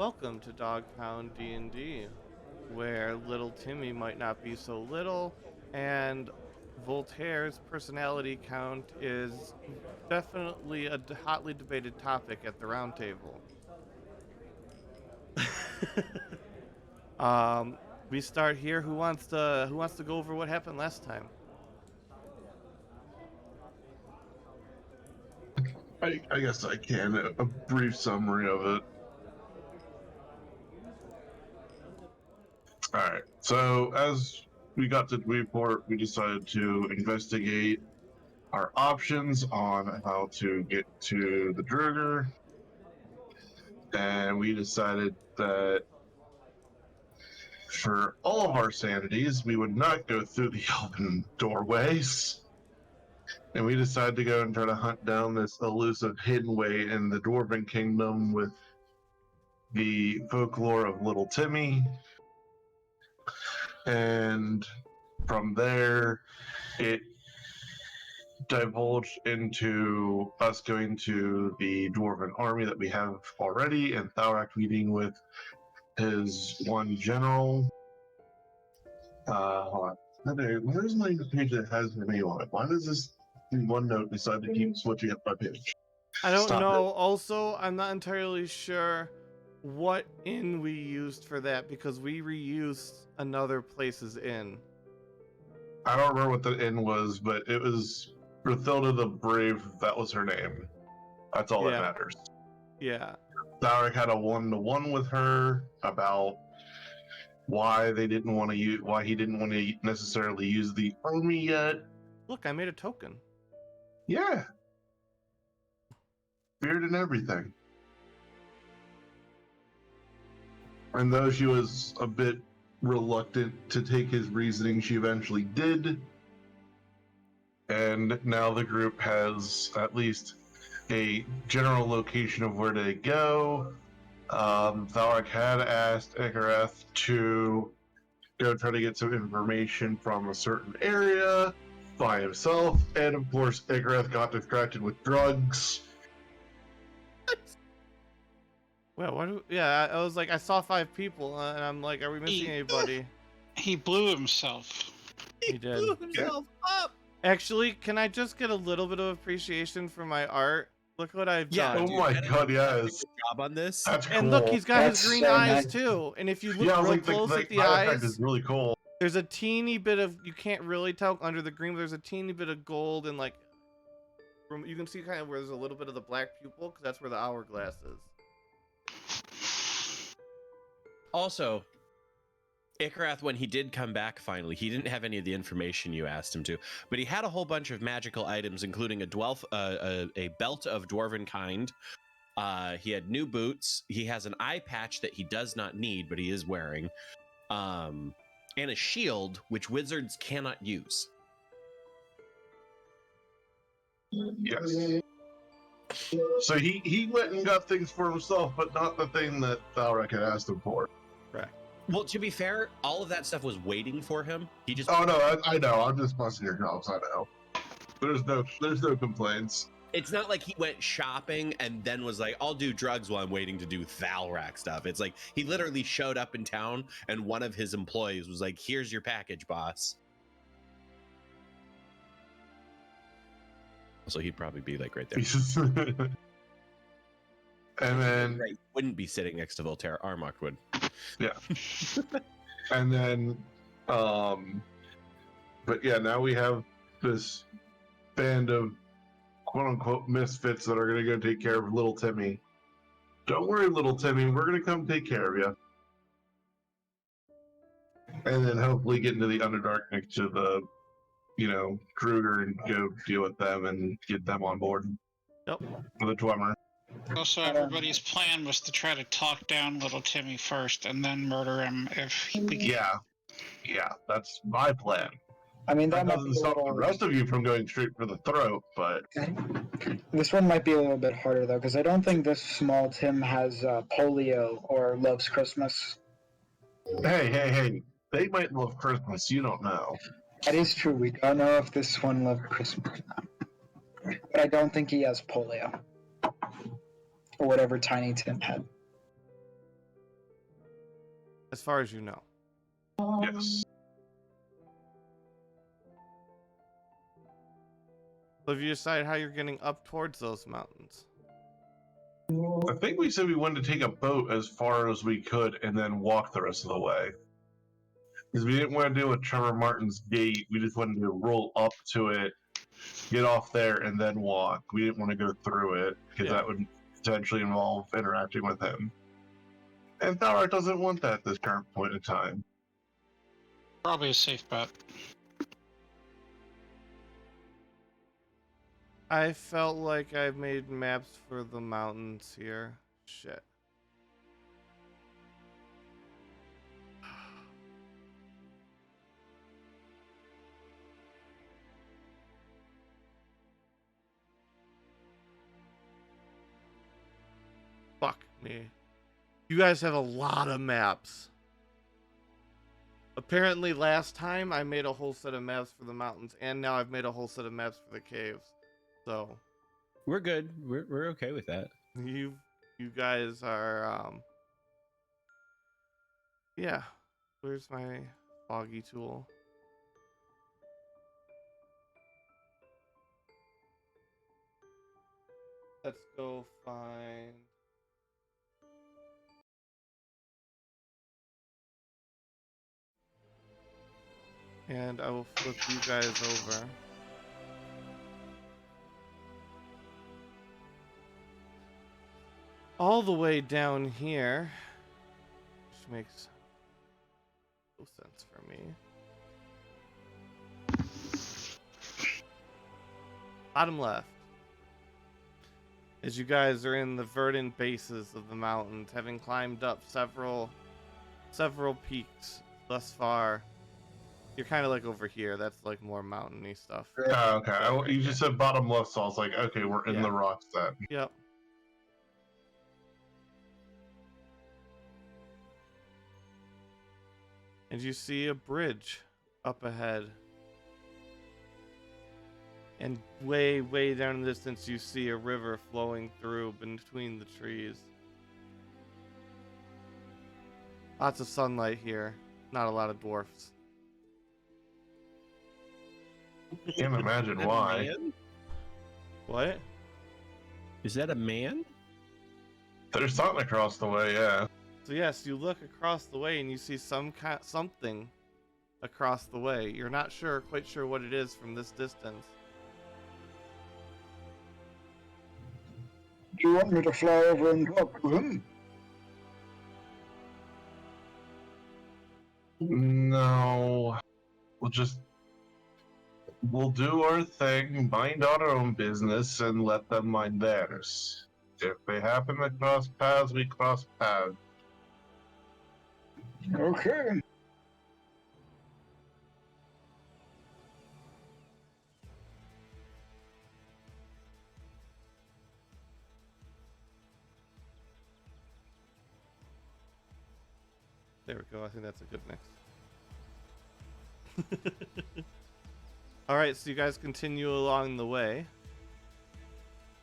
Welcome to Dog Pound D&D, where little Timmy might not be so little, and Voltaire's personality count is definitely a hotly debated topic at the round table. We start here. Who wants to go over what happened last time? I guess I can. A brief summary of it. All right. So as we got to Dweeport, we decided to investigate our options on how to get to the Drugger, and we decided that for all of our sanities, we would not go through the open doorways. And we decided to go and try to hunt down this elusive hidden way in the Dwarven Kingdom with the folklore of Little Timmy. And from there, it divulged into us going to the Dwarven army that we have already, and Thaurak meeting with his one general. Hold on. Where's my page that has the name on it? Why does this OneNote decide to keep switching up my page? I don't Stop know. it. Also, I'm not entirely sure what inn we used for that because we reused another place's inn. I don't remember what the inn was, but it was Rathilda the Brave. That was her name. That's all that matters. Yeah. Thaurak had a one-to-one with her about why he didn't want to necessarily use the army yet. Look, I made a token. Yeah. Beard and everything. And though she was a bit reluctant to take his reasoning, she eventually did. And now the group has at least a general location of where to go. Thaurak had asked Icareth to go try to get some information from a certain area by himself, and of course, Icareth got distracted with drugs. Well, I was like, I saw 5 people, and I'm like, are we missing anybody? He blew himself. He did. Blew himself up. Actually, can I just get a little bit of appreciation for my art? Look what I've Yeah, done. Oh dude, my that is god, a yes. good job on this. That's cool. And look, he's got his That's green so eyes nice. too. And if you look Yeah, I was real like, close at the eye effect eyes, is really cool. there's a teeny bit of, you can't really tell under the green, but there's a teeny bit of gold and like, you can see kind of where there's a little bit of the black pupil, because that's where the hourglass is. Also, Icareth, when he did come back finally, he didn't have any of the information you asked him to, but he had a whole bunch of magical items, including a belt of dwarven kind. He had new boots. He has an eye patch that he does not need, but he is wearing, and a shield which wizards cannot use. Yes. So he went and got things for himself, but not the thing that Thaurak had asked him for. Well, to be fair, all of that stuff was waiting for him. He just Oh no, I know. I'm just busting your chops. I know. There's no complaints. It's not like he went shopping and then was like, I'll do drugs while I'm waiting to do Thalrak stuff. It's like he literally showed up in town and one of his employees was like, here's your package, boss. So he'd probably be like right there. And then Right, wouldn't be sitting next to Voltaire. Armok would. yeah. And then but yeah, now we have this band of quote unquote misfits that are gonna go take care of little Timmy. Don't worry, little Timmy, we're gonna come take care of you. And then hopefully get into the Underdark next to the, Kruger and go deal with them and get them on board. Yep. The Dwemer. Also, everybody's plan was to try to talk down little Timmy first and then murder him if he began. Yeah, that's my plan. I mean, That that might doesn't be a stop the little... rest of you from going straight for the throat, but This one might be a little bit harder, though, because I don't think this small Tim has polio or loves Christmas. hey, they might love Christmas, you don't know. That is true. We don't know if this one loves Christmas or not. But I don't think he has polio. Or whatever Tiny Tim had. as far as you know. Yes. So have you decided how you're getting up towards those mountains? I think we said we wanted to take a boat as far as we could and then walk the rest of the way. Because we didn't want to do a Trevor Martin's gate. We just wanted to roll up to it, get off there, and then walk. We didn't want to go through it because Yeah. that would potentially involve interacting with him. And Thauer doesn't want that at this current point in time. Probably a safe bet. I felt like I made maps for the mountains here. Shit. Fuck me. You guys have a lot of maps. Apparently last time I made a whole set of maps for the mountains, and now I've made a whole set of maps for the caves. So We're good. We're okay with that. you guys are yeah. Where's my foggy tool? Let's go find and I will flip you guys over. All the way down here, which makes no sense for me. Bottom left. As you guys are in the verdant bases of the mountains, having climbed up several peaks thus far. You're kind of like over here. That's like more mountainy stuff. Oh, okay. You just said bottom left, so I was like, okay, we're in Yeah. the rocks then. Yep. And you see a bridge up ahead. And way, way down in the distance, you see a river flowing through between the trees. Lots of sunlight here. Not a lot of dwarfs. Can't imagine Is that a why. man? What? Is that a man? There's something across the way, yeah. So yes, you look across the way and you see something across the way. You're not quite sure what it is from this distance. Do you want me to fly over and talk to him? No. We'll do our thing, mind our own business, and let them mind theirs. If they happen to cross paths, we cross paths. Okay. There we go. I think that's a good mix. All right, so you guys continue along the way.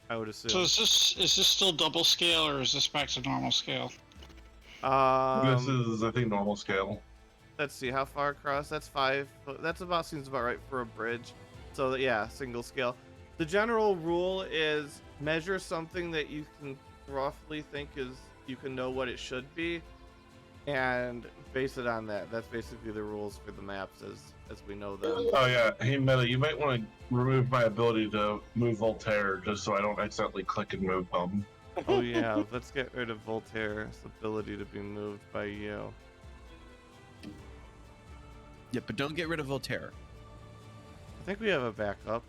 I would assume. So is this still double scale or is this back to normal scale? This is, I think, normal scale. Let's see how far across. That's 5. That's seems about right for a bridge. So yeah, single scale. The general rule is measure something that you can roughly think you can know what it should be, and base it on that. That's basically the rules for the maps as we know them. Oh yeah, hey Meta, you might want to remove my ability to move Voltaire just so I don't accidentally click and move them. Oh yeah, let's get rid of Voltaire's ability to be moved by you. Yeah, but don't get rid of Voltaire. I think we have a backup.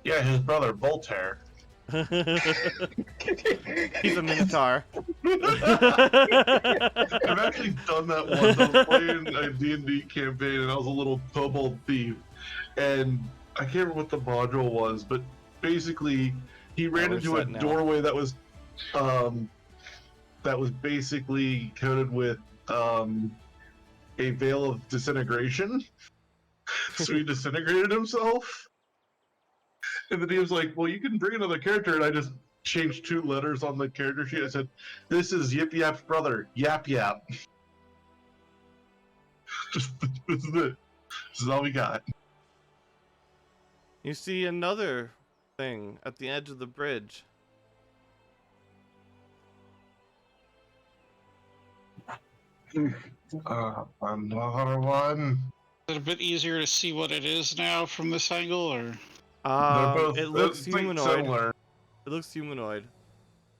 Yeah, his brother Voltaire. He's a Minotaur. I've actually done that once. I was playing a D&D campaign and I was a little kobold thief, and I can't remember what the module was, but basically he ran we're into a set now. doorway that was basically coated with a veil of disintegration. So he disintegrated himself. And then he was like, well, you can bring another character, and I just changed 2 letters on the character sheet. I said, "This is Yip Yap's brother, Yap Yap." This is it. This is all we got. You see another thing at the edge of the bridge. Another one. Is it a bit easier to see what it is now from this angle, or? They're both. It looks think humanoid. Similar. It looks humanoid.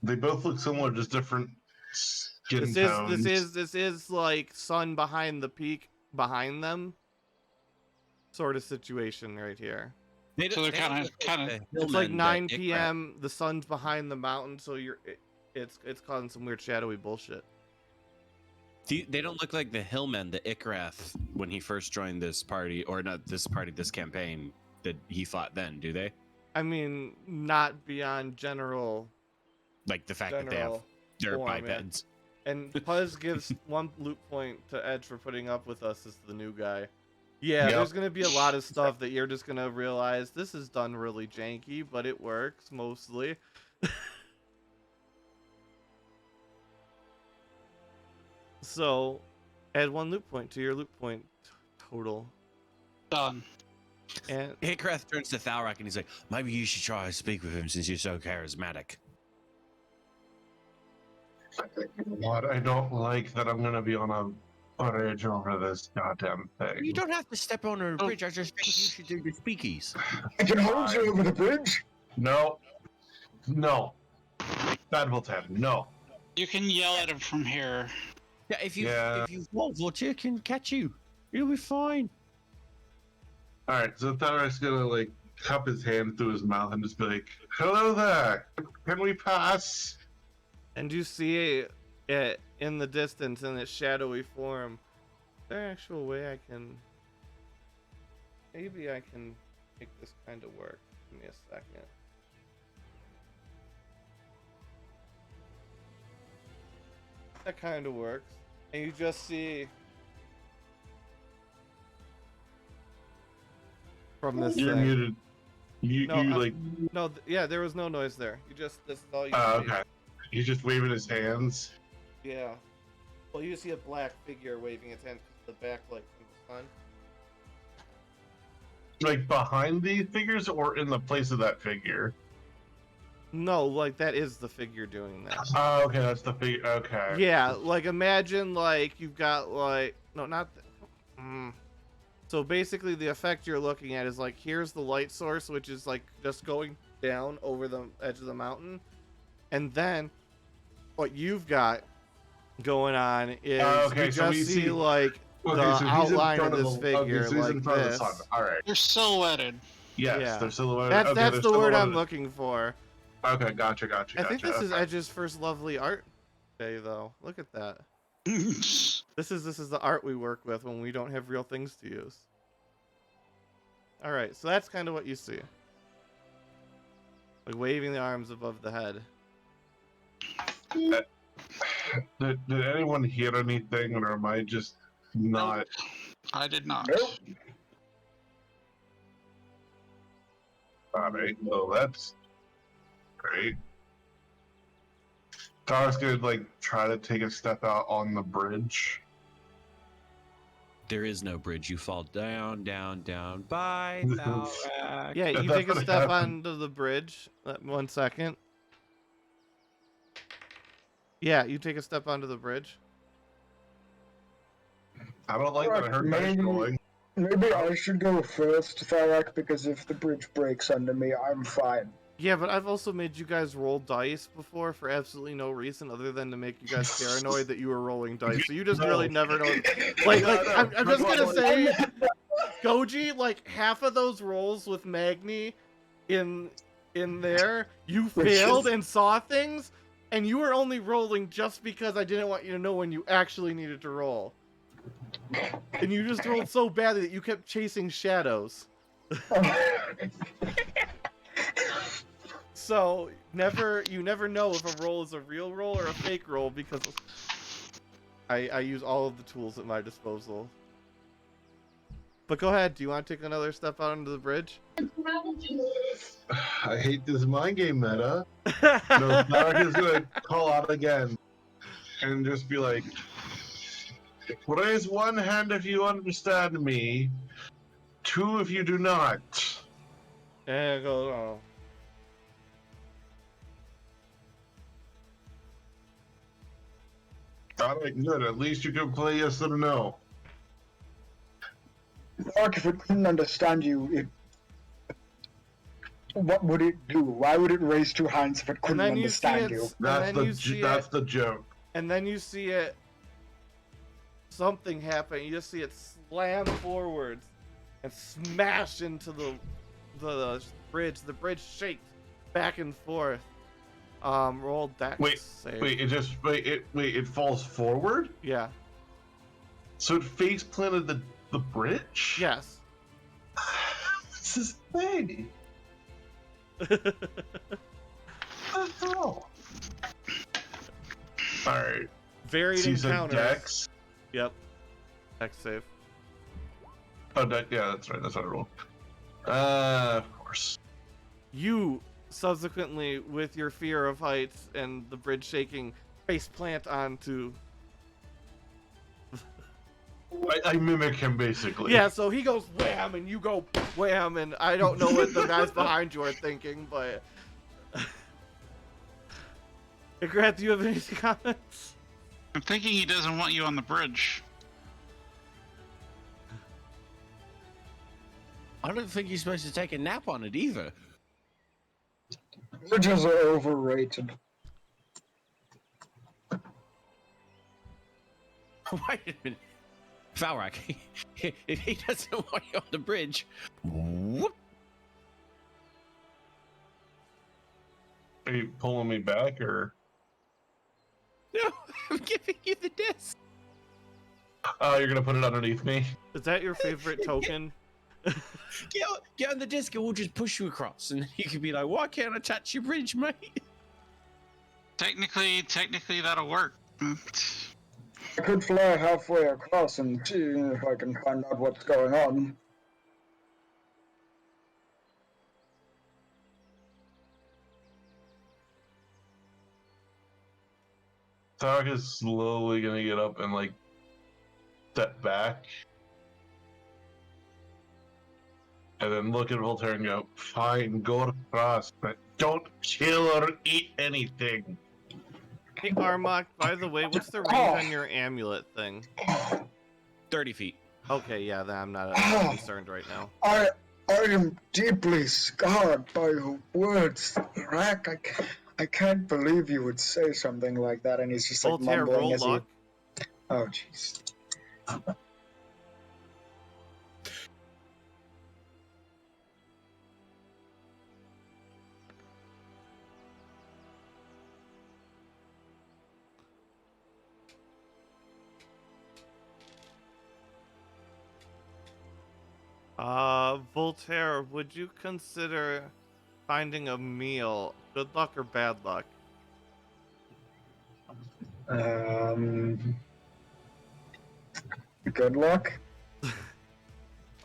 They both look similar, just different skin tones. This is like sun behind the peak behind them, sort of situation right here. So they're kind of. It's like 9 p.m. The sun's behind the mountain, so it's causing some weird shadowy bullshit. They don't look like the Hillmen that Ikrath, when he first joined this party, or not this party, this campaign that he fought then, do they? I mean, not beyond general. Like the fact that they have dirt form, bipeds. Yeah. And Puzz gives 1 loot point to Edge for putting up with us as the new guy. Yeah, Yep. There's gonna be a lot of stuff that you're just gonna realize this is done really janky, but it works mostly. So, add 1 loot point to your loot point total. Done. And Ikrath turns to Thalrak and he's like, maybe you should try to speak with him since you're so charismatic. What I don't like that I'm gonna be on a bridge over this goddamn thing. You don't have to step on a bridge. I just think you should do the speakies. I can hold you over the bridge. No. Bad Voltan, no. You can yell at him from here. Yeah, if you Yeah. want, Vulture can catch you. You'll be fine. Alright, so Tharak's gonna like cup his hand through his mouth and just be like, "Hello there, can we pass?" And you see it in the distance in its shadowy form. Is there an actual way I can... Maybe I can make this kind of work. Give me a second. That kind of works. And you just see... From this You're thing. muted. You like No, yeah, there was no noise there. You just... This is all you oh, see. okay. He's just waving his hands. Yeah. Well, you see a black figure waving its hand because the backlight from the sun. Like behind the figures or in the place of that figure? No, like that is the figure doing that. Oh, okay, that's the figure. Okay. Yeah, like imagine like you've got like no, not. So basically, the effect you're looking at is like here's the light source, which is like just going down over the edge of the mountain, and then what you've got going on is okay, you so just we see see- like Okay, the so he's in outline front of this the, figure, okay, so he's like in front this. of the sun. All right. They're silhouetted. Yes, Yeah. they're silhouetted. That's okay, that's they're the word I'm silhouetted. looking for. Okay, gotcha. I think this is okay. Edge's first lovely art day, though. Look at that. This is the art we work with when we don't have real things to use. All right, so that's kind of what you see. Like waving the arms above the head. Did anyone hear anything, or am I just not? I did not. Nope. All right. Well, that's great. Tarak's gonna like try to take a step out on the bridge. There is no bridge. You fall down, down, down. Bye, Thalrak. Yeah, you That's take a what step happened. onto the bridge. 1 second. Yeah, you take a step onto the bridge. I don't like that I heard dice Maybe- rolling. Maybe I should go first, Tharak, because if the bridge breaks under me, I'm fine. Yeah, but I've also made you guys roll dice before for absolutely no reason other than to make you guys paranoid that you were rolling dice. So you just No. really never know. Like, No, like no, I'm just no, gonna no. say, Goji, like half of those rolls with Magni in there, you failed and saw things, and you were only rolling just because I didn't want you to know when you actually needed to roll. And you just rolled so badly that you kept chasing shadows. So you never know if a roll is a real roll or a fake roll because I use all of the tools at my disposal. But go ahead. Do you want to take another step out onto the bridge? I hate this mind game meta. No, Tarek is gonna call out again and just be like, raise one hand if you understand me, two if you do not. And go. Oh. Alright, good. At least you can play yes or no. Mark, if it couldn't understand you, what would it do? Why would it raise two hands if it And couldn't then you see understand it. you? And That's then the you see that's it. the joke. And then you see it. Something happen. You just see it slam forwards and smash into the bridge. The bridge shakes back and forth. Roll dex save. It falls forward? Yeah. So it face planted the bridge? Yes. This is thing. What the hell? Alright. Varied So you said encounters. Dex? Yep. Dex save. Oh, yeah, that's right. That's what I rolled. Of course. You subsequently, with your fear of heights and the bridge shaking, face plant onto. I mimic him basically. Yeah, so he goes wham and you go wham, and I don't know what the guys behind you are thinking, but. Grant, do you have any comments? I'm thinking he doesn't want you on the bridge. I don't think he's supposed to take a nap on it either. Bridges are overrated. Wait a minute. Valrak, if he doesn't want you on the bridge, whoop. Are you pulling me back or? No, I'm giving you the disc. Oh, you're gonna put it underneath me? Is that your favorite token? Get on the disc and we'll just push you across. And you can be like, why can't I touch your bridge, mate? Technically, that'll work. I could fly halfway across and see if I can find out what's going on. Tarek is slowly gonna get up and like step back. And then look at Voltaire and go, fine, go across, but don't kill or eat anything. Hey, Armok, by the way, what's the range on your amulet thing? 30 feet. Okay, yeah, then I'm not concerned right now. I am deeply scarred by your words, Rack. I can't believe you would say something like that. And he's just like Voltaire, mumbling roll as luck. he. Oh, jeez. Voltaire, would you consider finding a meal? Good luck or bad luck? Good luck.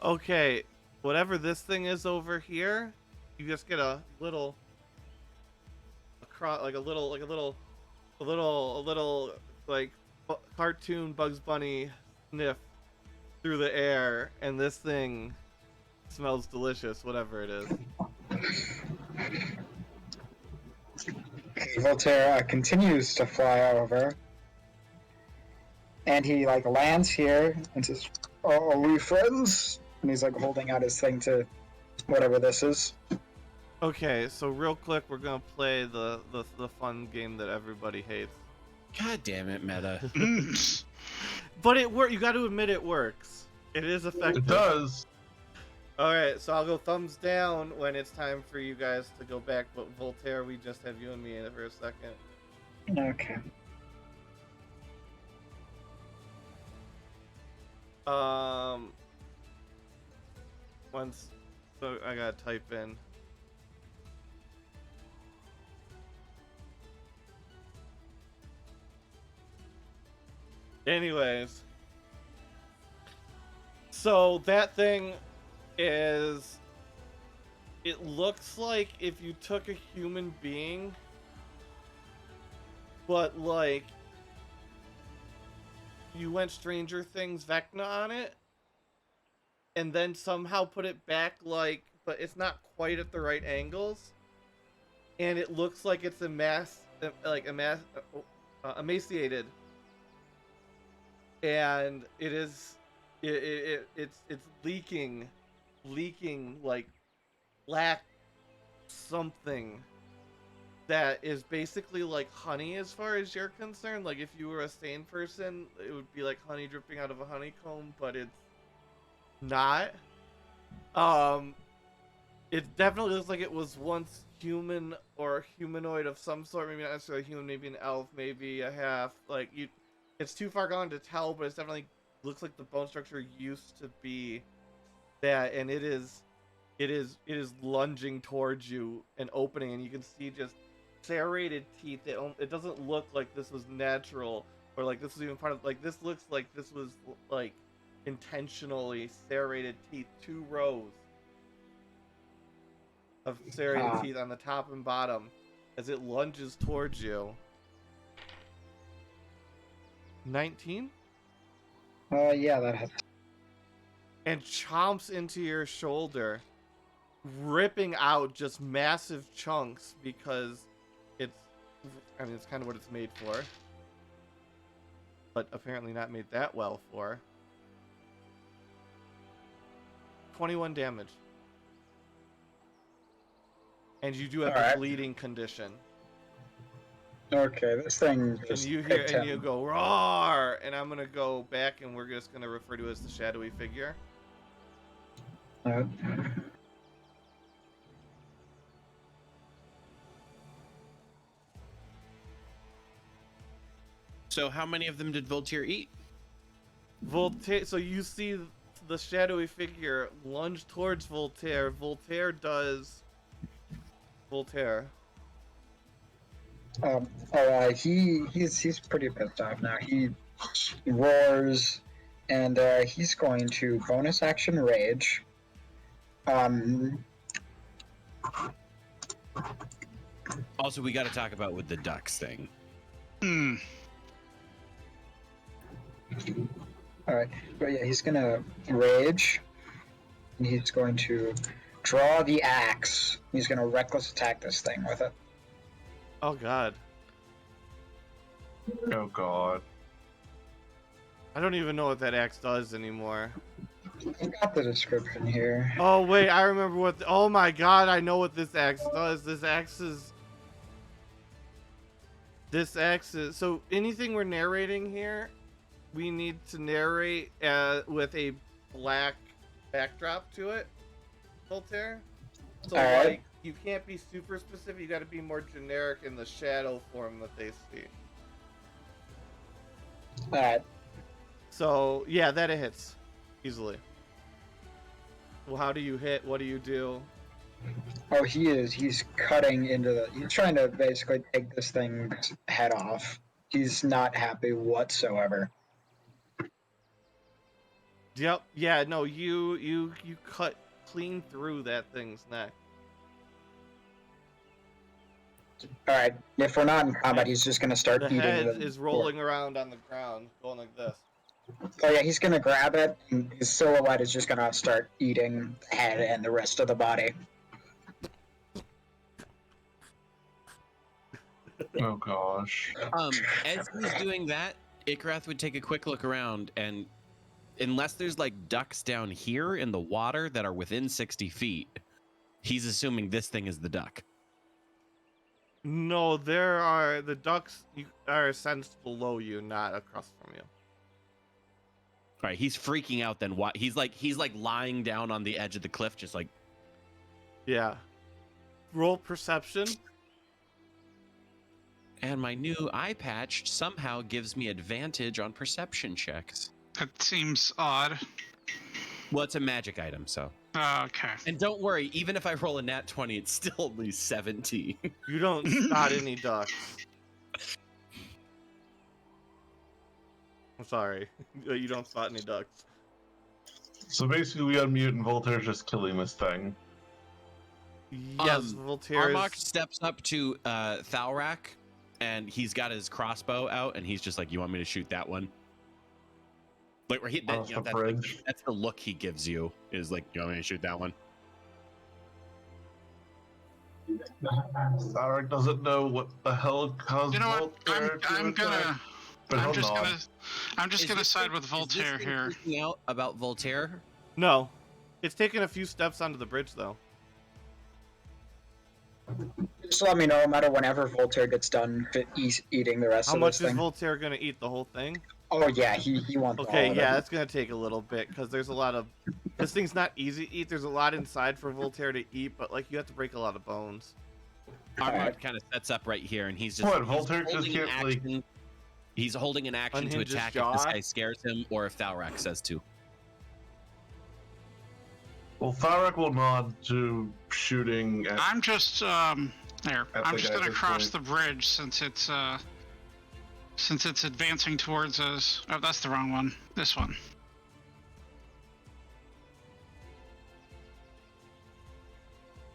Okay, whatever this thing is over here, you just get a little, like cartoon Bugs Bunny sniff through the air, and this thing smells delicious, whatever it is. Voltaire continues to fly over, and he like lands here and says, "Oh, are we friends?" And he's like holding out his thing to whatever this is. Okay, so real quick, we're gonna play the fun game that everybody hates. God damn it, meta. But it works. You got to admit it works. It is effective. It does. All right, so I'll go thumbs down when it's time for you guys to go back. But Voltaire, we just have you and me in it for a second. Okay. Once, so I gotta type in. Anyways, So that thing is... It looks like if you took a human being, but like you went Stranger Things Vecna on it, and then somehow put it back like, but it's not quite at the right angles, and it looks like it's emaciated, and it's leaking like black something that is basically like honey as far as you're concerned. Like if you were a sane person, it would be like honey dripping out of a honeycomb, but it's not. It definitely looks like it was once human or humanoid of some sort. Maybe not necessarily human, maybe an elf, maybe a half. Like you, it's too far gone to tell, but it's definitely looks like the bone structure used to be that, and it is lunging towards you and opening, and you can see just serrated teeth. It doesn't look like this was natural, or like this was even part of, like, this looks like this was like intentionally serrated teeth, 2 rows of serrated teeth on the top and bottom as it lunges towards you. 19? Yeah, that has. And chomps into your shoulder, ripping out just massive chunks because it's kind of what it's made for, but apparently not made that well for. 21 damage. And you do have a bleeding condition. Okay, this thing And just you hear, picked and him. you go, roar! And I'm gonna go back, and we're just gonna refer to it as the shadowy figure. So how many of them did Voltaire eat? Voltaire. So you see the shadowy figure lunge towards Voltaire. Voltaire. He's pretty pissed off now. He roars, and he's going to bonus action rage. Also, we got to talk about with the ducks thing. All right, but yeah, he's gonna rage, and he's going to draw the axe. He's gonna reckless attack this thing with it. Oh god. Oh god. I don't even know what that axe does anymore. I got the description here. Oh wait, I remember what. Oh my god, I know what this axe does. This axe is. So anything we're narrating here, we need to narrate with a black backdrop to it, Voltaire. So like, you can't be super specific. You got to be more generic in the shadow form that they see. All right. So yeah, that it hits easily. Well, how do you hit? What do you do? Oh, he's cutting into the. He's trying to basically take this thing's head off. He's not happy whatsoever. Yep. Yeah. No. You cut clean through that thing's neck. All right. If we're not in combat, he's just gonna start The eating head the. is rolling around on the ground, going like this. Oh yeah, he's gonna grab it, and his silhouette is just gonna start eating the head and the rest of the body. Oh gosh. As he's doing that, Ikrath would take a quick look around, and unless there's like ducks down here in the water that are within 60 feet, he's assuming this thing is the duck. No, the ducks are sensed below you, not across from you. All right, he's freaking out. Then what? He's like lying down on the edge of the cliff, just like. Yeah. Roll perception. And my new eye patch somehow gives me advantage on perception checks. That seems odd. Well, it's a magic item, so. Okay. And don't worry, even if I roll a nat 20, it's still only 17. You don't spot any ducks. I'm sorry. You don't spot any ducks. So basically, we unmute and Voltaire's just killing this thing. Yes, Voltaire Armok is... steps up to Thalrak, and he's got his crossbow out, and he's just like, "You want me to shoot that one?" Like, where Off the bridge. that's the look he gives you. Is like, "You want me to shoot that one?" Thalrak doesn't know what the hell caused You know what? Voltaire to I'm attack, gonna. but I'm he'll just nod. gonna. I'm just Is gonna this side thing- with is this Voltaire thing here. freaking out about Voltaire? No. It's taken a few steps onto the bridge, though. Just let me know, no matter whenever Voltaire gets done eating the rest How of much this is thing. Voltaire going to eat? The whole thing? Oh yeah, he wants all Okay, of yeah, it. that's going to take a little bit, because there's a lot of... This thing's not easy to eat. There's a lot inside for Voltaire to eat, but, like, you have to break a lot of bones. Armok kind of sets up right here, and he's just What, he's Voltaire just holding an can't, like- action. He's holding an action to Unhinge his attack jaw? if this guy scares him, or if Thalrak says to. Well, Thalrak will nod to shooting at. I'm just there. At I'm the just guy gonna at this cross point. the bridge since it's advancing towards us. Oh, that's the wrong one. This one.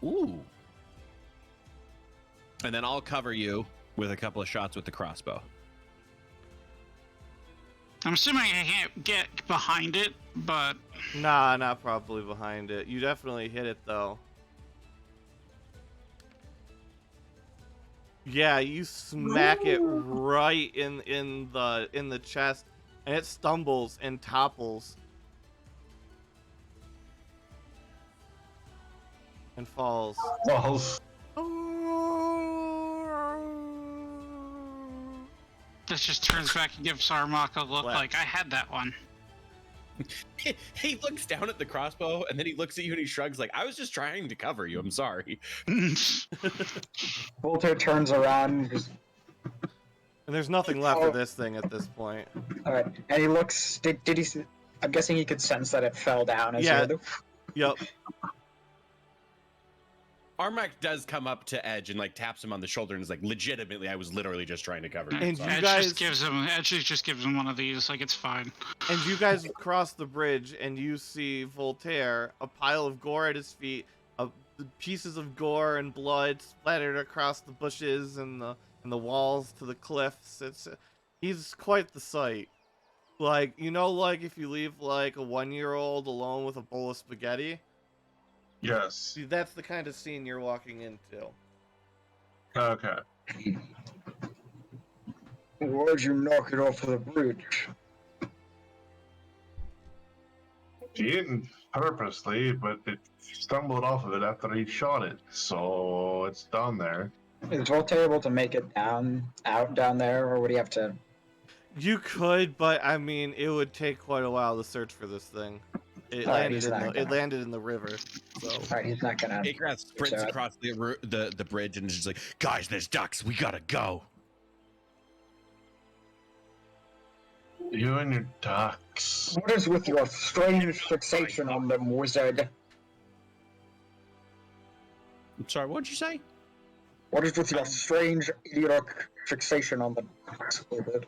Ooh. And then I'll cover you with a couple of shots with the crossbow. I'm assuming I can't get behind it, but Nah, not probably behind it. You definitely hit it, though. Yeah, you smack it right in the chest, and it stumbles and topples and falls. Balls. this just turns back and gives Armok a look What? like I had that one. He looks down at the crossbow, and then he looks at you and he shrugs like, "I was just trying to cover you. I'm sorry." Voltaire turns around. Just, And there's nothing left Oh. of this thing at this point. all right, and he looks. Did he? I'm guessing he could sense that it fell down. As Yeah. he Yep. Armok does come up to Edge and like taps him on the shoulder and is like, "Legitimately, I was literally just trying to cover you." And Sorry." you guys- Edge just gives him one of these, like it's fine. And you guys cross the bridge, and you see Voltaire, a pile of gore at his feet, pieces of gore and blood splattered across the bushes and the walls to the cliffs. He's quite the sight. Like, you know, like if you leave like a 1-year-old alone with a bowl of spaghetti. Yes. See, that's the kind of scene you're walking into. Okay. Why'd you knock it off the bridge? He didn't purposely, but it stumbled off of it after he shot it, so it's down there. Is Voltaire able to make it out down there, or would he have to? You could, but I mean, it would take quite a while to search for this thing. It Alright, landed he's in not the it gonna- landed in the river. So Alright, he's not gonna. Akrath sprints So- across the bridge and is just like, "Guys, there's ducks. We gotta go." You and your ducks. What is with your strange fixation on them, wizard? I'm sorry, what'd you say? What is with your strange idiotic fixation on them, wizard?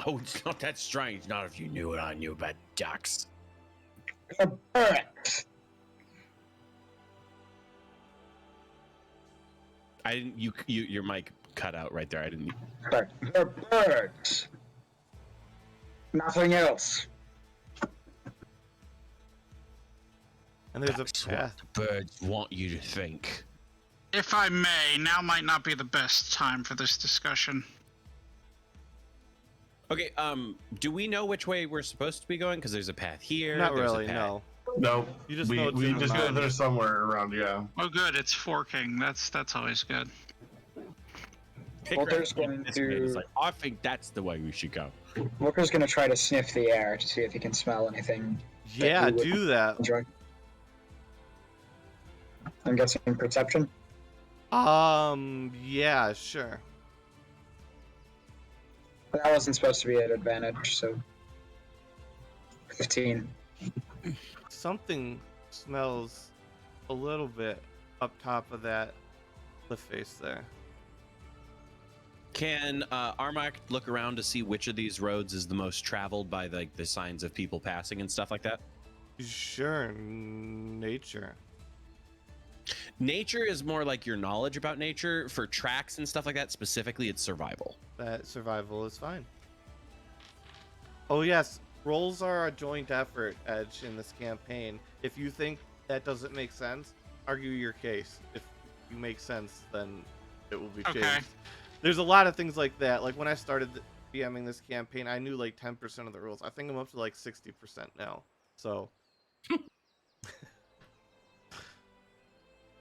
Oh, it's not that strange. Not if you knew what I knew about ducks. They're birds. I didn't. Your mic cut out right there. I didn't. They're birds. Nothing else. and there's That's a what path. the birds want you to think. If I may, now might not be the best time for this discussion. Okay. Do we know which way we're supposed to be going? Because there's a path here. Not there's a really, path- no. No, You just we, know it's we in the just go mountains. there somewhere around, yeah. Oh, good, it's forking. That's always good. Voltaire's Akrath going this way, and it's to- like, I think that's the way we should go. Walker's gonna try to sniff the air to see if he can smell anything. Yeah, you would- do that. Enjoy. I'm guessing perception. Yeah, sure. That wasn't supposed to be an advantage, so 15. Something smells a little bit up top of that cliff face there. Can Armok look around to see which of these roads is the most traveled by the signs of people passing and stuff like that? Sure, nature. Nature is more like your knowledge about nature. For tracks and stuff like that, specifically, it's survival. That survival is fine. Oh yes, rolls are a joint effort, Edge, in this campaign. If you think that doesn't make sense, argue your case. If you make sense, then it will be changed. Okay. There's a lot of things like that. Like when I started DMing this campaign, I knew like 10% of the rules. I think I'm up to like 60% now. So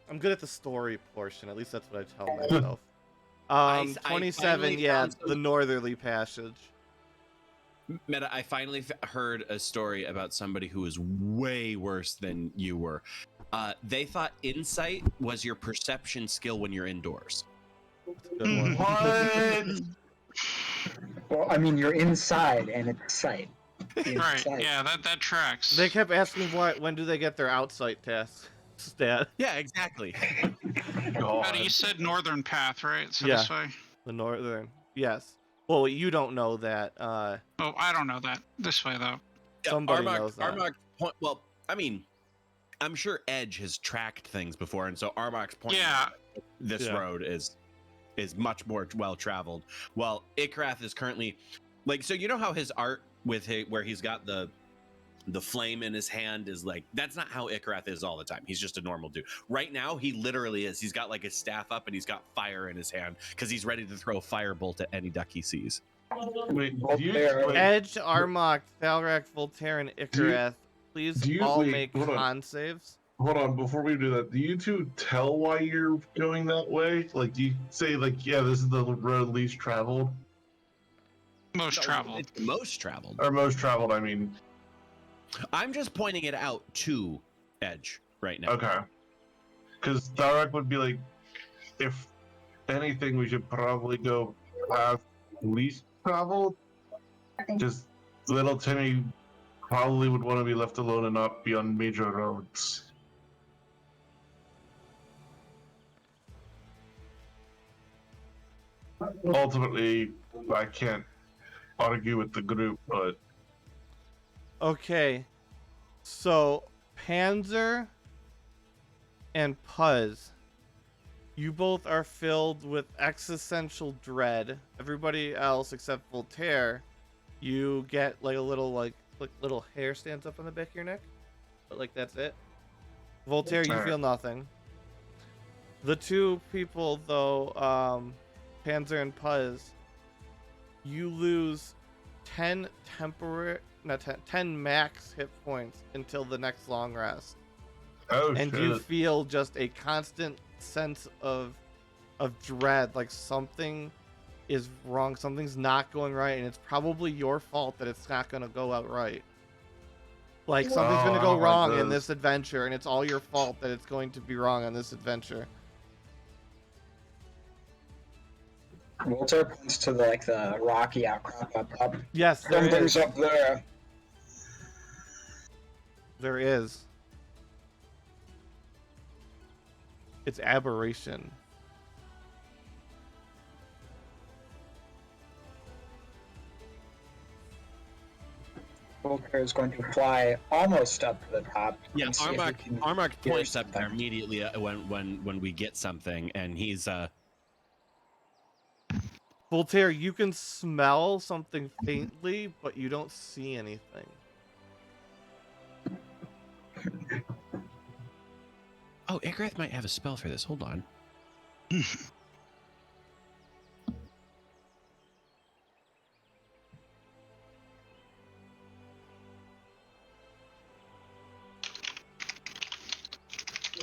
I'm good at the story portion. At least that's what I tell myself. I 27, finally yeah, found some- the northerly passage. Meta, I finally heard a story about somebody who was way worse than you were. They thought insight was your perception skill when you're indoors. Good one. What? Well, I mean, you're inside and it's sight. Right. Inside. Yeah, that tracks. They kept asking when do they get their outsight test stat. Yeah, exactly. God. Betty, you said northern path, right? So Yeah. this way. The northern. Yes. Well, you don't know that. Oh, I don't know that. This way though. Somebody knows that. Armag's point. Well, I mean, I'm sure Edge has tracked things before, and so Armag's point. Yeah. This Yeah. road is much more well traveled. Well, Ikrath is currently like, so you know how his art with where he's got the flame in his hand is like, that's not how Ikrath is all the time. He's just a normal dude. Right now, he literally is. He's got like his staff up and he's got fire in his hand because he's ready to throw a firebolt at any duck he sees. Wait, do you, Voltaire. wait, Edge, Armok, Thalrak, Voltaire, and Ikareth, please do you- all wait, make hold on. con saves. hold on, before we do that, do you two tell why you're going that way? Like, do you say, like, yeah, this is the road least traveled? Most traveled. It's the most traveled. Or most traveled, I mean. I'm just pointing it out to Edge right now. Okay. Because Tharak would be like, if anything, we should probably go path least traveled. Just little Timmy probably would want to be left alone and not be on major roads. Ultimately, I can't argue with the group, but Okay, so Panzer and Puzz, you both are filled with existential dread. Everybody else except Voltaire, you get like a little like little hair stands up on the back of your neck, but like that's it. Voltaire, you Alright. feel nothing. The two people though, Panzer and Puzz, you lose 10 10 max hit points until the next long rest. oh And shit. you feel just a constant sense of dread, like something is wrong, something's not going right, and it's probably your fault that it's not going to go out right. Like something's Oh, going to I go don't like wrong in this. this adventure, and it's all your fault that it's going to be wrong on this adventure. Voltaire points to the rocky outcrop up top. Yes, there Something's is. up there. There is. It's aberration. Voltaire is going to fly almost up to the top. Yeah, and see if he can Armag hear points up there something. immediately when we get something, and he's Voltaire, you can smell something faintly, but you don't see anything. oh, Igrath might have a spell for this. Hold on.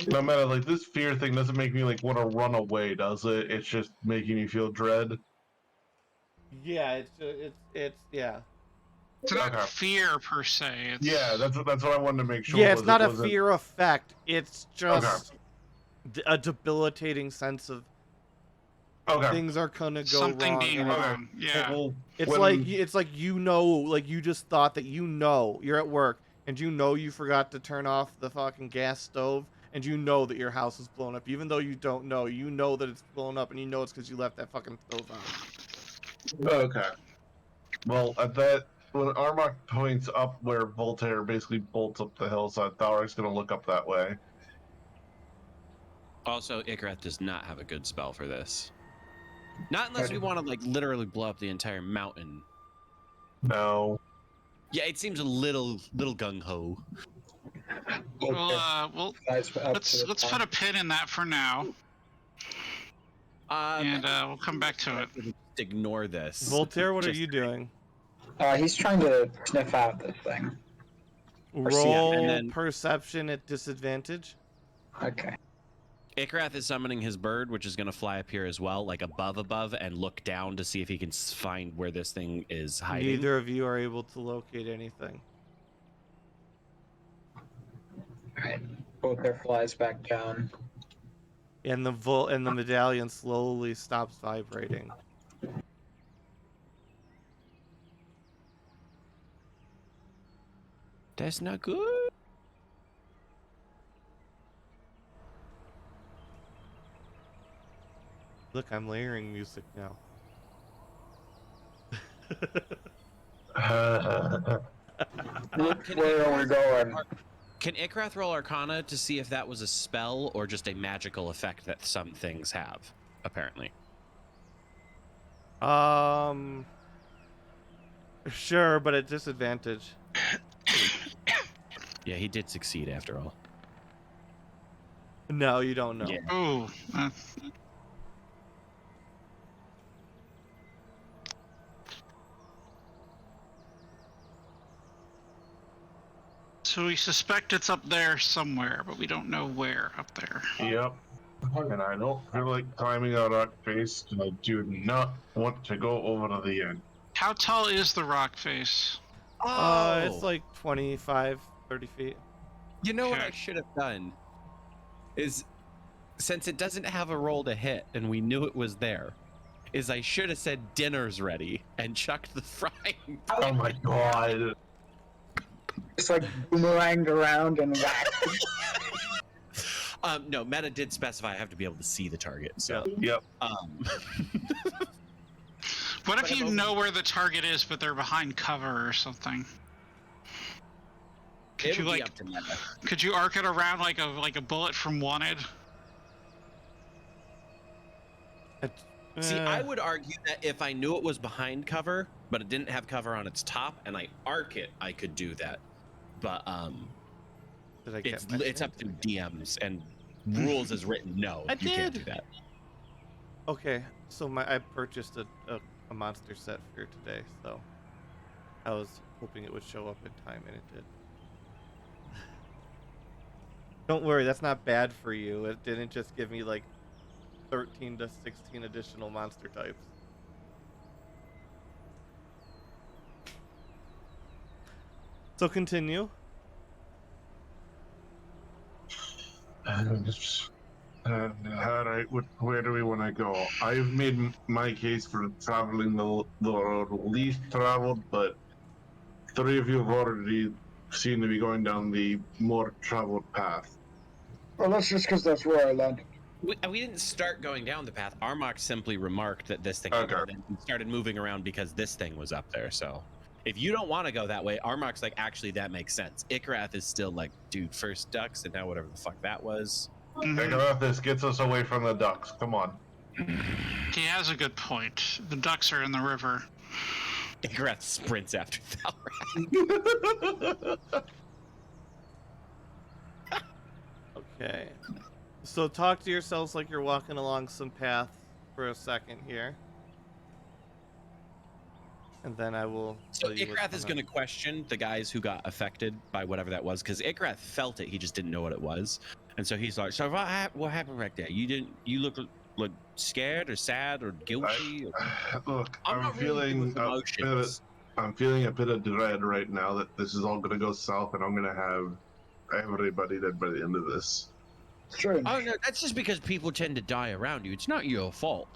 No matter, like, this fear thing doesn't make me like want to run away, does it? It's just making me feel dread. Yeah, it's yeah. It's not Okay. fear per se. It's... Yeah, that's what I wanted to make sure. Yeah, it's was not it a wasn't- fear effect. It's just a debilitating sense of Okay. things are gonna go something wrong. being and wrong. Yeah. Well, it's when- like you just thought that you're at work and you forgot to turn off the fucking gas stove and you know that your house is blown up, even though you don't know. You know that it's blown up, and you know it's because you left that fucking stove on. Okay. Well, at that, when Armok points up where Voltaire basically bolts up the hillside, Thalric's going to look up that way. Also, Icareth does not have a good spell for this. Not unless we want to like literally blow up the entire mountain. No. Yeah, it seems a little gung ho. Well, let's put a pin in that for now, and we'll come back to it. Just ignore this. Voltaire, what are Just- you doing? He's trying to sniff out this thing. Roll and then- perception at disadvantage. Okay. Icareth is summoning his bird, which is going to fly up here as well, like above, and look down to see if he can find where this thing is hiding. Neither of you are able to locate anything. Alright. Voltaire flies back down. And the medallion slowly stops vibrating. That's not good. Look, I'm layering music now. Where are we going? Can Icareth roll Arcana to see if that was a spell or just a magical effect that some things have, apparently? Sure, but at disadvantage. Yeah, he did succeed after all. No, you don't know. Yeah. Ooh. So we suspect it's up there somewhere, but we don't know where up there. Yep. And I don't feel like climbing a rock face, and I do not want to go over to the end. How tall is the rock face? It's like 25, 30 feet. You know what I Okay. should have done? Is, since it doesn't have a roll to hit and we knew it was there, is I should have said dinner's ready and chucked the frying pan. Oh my god. It's like boomeranged around and whacked. No, Meta did specify I have to be able to see the target. So, Yep. What if But you I'm know where the target is, but they're behind cover or something? Could it you would be like? up to Meta. Could you arc it around like a bullet from Wanted? See, I would argue that if I knew it was behind cover, but it didn't have cover on its top, and I arc it, I could do that. But Did I get it's up to DMs and rules as written. No, I you can't did. do that. Okay, so I purchased a monster set for today, so I was hoping it would show up in time, and it did. Don't worry, that's not bad for you. It didn't just give me like 13 to 16 additional monster types. So continue. Alright, where do we want to go? I've made my case for traveling the road least traveled, but three of you have already seem to be going down the more traveled path. Well, that's just because that's where I landed. We didn't start going down the path. Armok simply remarked that this thing Okay. and we started moving around because this thing was up there. So if you don't want to go that way, Armok's like, actually, that makes sense. Icareth is still like, dude, first ducks, and now whatever the fuck that was. Mhm. Think about this, gets us away from the ducks. Come on. He has a good point. The ducks are in the river. Icareth sprints after Thalrak. Okay. So talk to yourselves like you're walking along some path for a second here. And then I will So tell you what's Icareth is going to question the guys who got affected by whatever that was, because Icareth felt it, he just didn't know what it was, and so he's like, "So what happened right there? You look like scared or sad or guilty?" Look, I'm not really good with emotions. I'm feeling a bit of dread right now that this is all going to go south and I'm going to have everybody dead by the end of this. Strange. Oh no, that's just because people tend to die around you. It's not your fault.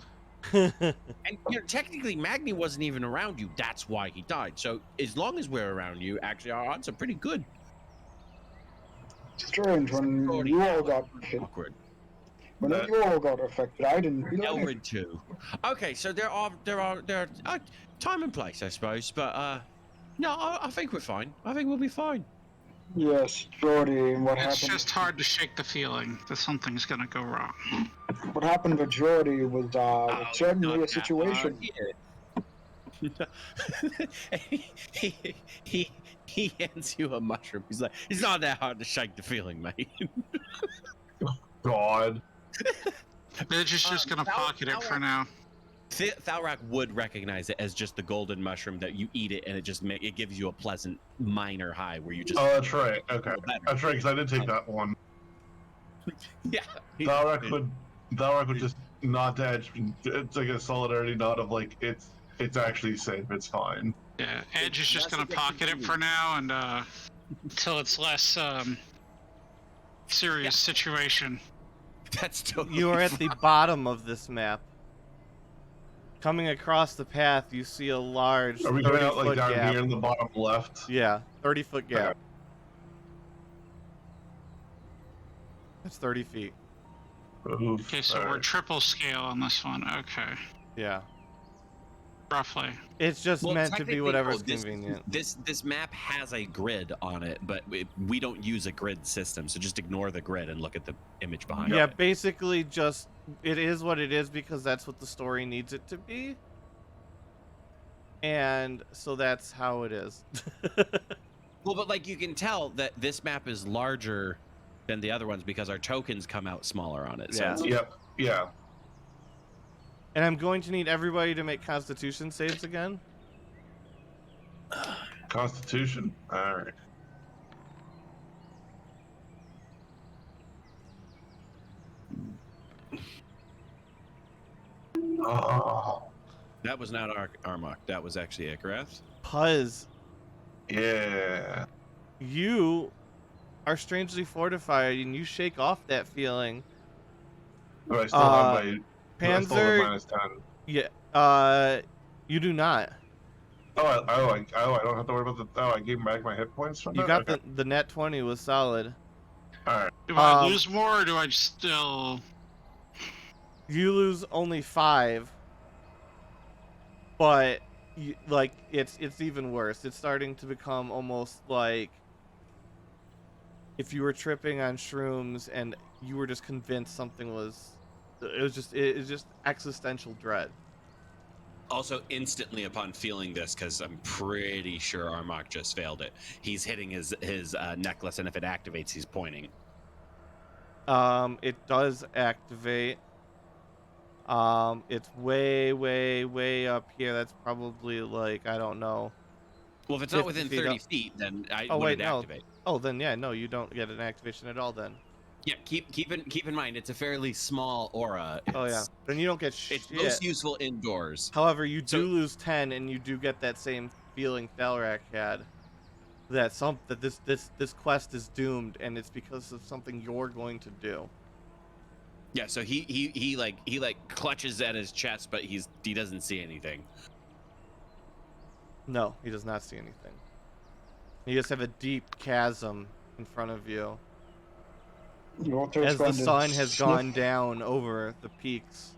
on. And technically, Magni wasn't even around you. That's why he died. So as long as we're around you, actually, our odds are pretty good. Strange when you all got Awkward. when you all got affected. I didn't feel anything. Elwood too. Okay, so there are time and place, I suppose. But No, I think we're fine. I think we'll be fine. Yes, Jordy, what It's happened? just hard to shake the feeling that something's gonna go wrong. What happened with Jordy was certainly a Not that situation. hard. He hands you a mushroom. He's like, it's not that hard to shake the feeling, mate. God. They're just gonna pocket it for now. Thalrak would recognize it as just the golden mushroom that you eat it and it gives you a pleasant minor high where you just. Oh, that's right. Okay, feel better. that's right. Because I did take that one. Yeah. Thalrak would just nod to Edge. It's like a solidarity nod of like it's actually safe. It's fine. Yeah, Edge is just That's gonna a pocket it for now and until it's less serious situation. That's totally. You are at the bottom of this map. Coming across the path, you see a large Are we going out like 30-foot down gap. here in the bottom left? Yeah, 30-foot gap. That's 30 feet. Oof, Okay, so we're alright. triple scale on this one. Okay, Yeah. roughly. It's just meant to be technically, whatever's no, convenient. This map has a grid on it, but we don't use a grid system, so just ignore the grid and look at the image behind Yeah, it. basically just it is what it is because that's what the story needs it to be. And so that's how it is. Well, but like you can tell that this map is larger than the other ones because our tokens come out smaller on it. So Yeah. it's- Yep. Yeah. And I'm going to need everybody to make Constitution saves again. Constitution. All right. Oh, that was not Armok. That was actually Icarus. Puzz, yeah. you are strangely fortified and you shake off that feeling. Do I still have my do I still have Panzer, -10? yeah, you do not. I don't have to worry about the. Oh, I gave back my hit points from You that? got Okay. the net 20 was solid. All right. Do I Um, lose more, or do I still? You lose only 5, but like it's even worse. It's starting to become almost like if you were tripping on shrooms and you were just convinced something was. It was just existential dread. Also, instantly upon feeling this, because I'm pretty sure Armok just failed it, he's hitting his necklace, and if it activates, he's pointing. It does activate. It's way up here. That's probably like I don't know. Well, if it's not 50 within feet 30 up. feet, then I Oh, wouldn't wait, no. activate. Oh, then yeah, no, you don't get an activation at all. Then. Yeah, keep in mind it's a fairly small aura. Oh yeah. It's- Then you don't get It's shit. most useful indoors. However, you So- do lose 10, and you do get that same feeling Thalrak had. That this quest is doomed, and it's because of something you're going to do. Yeah, so he clutches at his chest, but he doesn't see anything. No, he does not see anything. You just have a deep chasm in front of you Walter's as the going to sun has sniff- gone down over the peaks.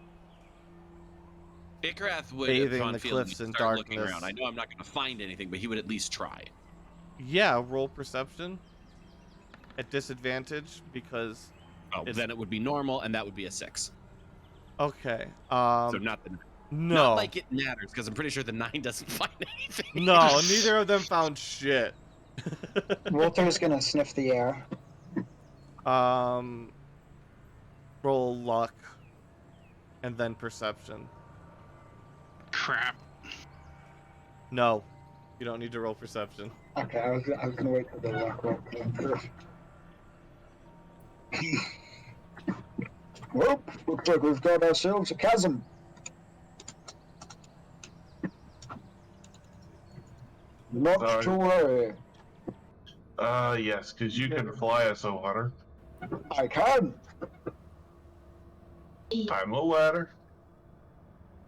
Ikrath would, Bathing upon the feeling, cliffs in start looking darkness. around. I know I'm not going to find anything, but he would at least try. Yeah, roll perception at disadvantage because Oh, It's- then it would be normal, and that would be a 6. okay. So not No, like it matters, because I'm pretty sure the 9 doesn't find anything. no, neither of them found shit. Walter's gonna sniff the air. Roll luck, and then perception. Crap. No, you don't need to roll perception. Okay, I was gonna wait for the luck roll. Well, looks like we've got ourselves a chasm. Not Sorry. to worry. Yes, because you can fly us, O Hunter. I can. I'm a ladder.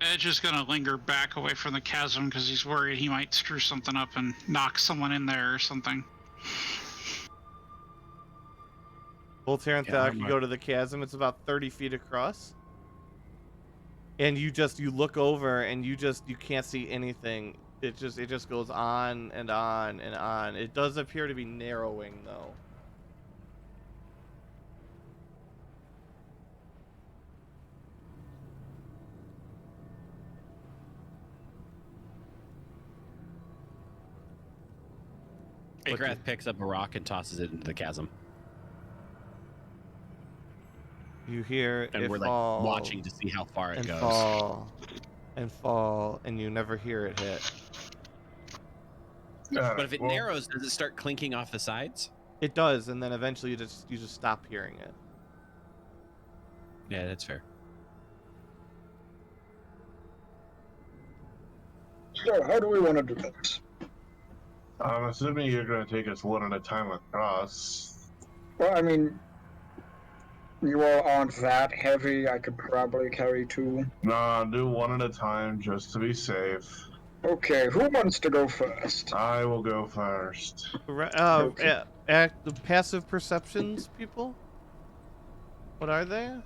Edge is gonna linger back away from the chasm because he's worried he might screw something up and knock someone in there or something. Voltaire and Yeah, Thalak, I'm you not- go to the chasm. It's about 30 feet across. And you look over and you can't see anything It just goes on and on and on. It does appear to be narrowing though. Agrath picks up a rock and tosses it into the chasm. You hear And it we're fall like watching to see how far it and goes. fall and fall, and you never hear it hit. But if it narrows, does it start clinking off the sides? It does, and then eventually you just stop hearing it. Yeah, that's fair. So, how do we want to do this? I'm assuming you're going to take us one at a time across. Well, I mean, you all aren't that heavy. I could probably carry 2. Nah, do one at a time just to be safe. Okay, who wants to go first? I will go first. Okay. The passive perceptions, people. What are they?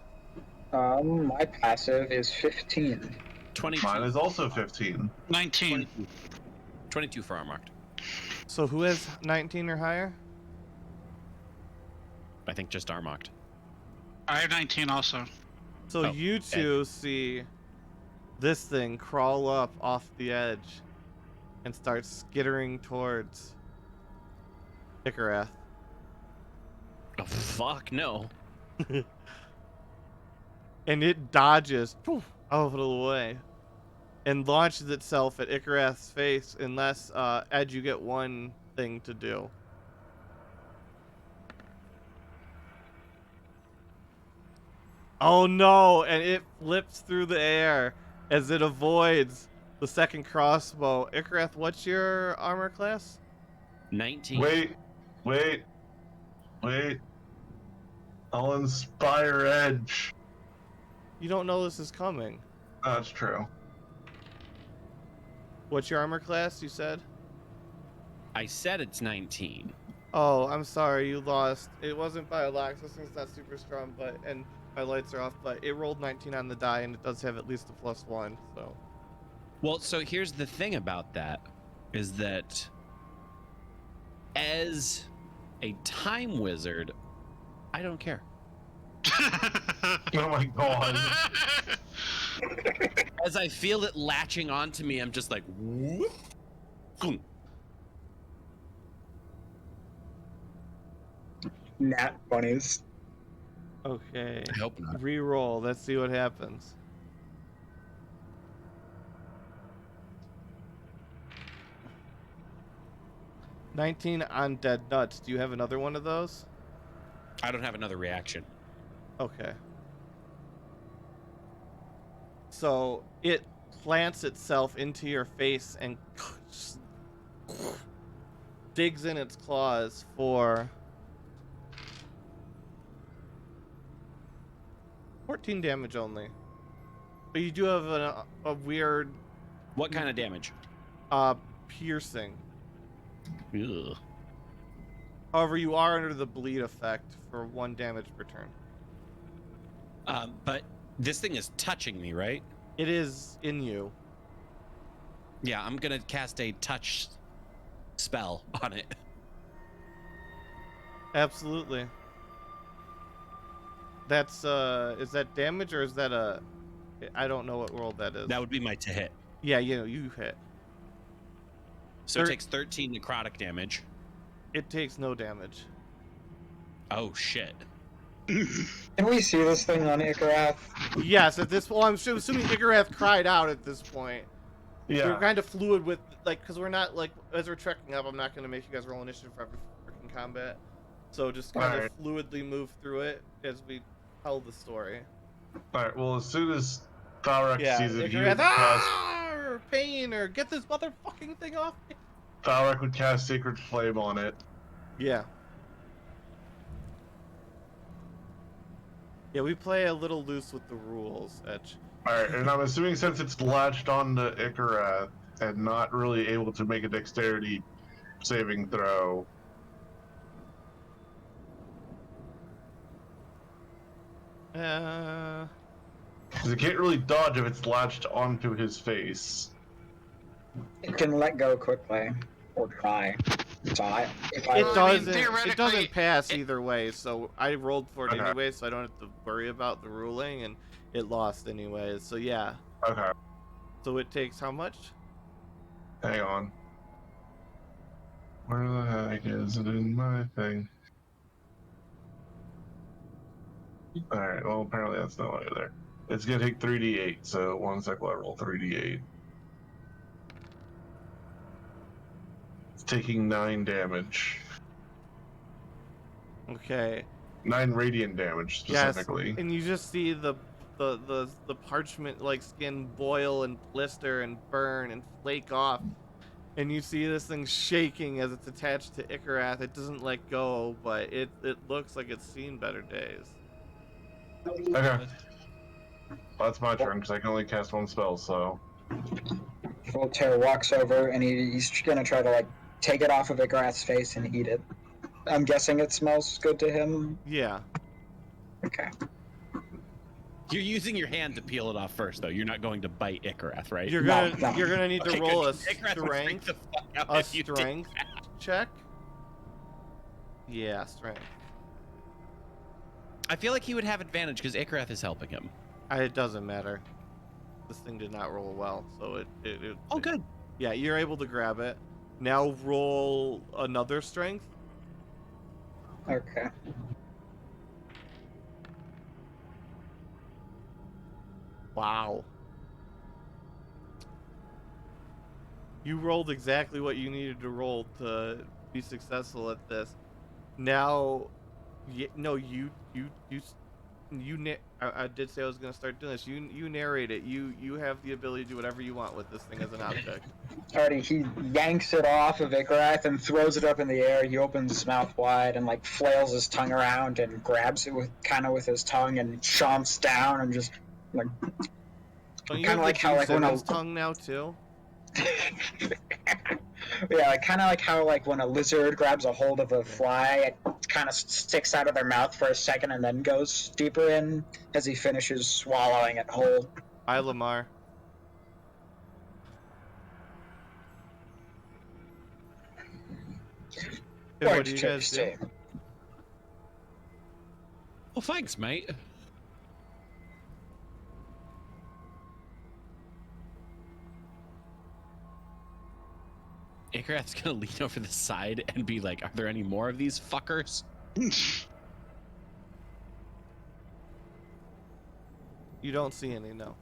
My passive is 15. 22. Mine is also 15. 19. 22 for Armarked. So who has 19 or higher? I think just Armarked. I have 19 also. So Oh, you two see this thing crawl up off the edge and start skittering towards Ikarath. Oh, fuck no. And it dodges poof, out of the way and launches itself at Ikarath's face unless, Ed, you get one thing to do. Oh no, and it flips through the air as it avoids the second crossbow. Ikarath, what's your armor class? 19. Wait. I'll inspire Edge. You don't know this is coming. That's true. What's your armor class, you said? I said it's 19. Oh, I'm sorry, you lost. It wasn't by a lot, so this thing's not super strong, and my lights are off, but it rolled 19 on the die, and it does have at least a +1, so. Well, so here's the thing about that, is that as a time wizard, I don't care. Oh my god. As I feel it latching onto me, I'm just like, whoop. Boom. Nat bunnies. Okay. I hope not. Reroll, let's see what happens. $19 on dead nuts. Do you have another one of those? I don't have another reaction. Okay. So it plants itself into your face and digs in its claws for 14 damage only. But you do have a weird What kind of damage? piercing. Ugh. However, you are under the bleed effect for 1 damage per turn. But this thing is touching me, right? It is in you. Yeah, I'm gonna cast a touch spell on it. Absolutely. That's is that damage or is that a? I don't know what roll that is. That would be my to hit. Yeah, you hit. So it takes 13 necrotic damage. It takes no damage. Oh shit. Can we see this thing on Ikarath? Yes, at this point, I'm assuming Ikarath cried out at this point. Yeah. We're kind of fluid with, like, because we're not, like, as we're trekking up, I'm not going to make you guys roll initiative for every freaking combat. So just kind of fluidly move through it as we tell the story. Alright, well, as soon as Thalrak sees it, he Ikarath, would cast... or pain, or get this motherfucking thing off me. Thalrak would cast Sacred Flame on it. Yeah. Yeah, we play a little loose with the rules, Etch. Alright, and I'm assuming since it's latched on to Ikarath and not really able to make a dexterity saving throw. Because it can't really dodge if it's latched onto his face. It can let go quickly, or try. So if I It Well, I mean, doesn't. It theoretically, doesn't pass either way. So I rolled for it Okay. anyway, so I don't have to worry about the ruling, and it lost anyways. So yeah. Okay, So it takes how much? hang on. Where the heck is it in my thing? Alright, well, apparently that's not over there. It's gonna take 3d8, so 1 sec while I roll 3d8. It's taking 9 damage. Okay. 9 radiant damage, specifically. Yes, and you just see the parchment like skin boil and blister and burn and flake off, and you see this thing shaking as it's attached to Ikarath. It doesn't let go, but it looks like it's seen better days. Okay. Well, that's my turn, because I can only cast 1 spell, so... Voltaire walks over and he's gonna try to like take it off of Ikarath's face and eat it. I'm guessing it smells good to him. Yeah. Okay. You're using your hand to peel it off first, though. You're not going to bite Ikarath, right? You're No, gonna no. you're gonna need to Okay, roll a good. Ikarath would freak strength the fuck out a if you did strength that. check. Yeah, strength. I feel like he would have advantage because Ikarath is helping him. It doesn't matter. This thing did not roll well, so it Oh, good. yeah, you're able to grab it. Now roll another strength. Okay. Wow. You rolled exactly what you needed to roll to be successful at this. Now, no, I did say I was gonna start doing this. You narrate it. You have the ability to do whatever you want with this thing as an object. Alrighty, he yanks it off of Ikarath and throws it up in the air. He opens his mouth wide and like flails his tongue around and grabs it with his tongue and chomps down and just like Don't you Kinda have like the how, Gene like, when a- Simmons tongue now too? yeah, like, kind of like how like when a lizard grabs a hold of a fly, it kind of sticks out of their mouth for a second and then goes deeper in as he finishes swallowing it whole. Hi, Lamar. And what do you guys do? Tasty. Well, thanks, mate. Ikarath's gonna lean over the side and be like, "Are there any more of these fuckers?" You don't see any, no.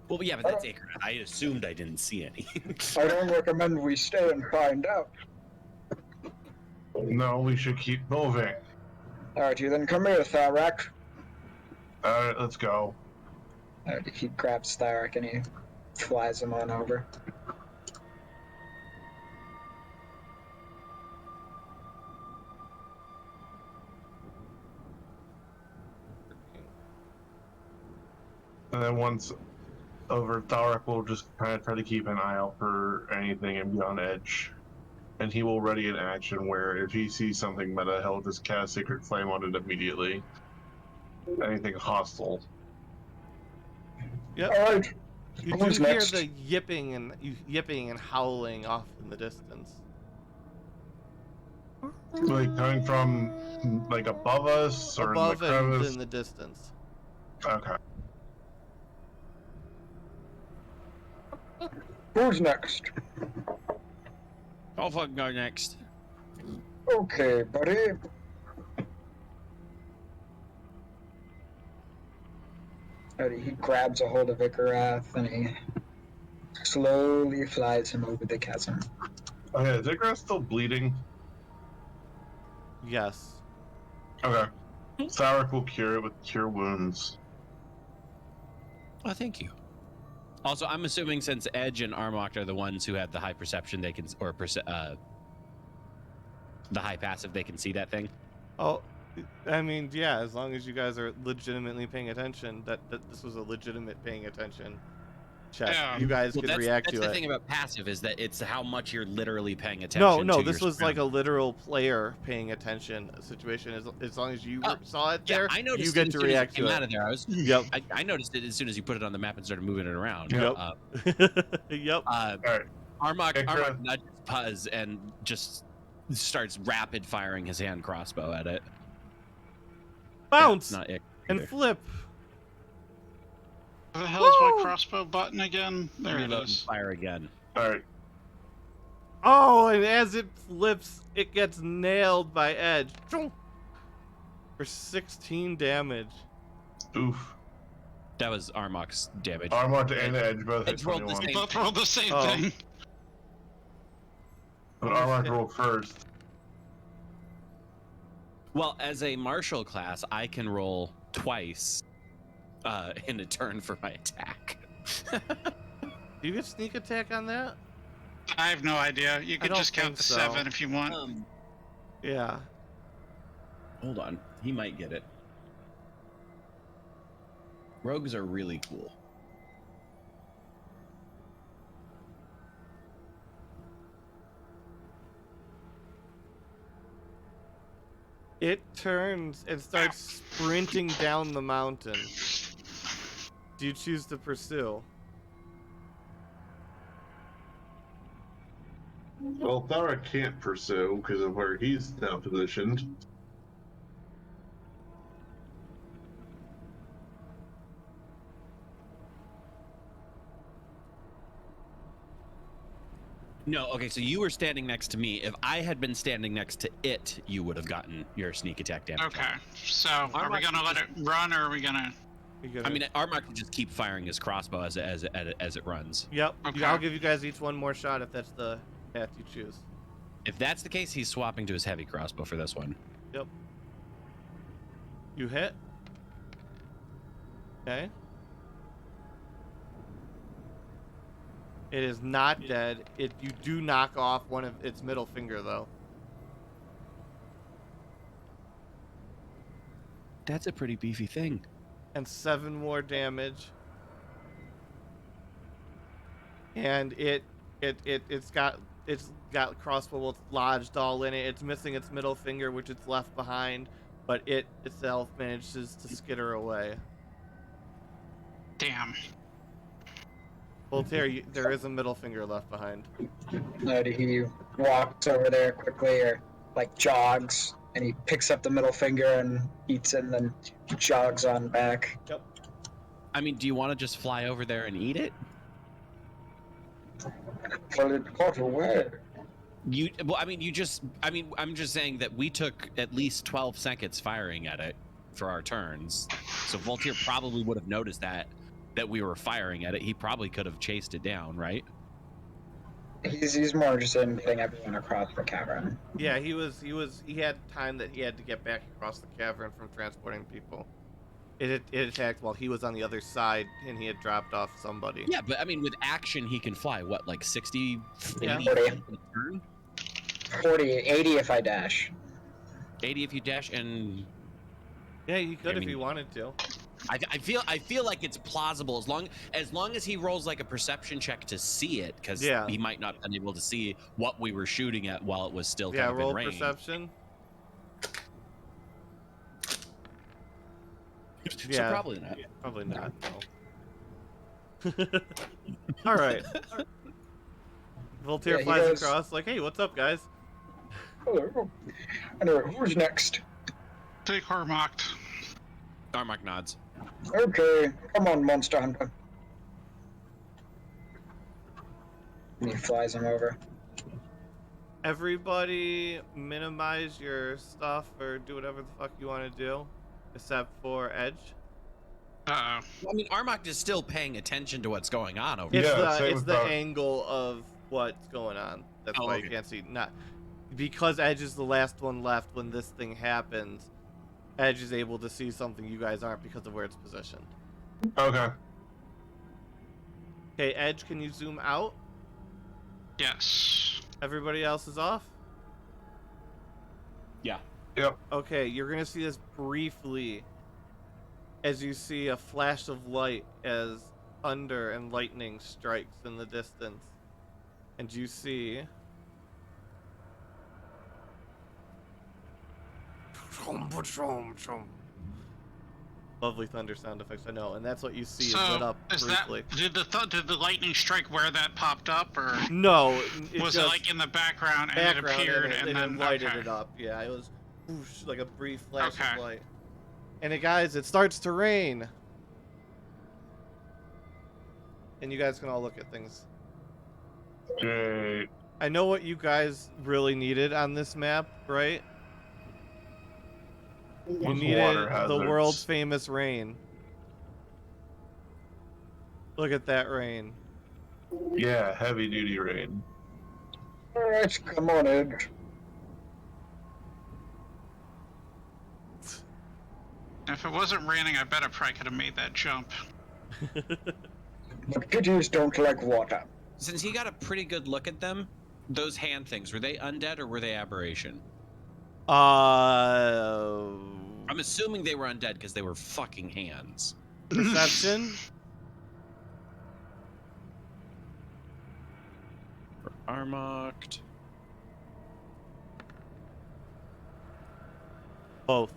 Well, yeah, but that's Ikarath. I assumed I didn't see any. I don't recommend we stay and find out. No, we should keep moving. Alright, you then come here, Tharak. Alright, let's go. Alright, he grabs Tharak and he flies him on over. And then once over, Tharak will just kind of try to keep an eye out for anything and be on edge. And he will ready an action where if he sees something meta, he'll just cast Sacred Flame on it immediately. Anything hostile. Yep. Alright, You do who's hear next? the yipping and howling off in the distance. Like coming from like above us or Above in the and crevice? in the distance. Okay. Who's next? I'll fucking go next. Okay, buddy. Alrighty, he grabs a hold of Ikarath and he slowly flies him over the chasm. Okay, is Ikarath still bleeding? Yes. Okay. Tharak will cure it with Cure Wounds. Oh, thank you. Also, I'm assuming since Edge and Armok are the ones who have the high perception, they can, or the high passive, they can see that thing. Oh, I mean, yeah. As long as you guys are legitimately paying attention, that this was a legitimate paying attention. check. Yeah. You guys Well, can that's react to the it. thing about passive is that it's how much you're literally paying attention. No, to this your was like a surroundings. literal player paying attention situation. As long as you Oh, saw it Yeah, there, I noticed you it get as to soon as react it came to out it. of there. Yep. I noticed it as soon as you put it on the map and started moving it around. Yep. Yep. All right. Armok nudges Puzz and just starts rapid firing his hand crossbow at it. Bounce Not it and either. flip. Where the hell's my Woo! crossbow button again? There it Reload and is. fire again. All right. Oh, and as it flips, it gets nailed by Edge. For 16 damage. Oof. That was Armok's damage. Armor and Edge both hit Edge rolled the 21. We same both rolled the same Oh. thing. But Armor rolled first. Well, as a martial class, I can roll twice in a turn for my attack. Do you get sneak attack on that? I have no idea. You could don't just count think the so. 7 if you want. Yeah. Hold on. He might get it. Rogues are really cool. It turns and starts sprinting down the mountain. Do you choose to pursue? Well, Thara can't pursue because of where he's now positioned. No, okay, so you were standing next to me. If I had been standing next to it, you would have gotten your sneak attack damage. Okay, so are we gonna let it run, or are we gonna? You I mean, Armok can just keep firing his crossbow as it runs. Yep. Okay. I'll give you guys each one more shot if that's the path you choose. If that's the case, he's swapping to his heavy crossbow for this one. Yep. You hit. Okay. It is not dead. You do knock off one of its middle finger though. That's a pretty beefy thing. And 7 more damage. And it's got crossbow bolts lodged all in it. It's missing its middle finger, which it's left behind, but it itself manages to skitter away. Damn. Voltaire, there is a middle finger left behind. He walks over there quickly, or like jogs, and he picks up the middle finger and eats it, and then jogs on back. Yep. I mean, do you want to just fly over there and eat it? But it got away. I'm just saying that we took at least 12 seconds firing at it for our turns. So Voltaire probably would have noticed that we were firing at it. He probably could have chased it down, right? He's more interested in getting everyone across the cavern. Yeah, he had time that he had to get back across the cavern from transporting people. It attacked while he was on the other side and he had dropped off somebody. Yeah, but I mean, with action, he can fly, what, like 60, 80 Yeah. feet in a turn? 40, 80 if I dash. 80 if you dash, and Yeah, he could I if mean- he wanted to. I feel like it's plausible as long as he rolls like a perception check to see it, because Yeah. he might not have been able to see what we were shooting at while it was still Yeah, kind of roll in range. perception. So Yeah. probably not. Probably not. No. All right. Voltaire Yeah, he flies goes- across like, "Hey, what's up, guys?" Hello. Anyway, who's next? Take Armok. Armok nods. Okay, come on, Monster Hunter. And he flies him over. Everybody, minimize your stuff or do whatever the fuck you want to do, except for Edge. Uh-oh. I mean, Armok is still paying attention to what's going on over It's Yeah, same the with Doc. angle of what's going on. That's Oh, why okay. you can't see. Not because Edge is the last one left when this thing happens. Edge is able to see something you guys aren't because of where it's positioned. Okay. Okay, Edge, can you zoom out? Yes. Everybody else is off? Yeah. Yep. Okay, you're gonna see this briefly as you see a flash of light as thunder and lightning strikes in the distance, and you see lovely thunder sound effects, I know, and that's what you see is lit up is briefly. that did the lightning strike where that popped up, or No, it was just it like in the background and background it appeared and and then lighted okay. it up. Yeah, it was whoosh, like a brief flash Okay. of light. And guys, it starts to rain. And you guys can all look at things. Great. I know what you guys really needed on this map, right? You With needed water the hazards. world's famous rain. Look at that rain. Yeah, heavy duty rain. Alright, come on in. If it wasn't raining, I bet I probably could have made that jump. But pigeons don't like water. Since he got a pretty good look at them, those hand things, were they undead or were they aberration? I'm assuming they were undead because they were fucking hands. Perception? Are marked. Both.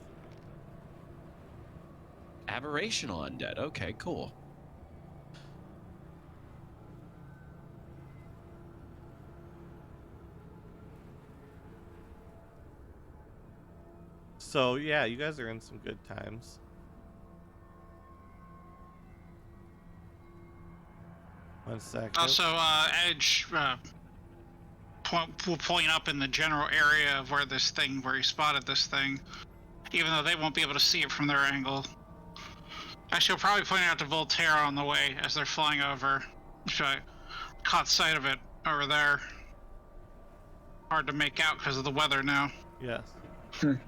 Aberrational undead. Okay, cool. So yeah, you guys are in some good times. One second. Also, Edge will point up in the general area of where he spotted this thing, even though they won't be able to see it from their angle. Actually, he'll probably point it out to Voltaire on the way as they're flying over. So I caught sight of it over there. Hard to make out because of the weather now. Yes. You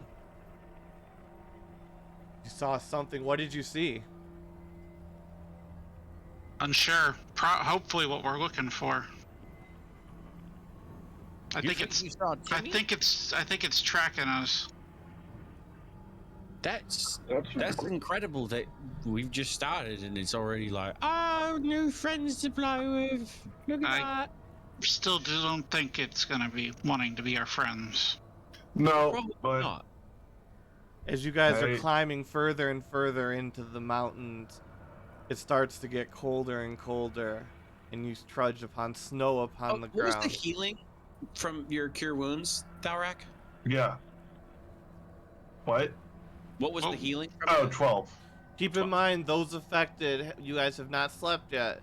saw something. What did you see? Unsure. Hopefully, what we're looking for. I think it's tracking us. That's That's incredible that we've just started and it's already like, oh, new friends to play with. Look at that. Still don't think it's gonna be wanting to be our friends. No, Probably but not. As you guys are Hey. climbing further and further into the mountains, it starts to get colder and colder, and you trudge upon snow upon the What was ground. the healing from your cure wounds, Thalrak? yeah. What? What was Oh. the healing from Oh, it? 12. Keep in mind, those affected, you guys have not slept yet,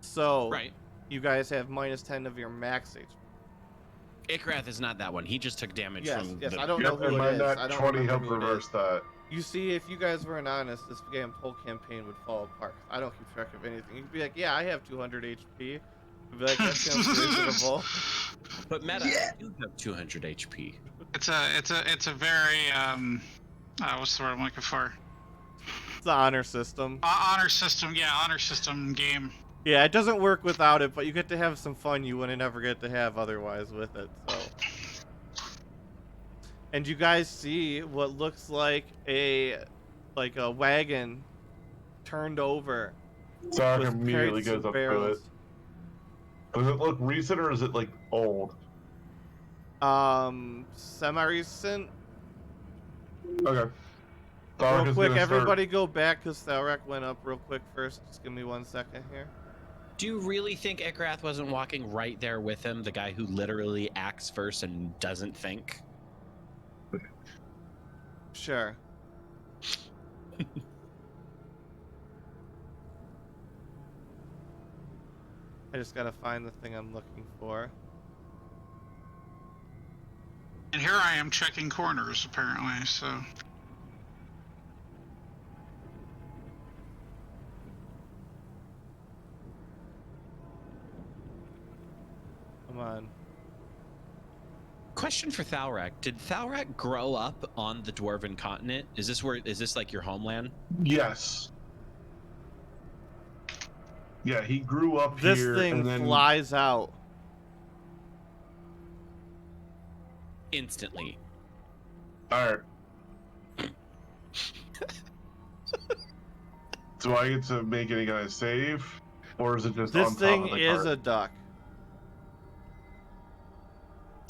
so Right. you guys have -10 of your max HP. Ikrath is not that one. He just took damage Yes, from yes, the... I don't know Yep, who and it my is. nat I don't 20 remember helped who it reverse is. that. You see, if you guys weren't honest, this whole campaign would fall apart. I don't keep track of anything. You'd be like, yeah, I have 200 HP. I'd be like, that sounds reasonable. But Meta, I do have 200 HP. It's a very what's the word I'm looking for? It's the honor system. Honor system, yeah, honor system game. Yeah, it doesn't work without it, but you get to have some fun you wouldn't ever get to have otherwise with it. So, and you guys see what looks like a wagon turned over Zark with immediately crates goes and up to it. barrels. Does it look recent or is it like old? Semi-recent. Okay. Zark Real is quick, gonna everybody go back because Thalrak went up real quick first. Just give me 1 second here. Do you really think Ikrath wasn't walking right there with him, the guy who literally acts first and doesn't think? Sure. I just gotta find the thing I'm looking for. And here I am checking corners apparently, so Come on. Question for Thalrak. Did Thalrak grow up on the Dwarven continent? Is this like your homeland? Yes. Yeah, he grew up This here thing and then flies out. Instantly. Alright. Do I get to make any kind of save? or is it just This on top thing of the is cart? a duck.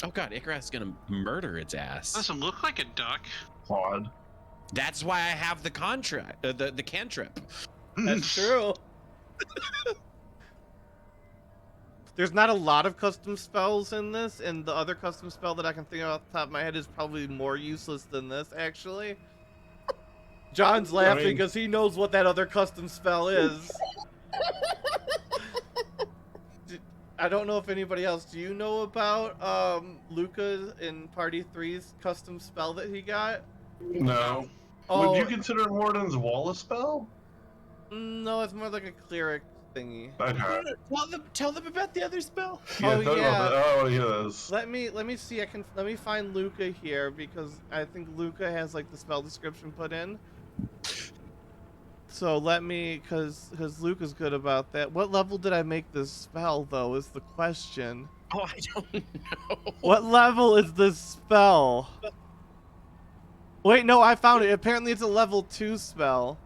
Oh god, Icarus is gonna murder its ass. Doesn't look like a duck. Odd. That's why I have the contract, the cantrip. That's true. There's not a lot of custom spells in this, and the other custom spell that I can think of off the top of my head is probably more useless than this, actually. John's laughing mean- because he knows what that other custom spell is. I don't know if anybody else, do you know about Luca in Party 3's custom spell that he got? No. Oh, Would you consider Warden's Wall a spell? no, it's more like a cleric thingy. Okay. Tell them about the other spell. Oh, talk about yeah. that. I want to hear this. Let me see. Let me find Luca here because I think Luca has like the spell description put in. So let me, cause Luca's good about that. What level did I make this spell though? Is the question. Oh, I don't know. What level is this spell? Wait, no, I found it. Apparently, it's a level 2 spell.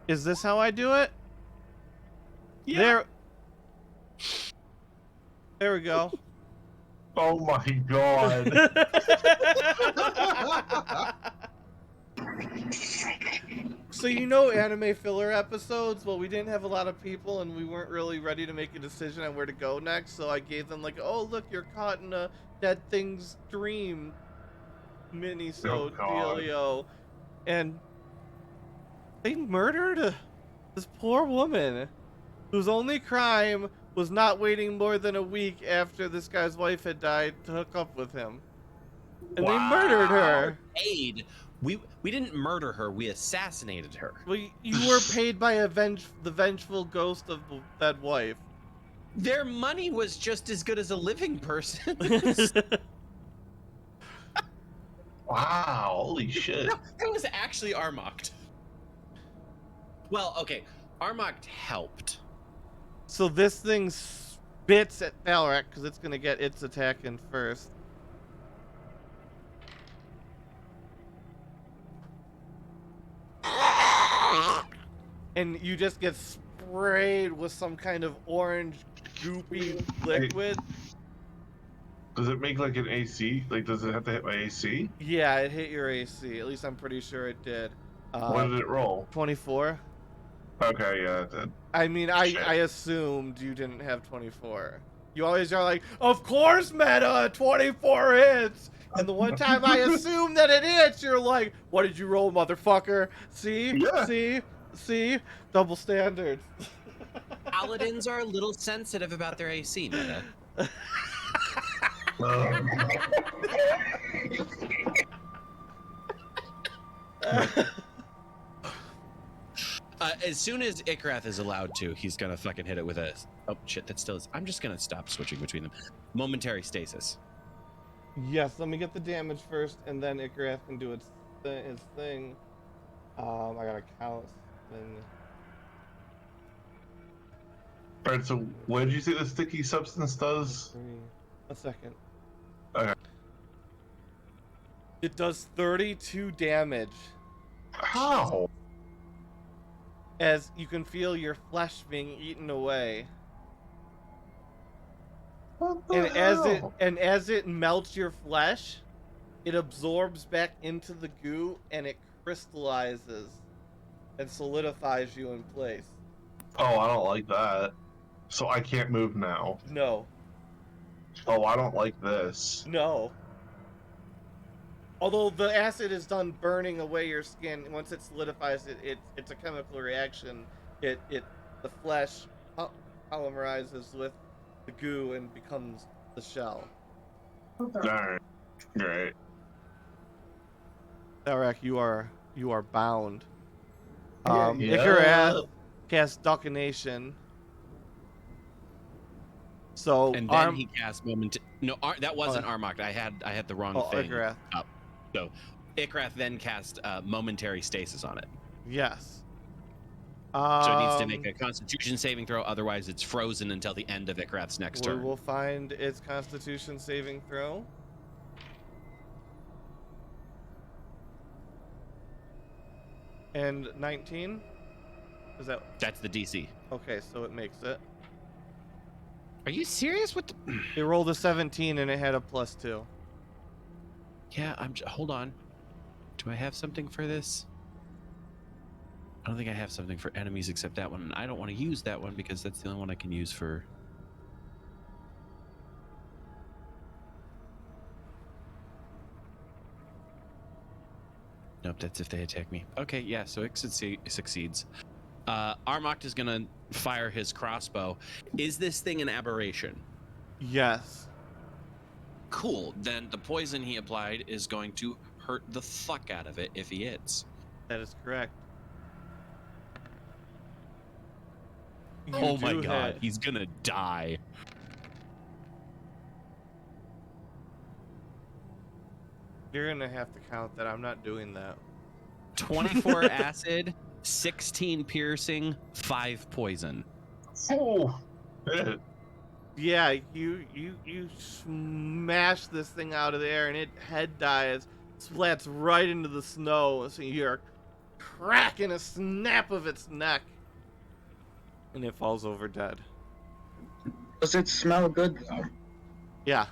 Is this how I do it? Yeah. There we go. Oh my god. So you know anime filler episodes? Well, we didn't have a lot of people and we weren't really ready to make a decision on where to go next, so I gave them like, oh look, you're caught in a dead thing's dream mini-sode Oh, God. dealio. And they murdered this poor woman whose only crime was not waiting more than a week after this guy's wife had died to hook up with him. And they murdered her. Paid. We didn't murder her. We assassinated her. Well, you were paid by the vengeful ghost of that wife. Their money was just as good as a living person. Wow, holy shit. No, that was actually Armocht. Well, okay, Armocht helped. So this thing spits at Valrak because it's gonna get its attack in first. And you just get sprayed with some kind of orange goopy liquid. Does it make like an AC? Like, does it have to hit my AC? Yeah, it hit your AC. At least I'm pretty sure it did. What did it roll? 24. Okay, yeah, it did. I mean, Shit. I assumed you didn't have 24. You always are like, of course, Meta, 24 hits. And the one time I assume that it hits, you're like, what did you roll, motherfucker? See? Yeah. See? Double standard. Paladins are a little sensitive about their AC, Meta. As soon as Icarus is allowed to, he's gonna fucking hit it with a... Oh, shit, that still is... I'm just gonna stop switching between them. Momentary stasis. Yes, let me get the damage first, and then Icarus can do his thing. I gotta count. Thing. Alright, so what did you say the sticky substance does? 3. A second. Okay. It does 32 damage How? as you can feel your flesh being eaten away. What the And hell? as it melts your flesh, it absorbs back into the goo and it crystallizes and solidifies you in place. Oh, I don't like that. So I can't move now. No. Oh, I don't like this. No. Although the acid is done burning away your skin, once it solidifies it's a chemical reaction. The flesh polymerizes with the goo and becomes the shell. Alright. Great. Valrak, you are bound. Yeah. Icarus cast Duckination. So And then he cast moment. No, that wasn't Oh. Armocht. I had the wrong Oh, thing Icarus. up. So Icarus then cast momentary stasis on it. Yes. So it needs to make a Constitution saving throw. Otherwise, it's frozen until the end of Icarus's next We turn. will find its Constitution saving throw. And 19? Is that That's the DC. Okay, so it makes it. Are you serious? What? It rolled a 17 and it had a +2. Yeah, hold on. Do I have something for this? I don't think I have something for enemies except that one. And I don't want to use that one because that's the only one I can use for. Nope, that's if they attack me. Okay, yeah, so it succeeds. Armoct is gonna fire his crossbow. Is this thing an aberration? Yes. Cool. Then the poison he applied is going to hurt the fuck out of it if he hits. That is correct. You Oh my do god, hit. he's gonna die. You're gonna have to count that. I'm not doing that. 24 acid, 16 piercing, 5 poison. Oh, shit. Yeah, you smash this thing out of the air and it head dives, splats right into the snow. So you're cracking a snap of its neck, and it falls over dead. Does it smell good though? Yeah.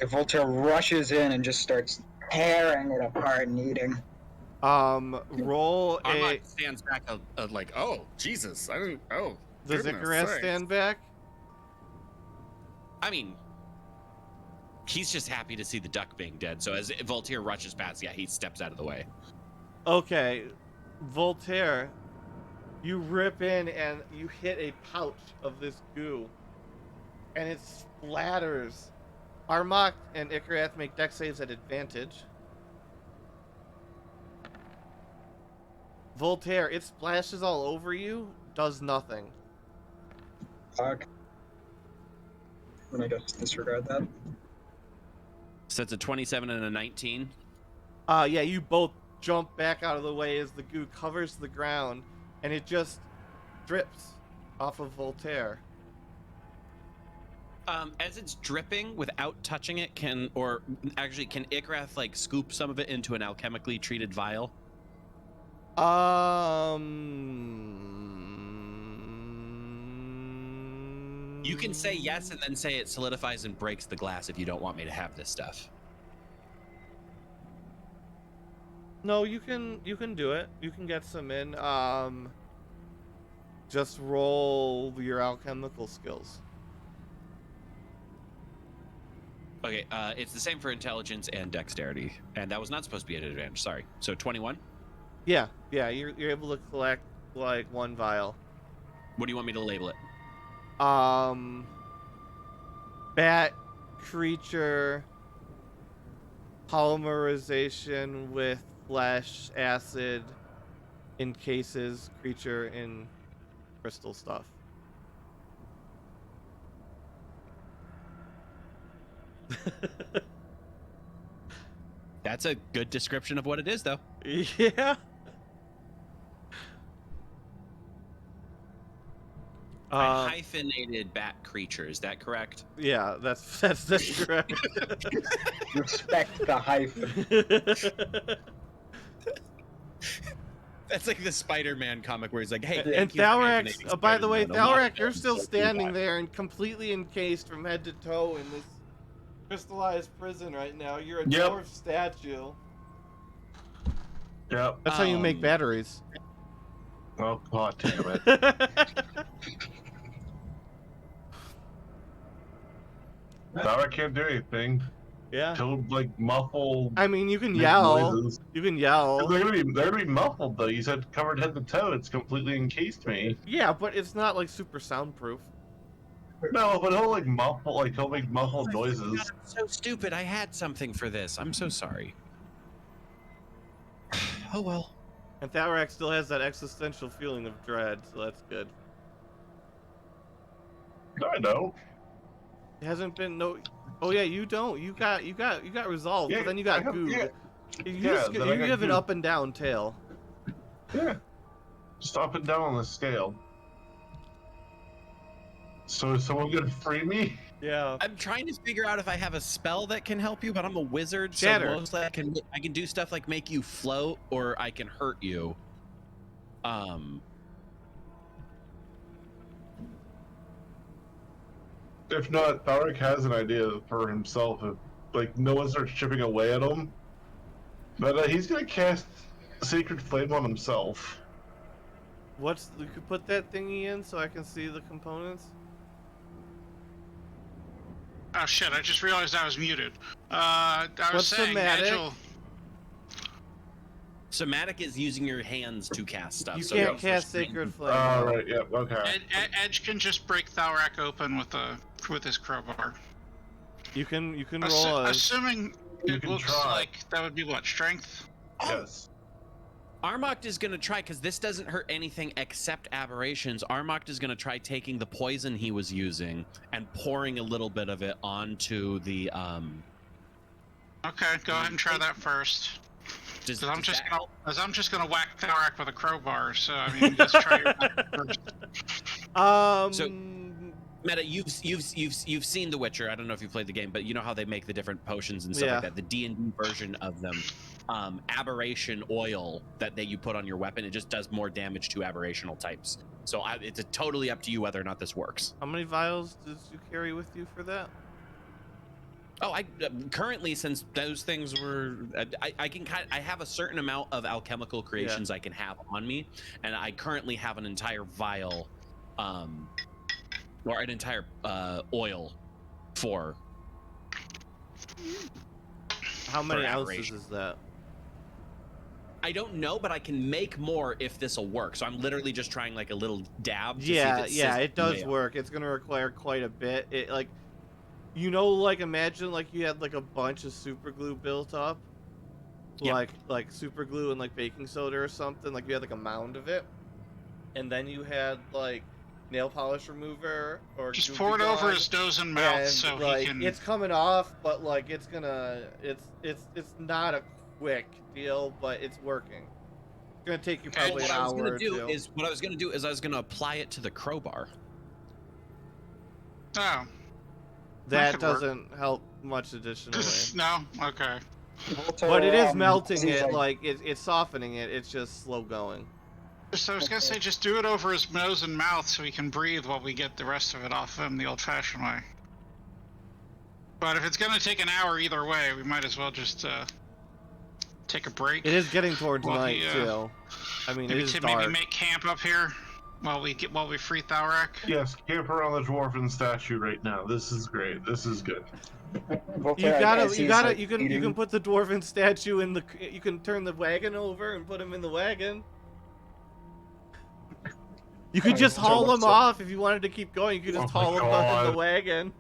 Voltaire rushes in and just starts tearing it apart and eating. Roll a. Armand stands back like, oh, Jesus, I didn't, oh. Does goodness Icarus sakes. stand back? I mean, he's just happy to see the duck being dead. So as Voltaire rushes past, yeah, he steps out of the way. Okay, Voltaire, you rip in and you hit a pouch of this goo, and it splatters. Armok and Icarus make dex saves at advantage. Voltaire, it splashes all over you, does nothing. Fuck. I'm gonna just disregard that. So it's a 27 and a 19. Yeah, you both jump back out of the way as the goo covers the ground, and it just drips off of Voltaire. As it's dripping without touching it, can Icarus like scoop some of it into an alchemically treated vial? You can say yes and then say it solidifies and breaks the glass if you don't want me to have this stuff. No, you can do it. You can get some in. Just roll your alchemical skills. Okay, it's the same for intelligence and dexterity, and that was not supposed to be an advantage. Sorry. So 21. Yeah, you're able to collect like one vial. What do you want me to label it? Bat creature polymerization with flesh acid encases creature in crystal stuff. That's a good description of what it is, though. Yeah. Hyphenated bat creature. Is that correct? Yeah, that's correct. Respect the hyphen. That's like the Spider-Man comic where he's like, "Hey, And thank you for Thalrax, hyphenating by the way, Spider-Man. I'm not Thalrax, you're still going to standing do that." there and completely encased from head to toe in this crystallized prison right now. You're a Yep. dwarf statue. Yep. That's how you make batteries. Oh, god damn it. Now I can't do anything. Yeah. Till like muffled. I mean, you can make yell. noises. You can yell. They're gonna be muffled though. You said covered head to toe. It's completely encased me. Yeah, but it's not like super soundproof. No, but he'll like muffle, like he'll make muffled noises. I'm so stupid. I had something for this. I'm so sorry. Oh well. And Thalrax still has that existential feeling of dread, so that's good. I know. It hasn't been no. Oh yeah, you don't. You got resolved, but then you got goo. Yeah, You, Yeah, just, then I you got have an goo. up and down tail. yeah. Just up and down on the scale. So is someone gonna free me? Yeah. I'm trying to figure out if I have a spell that can help you, but I'm a wizard, Shatter. so mostly I can do stuff like make you float or I can hurt you. If not, Thoric has an idea for himself. If like no one starts chipping away at him, but he's gonna cast Sacred Flame on himself. You could put that thingy in so I can see the components. Oh shit! I just realized I was muted. I was What's saying, somatic? Edgel. Somatic is using your hands to cast stuff. You so can't it's cast just- Sacred Flame. Oh, no. right, yeah, okay. Edge can just break Thalrak open with his crowbar. You can roll a. Assuming You it can looks try. like that would be what, strength? Yes. Armoct is going to try, because this doesn't hurt anything except aberrations. Armoct is going to try taking the poison he was using and pouring a little bit of it onto the. Okay, go ahead and try that first. Does I'm just that- gonna whack Thalrak with a crowbar. So I mean, just try your first. So- Meta, you've seen The Witcher. I don't know if you played the game, but you know how they make the different potions and stuff Yeah. like that. The D&D version of them, aberration oil that you put on your weapon, it just does more damage to aberrational types. So it's totally up to you whether or not this works. How many vials did you carry with you for that? Oh, I currently, since those things were, I have a certain amount of alchemical creations I can have on me, and I currently have an entire vial, or an entire oil for. How many For ounces aberration. is that? I don't know, but I can make more if this will work. So I'm literally just trying like a little dab. To see Yeah, if it yeah, says it does mayo. work. It's gonna require quite a bit. It like, you know, like imagine like you had like a bunch of super glue built up, Yeah. like super glue and like baking soda or something. Like you had like a mound of it, and then you had like nail polish remover or Just Goopy pour it over Gone, his nose and mouth and, so like, he can. It's coming off, but like it's not a quick deal, but it's working. It's gonna take you probably an What I was hour gonna or do two. is I was gonna apply it to the crowbar. Oh. That could work. doesn't help much additionally. No. Okay. But it is melting seems it, like it's softening it. It's just slow going. So I was gonna say, just do it over his nose and mouth so he can breathe while we get the rest of it off him the old-fashioned way. But if it's gonna take an hour either way, we might as well just take a break. It is getting towards Well, night he, too. I mean, it Maybe is to dark. maybe make camp up here while we free Thalrak. Yes, camp around the dwarven statue right now. This is great. This is good. You can put the dwarven statue in the. You can turn the wagon over and put him in the wagon. You could Alright, just so haul what's him up? off if you wanted to keep going. You could just Oh my haul him in God. the wagon.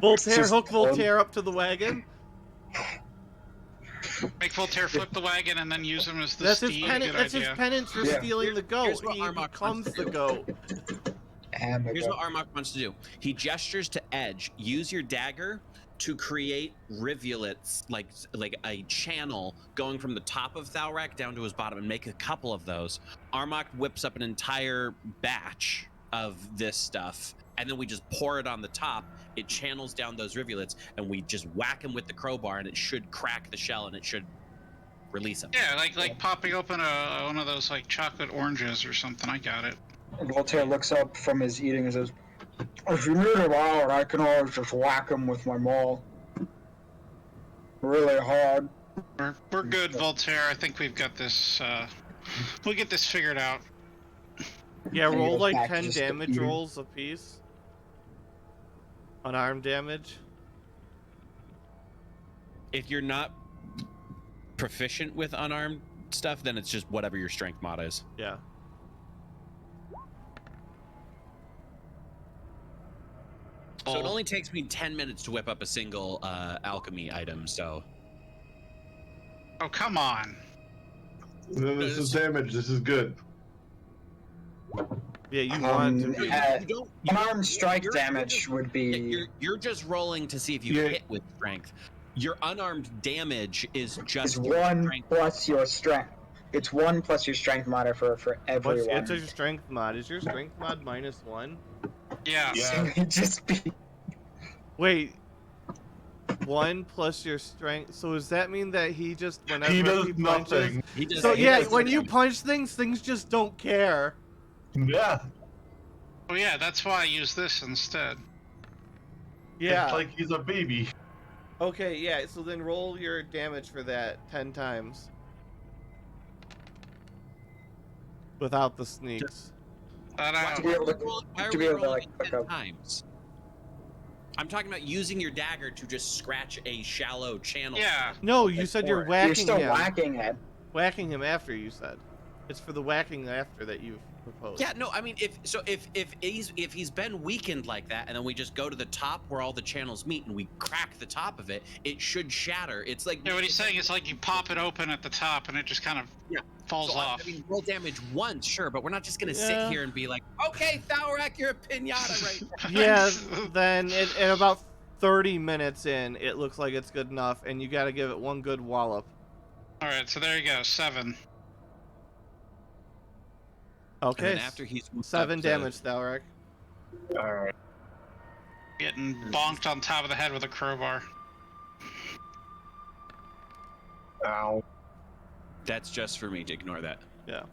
Voltaire, just hook one- Voltaire up to the wagon. Make Voltaire flip the wagon and then use him as the That's his steed. penance. Good That's his idea. penance for Yeah. stealing the goat. Here's what He Armok becomes wants to the do. goat. Here's what Armok wants to do. He gestures to Edge. Use your dagger to create rivulets, like a channel going from the top of Thalrak down to his bottom, and make a couple of those. Armok whips up an entire batch of this stuff, and then we just pour it on the top. It channels down those rivulets, and we just whack him with the crowbar, and it should crack the shell, and it should release him. Yeah, like popping open one of those like chocolate oranges or something. I got it. Voltaire looks up from his eating and says, "If you need him out, I can always just whack him with my maul. Really hard." We're good, Voltaire. I think we've got this. We'll get this figured out. Yeah, And he roll goes like back to 10 just damage eating. rolls apiece. Unarmed damage. If you're not proficient with unarmed stuff, then it's just whatever your strength mod is. Yeah. So it only takes me 10 minutes to whip up a single alchemy item, so... Oh, come on. Then this is damage. This is good. Yeah, you want to Um, be. uh, You don't- Unarmed strike you're- damage would be. You're just rolling to see if you Yeah. hit with strength. Your unarmed damage is just It's your 1 strength. plus your strength. It's 1 plus your strength mod for What's everyone. it's your strength mod? Is your strength mod -1? Yeah. Yeah. So it'd just be. Wait. 1 plus your strength. So does that mean that he just whenever He does punches? nothing. He does, So he yeah, does when you nothing. punch things, things just don't care. Yeah. Oh yeah, that's why I use this instead. Yeah. It's like he's a baby. Okay, yeah, so then roll your damage for that 10 times. Without the sneaks. That To be able to, Why are to we be able to rolling like it click 10 up. times? I'm talking about using your dagger to just scratch a shallow channel. Yeah. No, you said you're You're whacking still him. whacking it. Whacking him after, you said. It's for the whacking after that you've proposed. Yeah, no, I mean, if he's been weakened like that, and then we just go to the top where all the channels meet, and we crack the top of it, it should shatter. It's like Yeah, what he's saying is like you pop it open at the top and it just kind of falls so off. I mean, roll damage once, sure, but we're not just gonna sit Yeah. here and be like, okay, Thalrak, you're a pinata right now. Yeah, then at about 30 minutes in, it looks like it's good enough, and you gotta give it one good wallop. All right, so there you go, 7. Okay, And then after he's moved 7 up to- damage, Thalrak. Alright. Getting bonked on top of the head with a crowbar. Ow. That's just for me to ignore that. Yeah.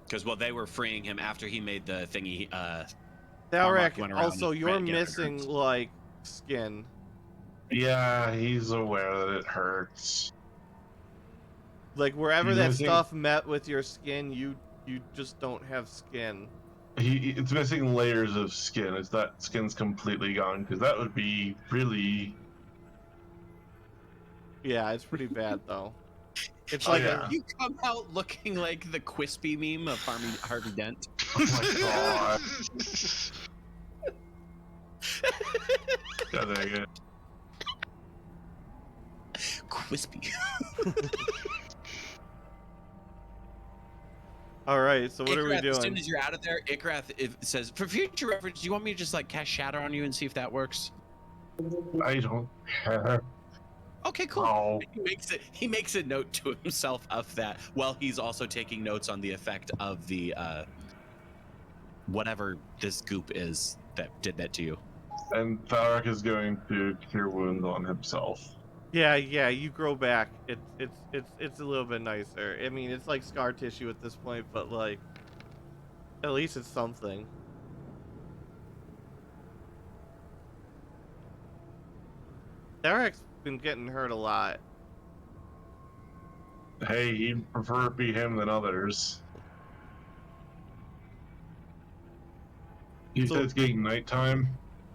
Because they were freeing him after he made the thingy. Thalrak, went around also, and you're tried to get missing, hurt. like, skin. Yeah, he's aware that it hurts. Like, wherever He's that missing- stuff met with your skin, you just don't have skin. It's missing layers of skin. It's that skin's completely gone, because that would be really... Yeah, it's pretty bad, though. It's Oh, like yeah. You come out looking like the Quispy meme of Harvey Dent. Oh my god. God dang it. Quispy. All right, so what are we Ikrath, as soon doing? as you're out of there, Ikrath says, for future reference, do you want me to just like cast Shatter on you and see if that works? I don't care. Okay, cool. Oh. He makes a note to himself of that while he's also taking notes on the effect of the whatever this goop is that did that to you. And Thalrak is going to cure wounds on himself. Yeah, you grow back. It's a little bit nicer. I mean, it's like scar tissue at this point, but like, at least it's something. Derek's been getting hurt a lot. Hey, he'd prefer it be him than others. You So- said it's getting nighttime?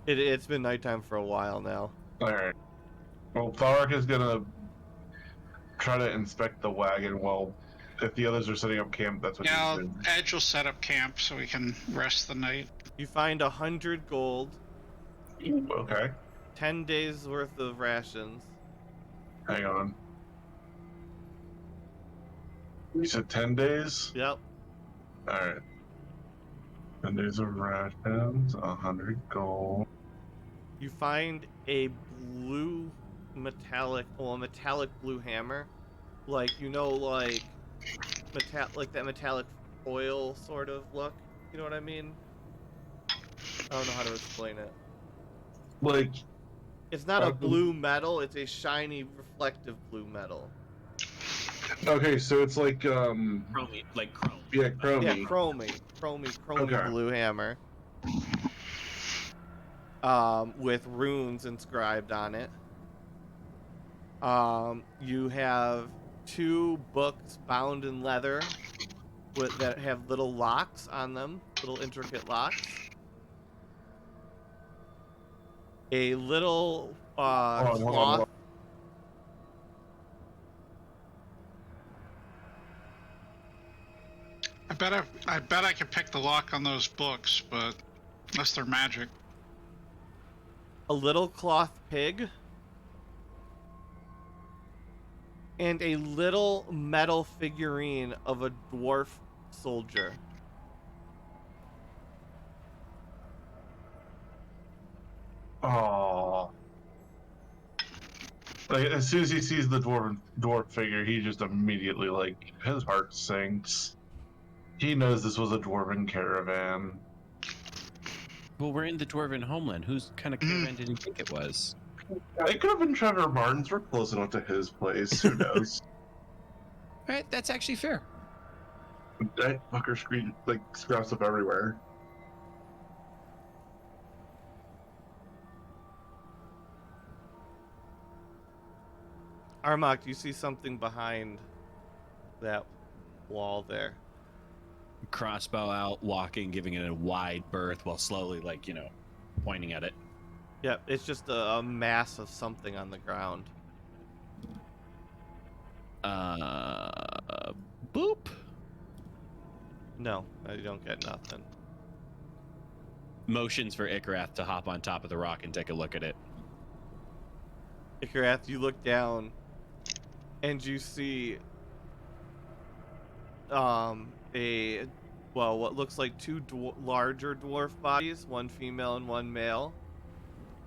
It's been nighttime for a while now. Alright. Well, Thalrak is gonna try to inspect the wagon while if the others are setting up camp, that's what Yeah, he's doing. Edge will set up camp so we can rest the night. You find 100 gold, Okay, 10 days worth of rations. hang on. You said 10 days? Yep. Alright. 10 days of rations, 100 gold. You find a blue metallic blue hammer. Like, like like that metallic foil sort of look. You know what I mean? I don't know how to explain it. Like, It's not a blue metal, it's a shiny reflective blue metal. okay, so it's like, Chromey, like chrome. yeah, chromey. Yeah, chromy Okay. blue hammer. With runes inscribed on it. You have 2 books bound in leather that have little locks on them, little intricate locks. A little Hold on. cloth. I bet I could pick the lock on those books, but unless they're magic. A little cloth pig, and a little metal figurine of a dwarf soldier. Aww. Like, as soon as he sees the dwarf figure, he just immediately, like, his heart sinks. He knows this was a dwarven caravan. Well, we're in the Dwarven homeland. Whose kind of caravan did you think it was? It could have been Trevor Martin's. We're close enough to his place. Who knows? All right, that's actually fair. That fucker scraps up everywhere. Armok, you see something behind that wall there. Crossbow out, walking, giving it a wide berth while slowly, like, pointing at it. Yep, it's just a mass of something on the ground. Boop. No, you don't get nothing. Motions for Ikarath to hop on top of the rock and take a look at it. Ikarath, you look down and you see what looks like two larger dwarf bodies, one female and one male,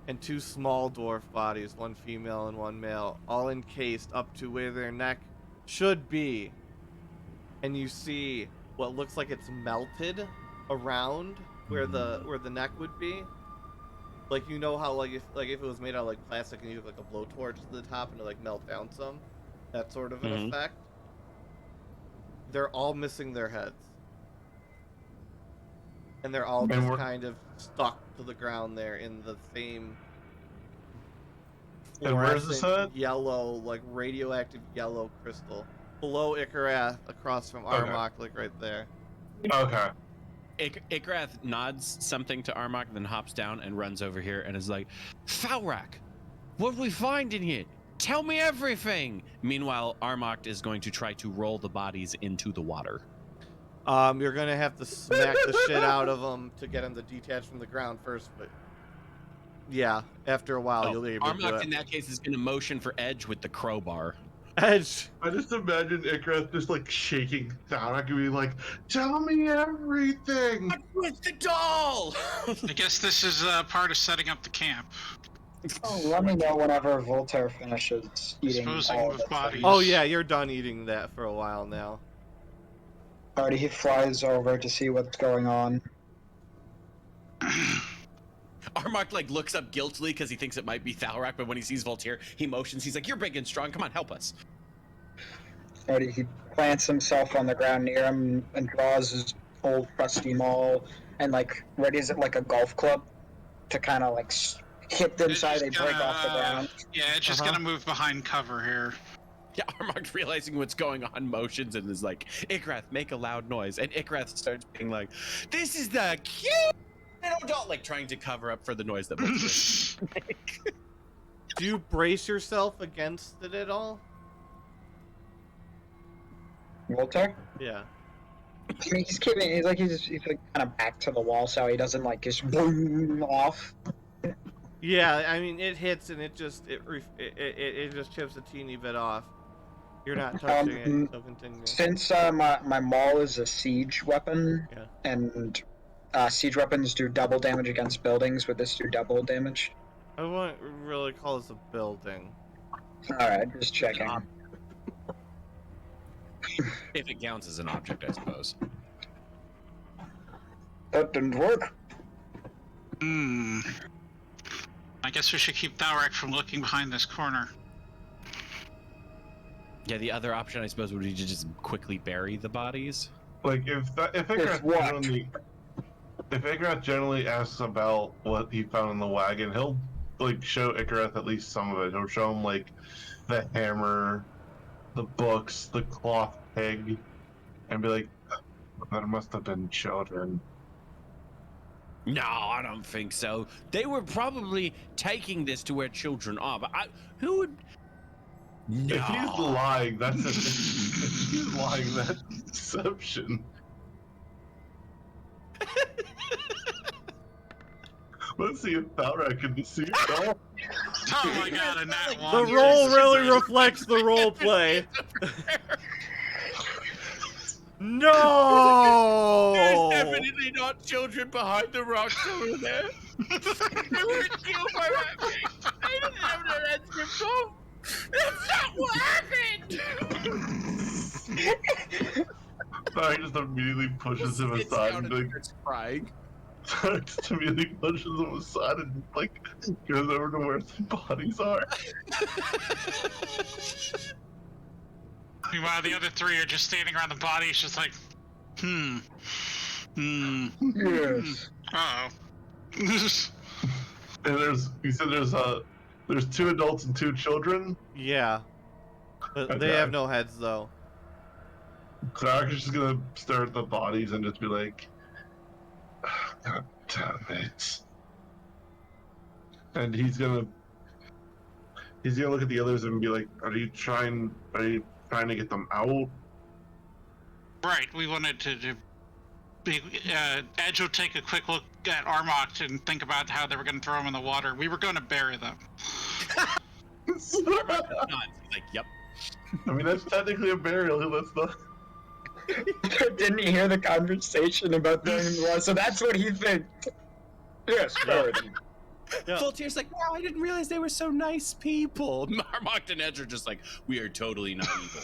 and two small dwarf bodies, one female and one male, all encased up to where their neck should be. And you see what looks like it's melted around where the neck would be. Like, you know how like if it was made out of like plastic and you took like a blowtorch to the top and it like melt down some, that sort of an effect. They're all missing their heads, and they're all just kind of stuck to the ground there in the same And where's this fluorescent at? yellow, like radioactive yellow crystal below Ikarath, across from Armok, like right there. Okay. Ikarath nods something to Armok, then hops down and runs over here and is like, Falrak, what we find in here? Tell me everything! Meanwhile, Armok is going to try to roll the bodies into the water. You're gonna have to smack the shit out of them to get them to detach from the ground first, but yeah, after a while you'll be able to do Armok it. in that case is gonna motion for Edge with the crowbar. Edge! I just imagine Ikarath just like shaking down. I could be like, tell me everything. With the doll! I guess this is part of setting up the camp. Oh, let me know whenever Voltaire finishes eating Disposing all of of bodies. Oh yeah, you're done eating that for a while now. Alrighty, he flies over to see what's going on. Armok like looks up guiltily because he thinks it might be Thalrak, but when he sees Voltaire, he motions. He's like, "You're big and strong. Come on, help us." Alrighty, he plants himself on the ground near him and draws his old trusty maul and like readies it like a golf club to kind of like hit them so they break off the ground. Yeah, it's just gonna move behind cover here. Yeah, Armok realizing what's going on motions and is like, Ikarath, make a loud noise. And Ikarath starts being like, this is the cute little doll, like trying to cover up for the noise that Voltaire makes. Do you brace yourself against it at all? Voltaire? Yeah. I mean, he's keeping. He's like kind of back to the wall, so he doesn't like just boom off. Yeah, I mean it hits and it just chips a teeny bit off. You're not touching it, so continue. Since my maul is a siege weapon, Yeah. and siege weapons do double damage against buildings, would this do double damage? I wouldn't really call this a building. Alright, just checking. If it counts as an object, I suppose. That didn't work. I guess we should keep Thalrak from looking behind this corner. Yeah, the other option, I suppose, would be to just quickly bury the bodies. Like if Ikarath generally asks about what he found in the wagon, he'll like show Ikarath at least some of it. He'll show him like the hammer, the books, the cloth peg, and be like, "That must have been children." No, I don't think so. They were probably taking this to where children are, but who would... No. If he's lying, if he's lying, that's deception. Let's see if Thalrak can deceive all. Oh my god, and that one. The roll really reflects the role play. No! There's definitely not children behind the rocks over there. They were killed by that thing. They didn't have their heads ripped off. That's not what happened! Thalrak just immediately pushes him aside and like, starts crying. Thalrak just immediately pushes him aside and like goes over to where the bodies are. Meanwhile, the other three are just standing around the body. It's just like, Yes. Uh-oh. And you said there's two adults and two children. Yeah. But they have no heads though. Clark is just gonna stare at the bodies and just be like, God damn it. And he's gonna look at the others and be like, Are you trying to get them out? Right, we wanted to Edge will take a quick look at Armoct and think about how they were going to throw him in the water. We were going to bury them. Armand does not. He's like, yep. I mean, that's technically a burial. That's not. Didn't he hear the conversation about throwing him in the water? So that's what he thinks. Yes, bury them. Yeah. Voltaire's like, wow, I didn't realize they were so nice people. Armoct and Edge are just like, we are totally not evil.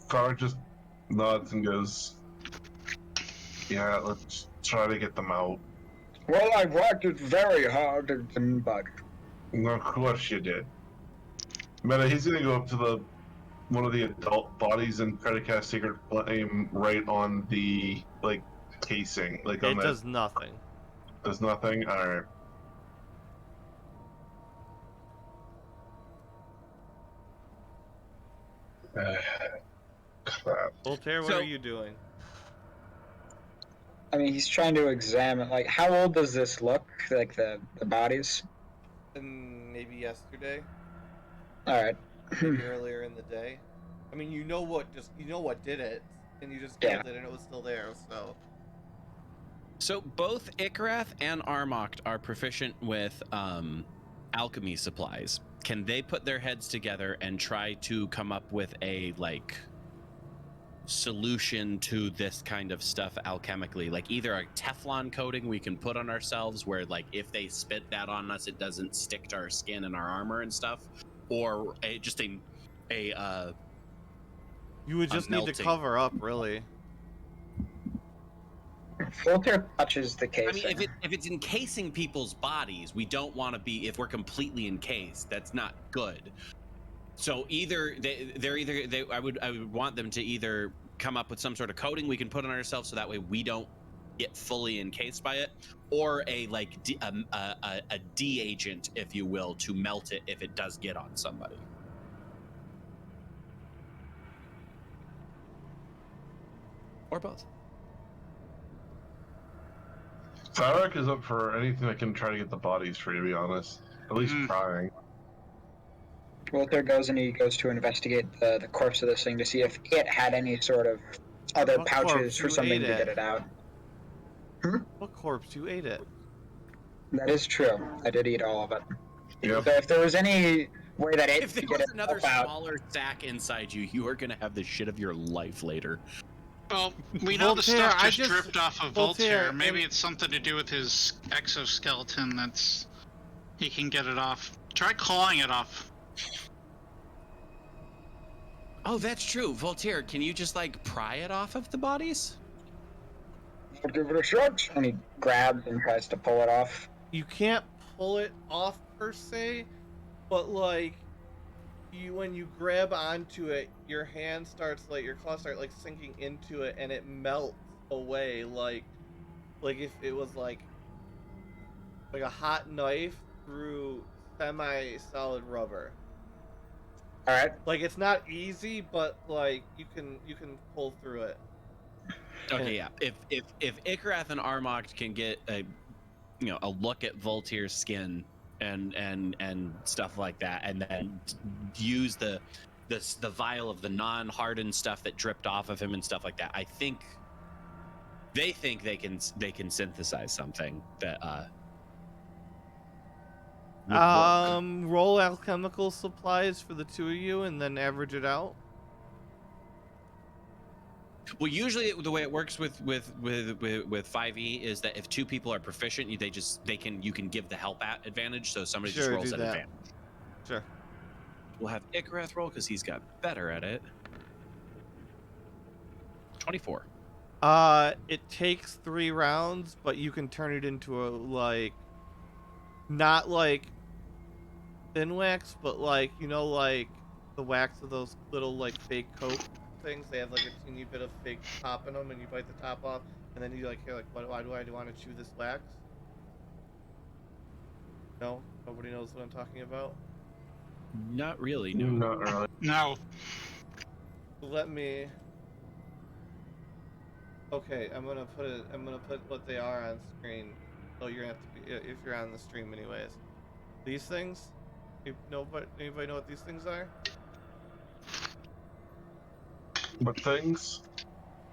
Clark just nods and goes, Yeah, let's try to get them out. Well, I worked it very hard, but Of course you did. Meta, he's gonna go up to one of the adult bodies and try to cast Sacred Flame right on the casing. It on does nothing. Does nothing? Alright. Crap. Voltaire, what So- are you doing? I mean, he's trying to examine, like, how old does this look? Like, the bodies? Maybe yesterday, Alright. maybe earlier in the day. I mean, you know what did it, and you just killed it, and it was still there. So both Ikarath and Armoct are proficient with alchemy supplies. Can they put their heads together and try to come up with a solution to this kind of stuff alchemically? Like either a Teflon coating we can put on ourselves where if they spit that on us it doesn't stick to our skin and our armor and stuff, or You would just need to melting. cover up, really. Voltaire touches the I casing. mean, if it's encasing people's bodies, we don't want to be. If we're completely encased, that's not good. So either I would want them to either come up with some sort of coating we can put on ourselves, so that way we don't get fully encased by it, or a D agent, if you will, to melt it if it does get on somebody. Or both. Tharek is up for anything that can try to get the bodies free, to be honest. At least trying. Voltaire goes and he goes to investigate the corpse of this thing to see if it had any sort of other What pouches corpse? for You something ate to it. get it out. What corpse? You ate it. That is true. I did eat all of it. Yep. So if there was any way that it If there could get was another itself out, smaller sack inside you, you are gonna have the shit of your life later. Well, we know the Voltaire, stuff I just just- dripped off of Voltaire, Voltaire. Maybe and- it's something to do with his exoskeleton that's... He can get it off. Try clawing it off. Oh, that's true. Voltaire, can you just pry it off of the bodies? I'll give it a shot. And he grabs and tries to pull it off. You can't pull it off per se, but when you grab onto it, your hand starts your claws start sinking into it, and it melts away like if it was like a hot knife through semi-solid rubber. All right. It's not easy, but you can pull through it. Okay, yeah. If Ikarath and Armoct can get a look at Voltaire's skin and stuff like that, and then use the vial of the non-hardened stuff that dripped off of him and stuff like that, I think they can synthesize something that would work. Roll alchemical supplies for the two of you, and then average it out. Well, usually the way it works with 5e is that if two people are proficient, you can give the help at advantage, so somebody just Sure, rolls do at that. advantage. Sure. We'll have Ikarath roll because he's got better at it. 24. It takes 3 rounds, but you can turn it into a not thin wax, but the wax of those little fake Coke things. They have a teeny bit of fake top in them, and you bite the top off, and then you hear why do I want to chew this wax? No, nobody knows what I'm talking about. Not really. No. Not really. No. Let me. Okay, I'm gonna put what they are on screen. So you're gonna have to be if you're on the stream, anyways. These things. Anybody know what these things are? What things?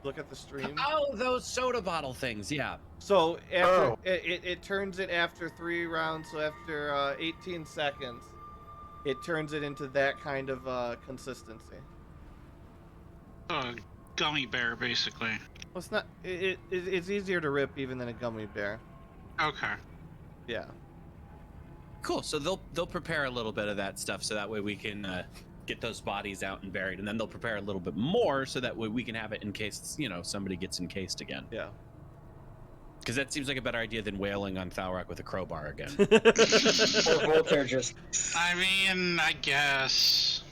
Look at the stream. Oh, those soda bottle things. Yeah. So after Oh. it turns it after 3 rounds. So after 18 seconds, it turns it into that kind of consistency. A gummy bear, basically. Well, it's not. It's easier to rip even than a gummy bear. Okay. Yeah. Cool. So they'll prepare a little bit of that stuff, so that way we can get those bodies out and buried, and then they'll prepare a little bit more, so that way we can have it in case somebody gets encased again. Yeah. Because that seems like a better idea than wailing on Thalrock with a crowbar again. Or Voltaire just. I mean, I guess.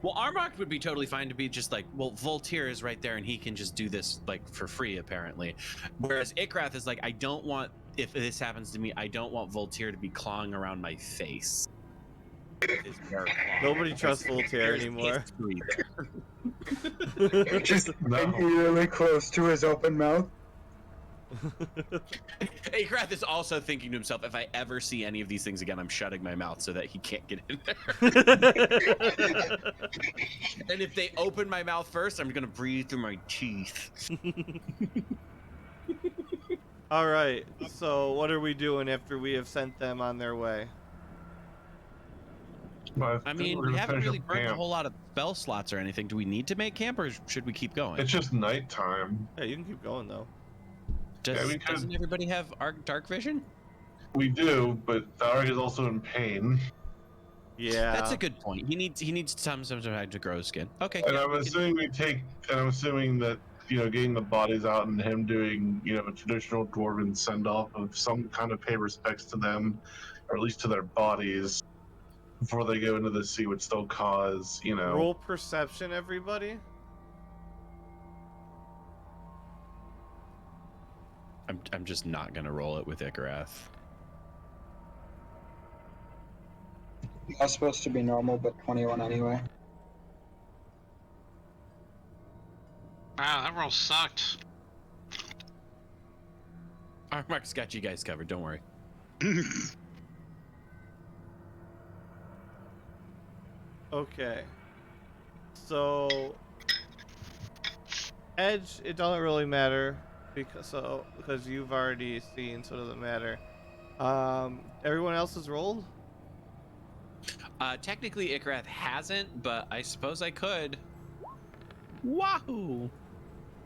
Well, Armok would be totally fine to be just like, well, Voltaire is right there and he can just do this like for free, apparently. Whereas Ikrath is like, I don't want, if this happens to me, I don't want Voltaire to be clawing around my face. His bare claw. Nobody trusts Voltaire There's anymore. history there. Just No. really close to his open mouth. Ikrath is also thinking to himself, if I ever see any of these things again, I'm shutting my mouth so that he can't get in there. And if they open my mouth first, I'm gonna breathe through my teeth. All right. So what are we doing after we have sent them on their way? Well, I think mean, we're we gonna haven't finish really up burned a camp. whole lot of spell slots or anything. Do we need to make camp, or should we keep going? It's just nighttime. Yeah, you can keep going though. we could- Doesn't everybody have dark vision? We do, but Thalric is also in pain. Yeah. That's a good point. He needs some time to grow skin. Okay. And yeah, I'm we can- assuming that getting the bodies out and him doing a traditional dwarven send off of some kind of pay respects to them, or at least to their bodies, before they go into the sea would still cause Roll perception, everybody. I'm just not gonna roll it with Ikarath. I was supposed to be normal, but 21 anyway. Wow, that roll sucked. Armok's got you guys covered. Don't worry. Okay. So Edge, it doesn't really matter because you've already seen, so it doesn't matter. Everyone else has rolled. Technically, Ikarath hasn't, but I suppose I could. Wahoo!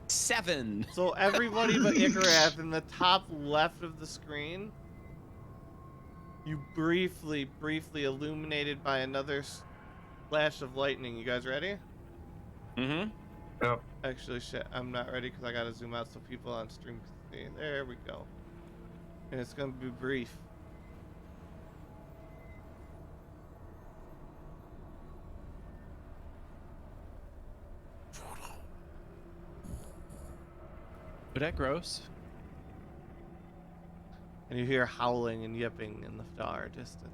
7. So everybody but Ikarath in the top left of the screen, you briefly illuminated by another flash of lightning. You guys ready? Mm-hmm. Yep. Actually, shit, I'm not ready because I gotta zoom out so people on stream can see. There we go. And it's gonna be brief. But that gross. And you hear howling and yipping in the far distance.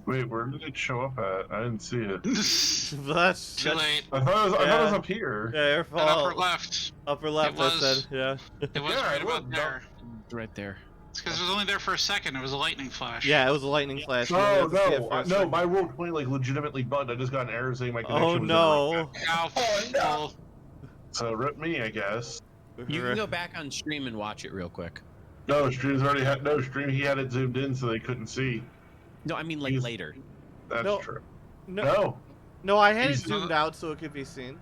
Wait, where did it show up at? I didn't see it. That's Too late. I thought it was Yeah. up here. Yeah, your At fault. upper left. Upper left, It I was- said. Yeah. It was Yeah, right it was about there. Right there. It's because it was only there for a second. It was a lightning flash. Yeah, it was a lightning flash. You Oh only have to see it no, for a no, second. my roll 20 legitimately bugged. I just got an error saying my connection Oh was no. interrupted. Oh, Oh, no. well, So rip me, I guess. You can go back on stream and watch it real quick. No, stream's already had stream. He had it zoomed in so they couldn't see. No, I mean like He's- later. That's No. true. No, No. no, I had it He's- zoomed out so it could be seen.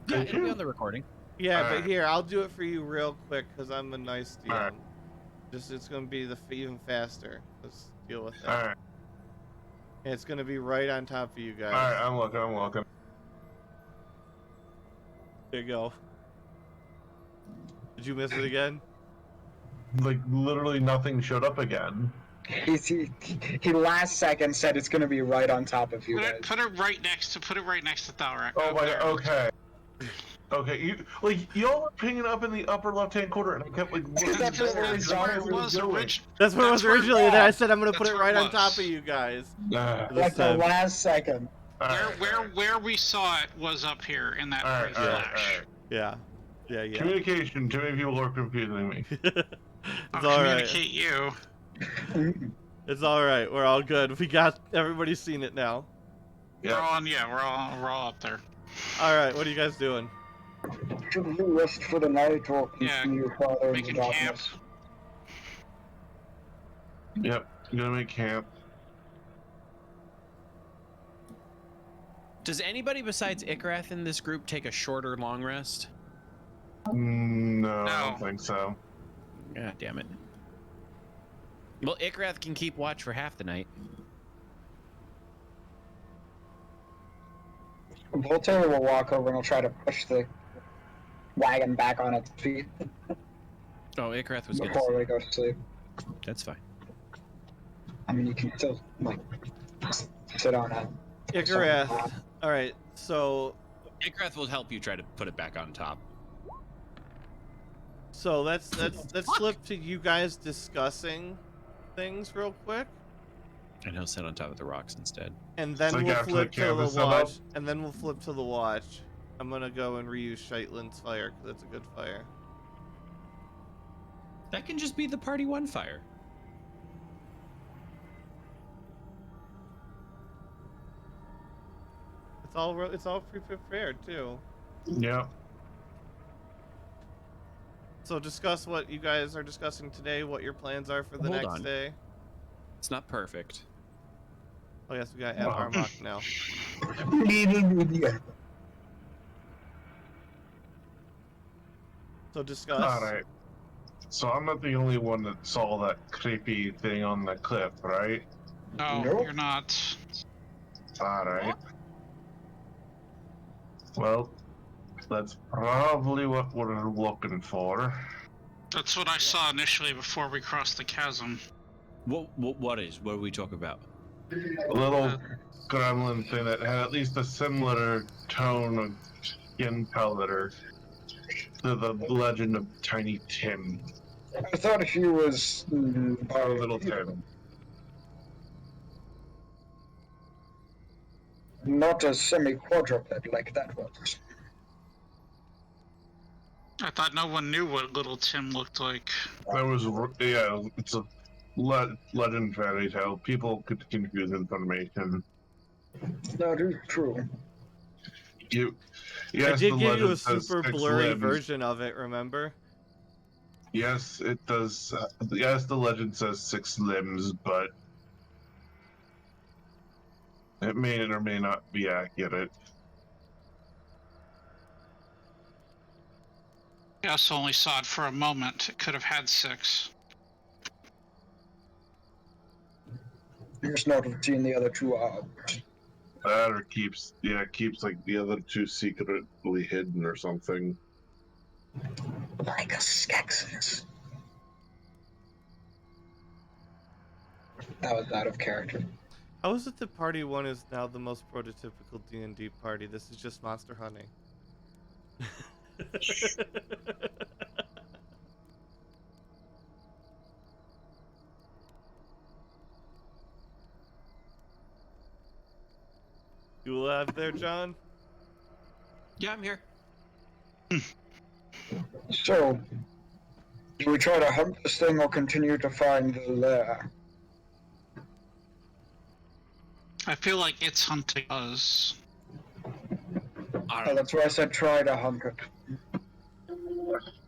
Yeah, Thank it'll be you. on the recording. Yeah, but Alright. here, I'll do it for you real quick because I'm a nice DM. Alright. Just it's gonna be even faster. Let's deal with that. All right, And it's gonna be right on top of you guys. all right. I'm looking. There you go. Did you miss it again? Like literally nothing showed up again. He last second said it's gonna be right on top of you put guys. it right next to Thalrak. Oh my. there. Okay. Okay, y'all were pinging up in the upper left-hand corner, and I kept like looking That's down where and it's seeing on. where it it was was going. originally. That's what it was That's where- originally. And then I said I'm gonna put That's it where right it on top was. of you guys. Ah, This Like the time. last second. Where we saw it was up here in that All brief right, all right, flash. all right. Yeah. Yeah. Communication. Too many people are confusing me. It's I'll all right. communicate you. It's all right. We're all good. We got everybody's seen it now. We're Yeah. all on. Yeah, we're all up there. All right. What are you guys doing? Should we rest for the night or Yeah, continue farther into making camp. darkness? Yep. Gonna make camp. Does anybody besides Ikrath in this group take a short or long rest? No, I don't No. think so. God damn it. Well, Ikrath can keep watch for half the night. Voltaire will walk over and he'll try to push the wagon back on its feet Oh, Ikrath was gonna. before we go to sleep. That's fine. I mean, you can still, like, sit on it. Icareth. All right. So Ikrath will help you try to put it back on top. let's flip to you guys discussing things real quick, And he'll sit on top of the rocks instead. and then So we'll after the flip to camp the is set up? watch, and then we'll flip to the watch. I'm gonna go and reuse Sheitlin's fire because that's a good fire. That can just be the party one fire. It's all pre-prepared too. Yep. So discuss what you guys are discussing today, what your plans are for the Hold next on. day. It's not perfect. Oh yes, we got Armok now. So discuss. All right. So I'm not the only one that saw that creepy thing on the cliff, right? No, Nope. you're not. All right. Well, that's probably what we're looking for. That's what I saw initially before we crossed the chasm. What are we talking about? A little gremlin thing that had at least a similar tone of skin color to the legend of Tiny Tim, I thought he was or Little Tim. not a semi-quadruped like that was. I thought no one knew what little Tim looked like. That was, yeah, it's a legend fairy tale. People could confuse information. That is true. I Yes, did the give you a legend says super 6 blurry limbs. version of it, remember? Yes, it does. Yes, the legend says 6 limbs, but it may or may not be accurate. I also only saw it for a moment. It could have had 6. Just not have seen the other 2 out. That or keeps like the other 2 secretly hidden or something. Like a Skeksis. That was out of character. How is it that Party 1 is now the most prototypical D&D party? This is just monster hunting. You alive there, John? Yeah, I'm here. So, do we try to hunt this thing or continue to find the lair? I feel like it's hunting us. Oh, that's why I said try to hunt it.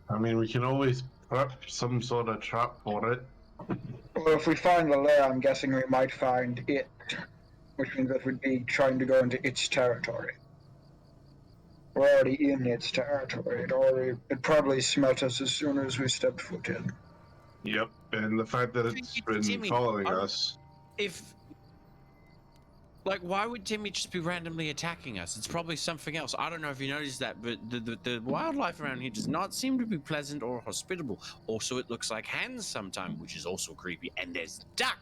I mean, we can always prep some sort of trap for it. Well, if we find the lair, I'm guessing we might find it, which means that we'd be trying to go into its territory. We're already in its territory. It probably smelt us as soon as we stepped foot in. Yep, and the fact that it's been Timmy, following us. Why would Timmy just be randomly attacking us? It's probably something else. I don't know if you noticed that, but the wildlife around here does not seem to be pleasant or hospitable. Also, it looks like hands sometimes, which is also creepy. And there's duck.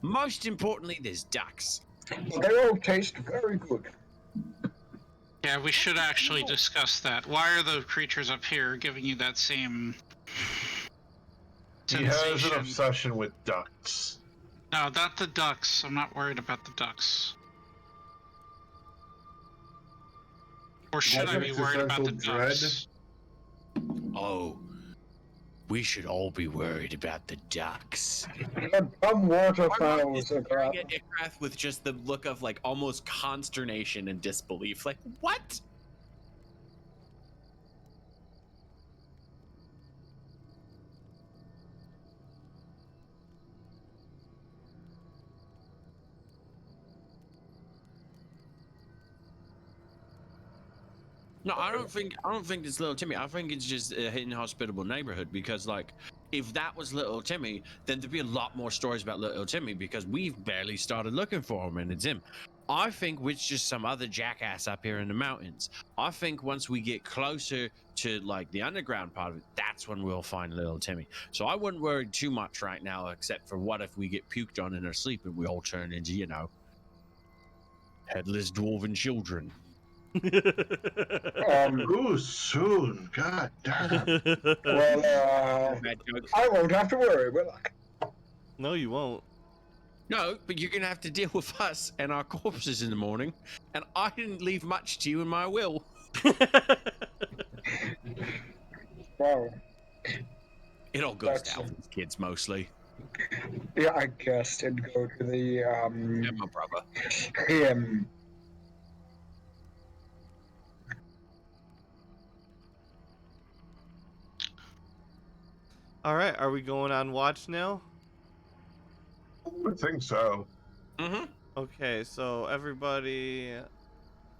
Most importantly, there's ducks. They all taste very good. Yeah, we should actually discuss that. Why are the creatures up here giving you that same He has an sensation? obsession with ducks. No, not the ducks. I'm not worried about the ducks. Or should I be worried about the ducks? Oh, we should all be worried about the ducks. The dumb waterfowls are Staring at Ikrath with just the look of like almost consternation and disbelief. Like, what? No, I don't think it's little Timmy. I think it's just a inhospitable neighborhood because, like, if that was little Timmy, then there'd be a lot more stories about little Timmy because we've barely started looking for him and it's him. I think it's just some other jackass up here in the mountains. I think once we get closer to like the underground part of it, that's when we'll find little Timmy. So I wouldn't worry too much right now, except for what if we get puked on in our sleep and we all turn into, you know, headless dwarven children. Ooh, soon. God damn. Well, Bad joke. I won't have to worry, will I? No, you won't. No, but you're gonna have to deal with us and our corpses in the morning, and I didn't leave much to you in my will. Well, It all goes That's- down with kids mostly. yeah, I guess it'd go to the, Yeah, my brother. him. All right, are we going on watch now? I think so. Mm-hmm. Okay, so everybody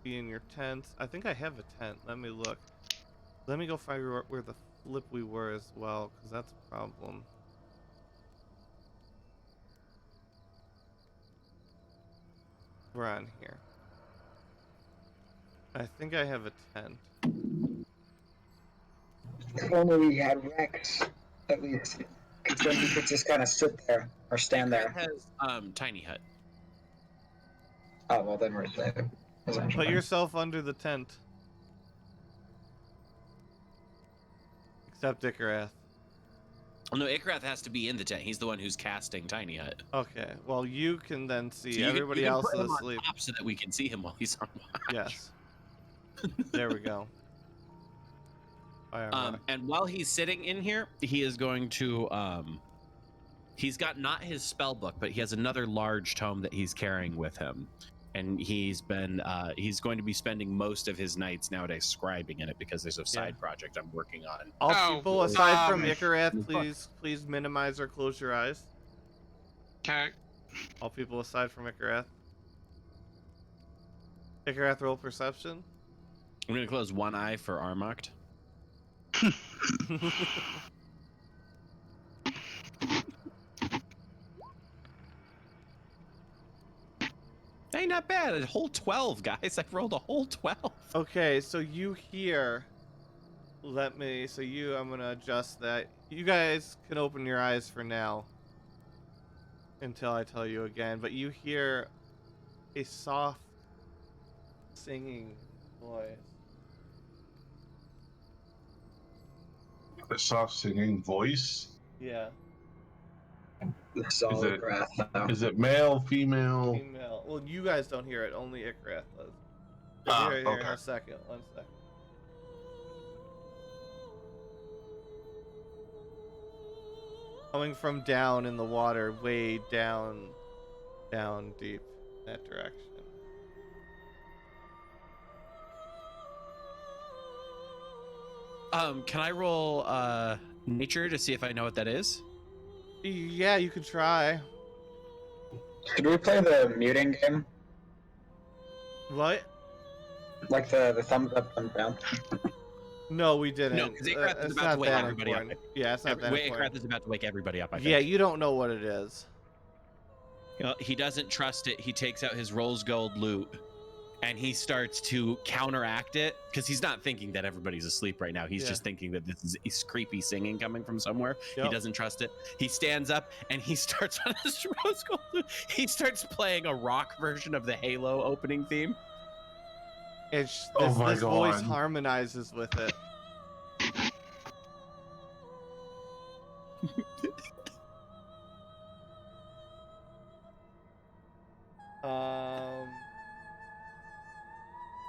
be in your tents. I think I have a tent. Let me look. Let me go find where the flip we were as well, because that's a problem. We're on here. I think I have a tent. If only we had Rex, at least. Because then we could just kind of sit there or stand there. Has tiny hut. Oh, well, then we're safe. Put yourself under the tent. Except Ikarath. Oh, no, Ikrath has to be in the tent. He's the one who's casting tiny hut. Okay, well you can then see So you can- everybody you can else put is him on asleep. top so that we can see him while he's on watch. Yes. There we go. Fire rock. And while he's sitting in here, he is going to he's got not his spell book, but he has another large tome that he's carrying with him. And he's going to be spending most of his nights nowadays scribing in it because there's a side project I'm working on. All Oh, people aside from um, Ikarath, please minimize or close your eyes. Okay. All people aside from Ikarath. Ikarath, roll perception. I'm going to close one eye for Armocked. Hey, not bad. A whole 12, guys. I rolled a whole 12. Okay, so you hear. I'm gonna adjust that. You guys can open your eyes for now. Until I tell you again, but you hear a soft singing voice. A soft singing voice. Yeah, Solid it- breath. Is it male, female? female. Well, you guys don't hear it, only Ikarath does. Ah, You'll hear it here in okay. a second. 1 second. Coming from down in the water, way down deep in that direction. Can I roll nature to see if I know what that is? Yeah, you could try. Should we play the muting game? What? Like the thumbs up, thumbs down? No, we didn't. No, 'cause Ikarath is it's about to not wake that everybody up. important. Yeah, it's not that Ikrath important. is about to wake everybody up, I think. Yeah, you don't know what it is. He doesn't trust it. He takes out his Rose Gold loot and he starts to counteract it because he's not thinking that everybody's asleep right now. He's Yeah. just thinking that this is creepy singing coming from somewhere. Yep. He doesn't trust it. He stands up and he starts on his Rose Gold loot. He starts playing a rock version of the Halo opening theme. Oh my this voice God. harmonizes with it.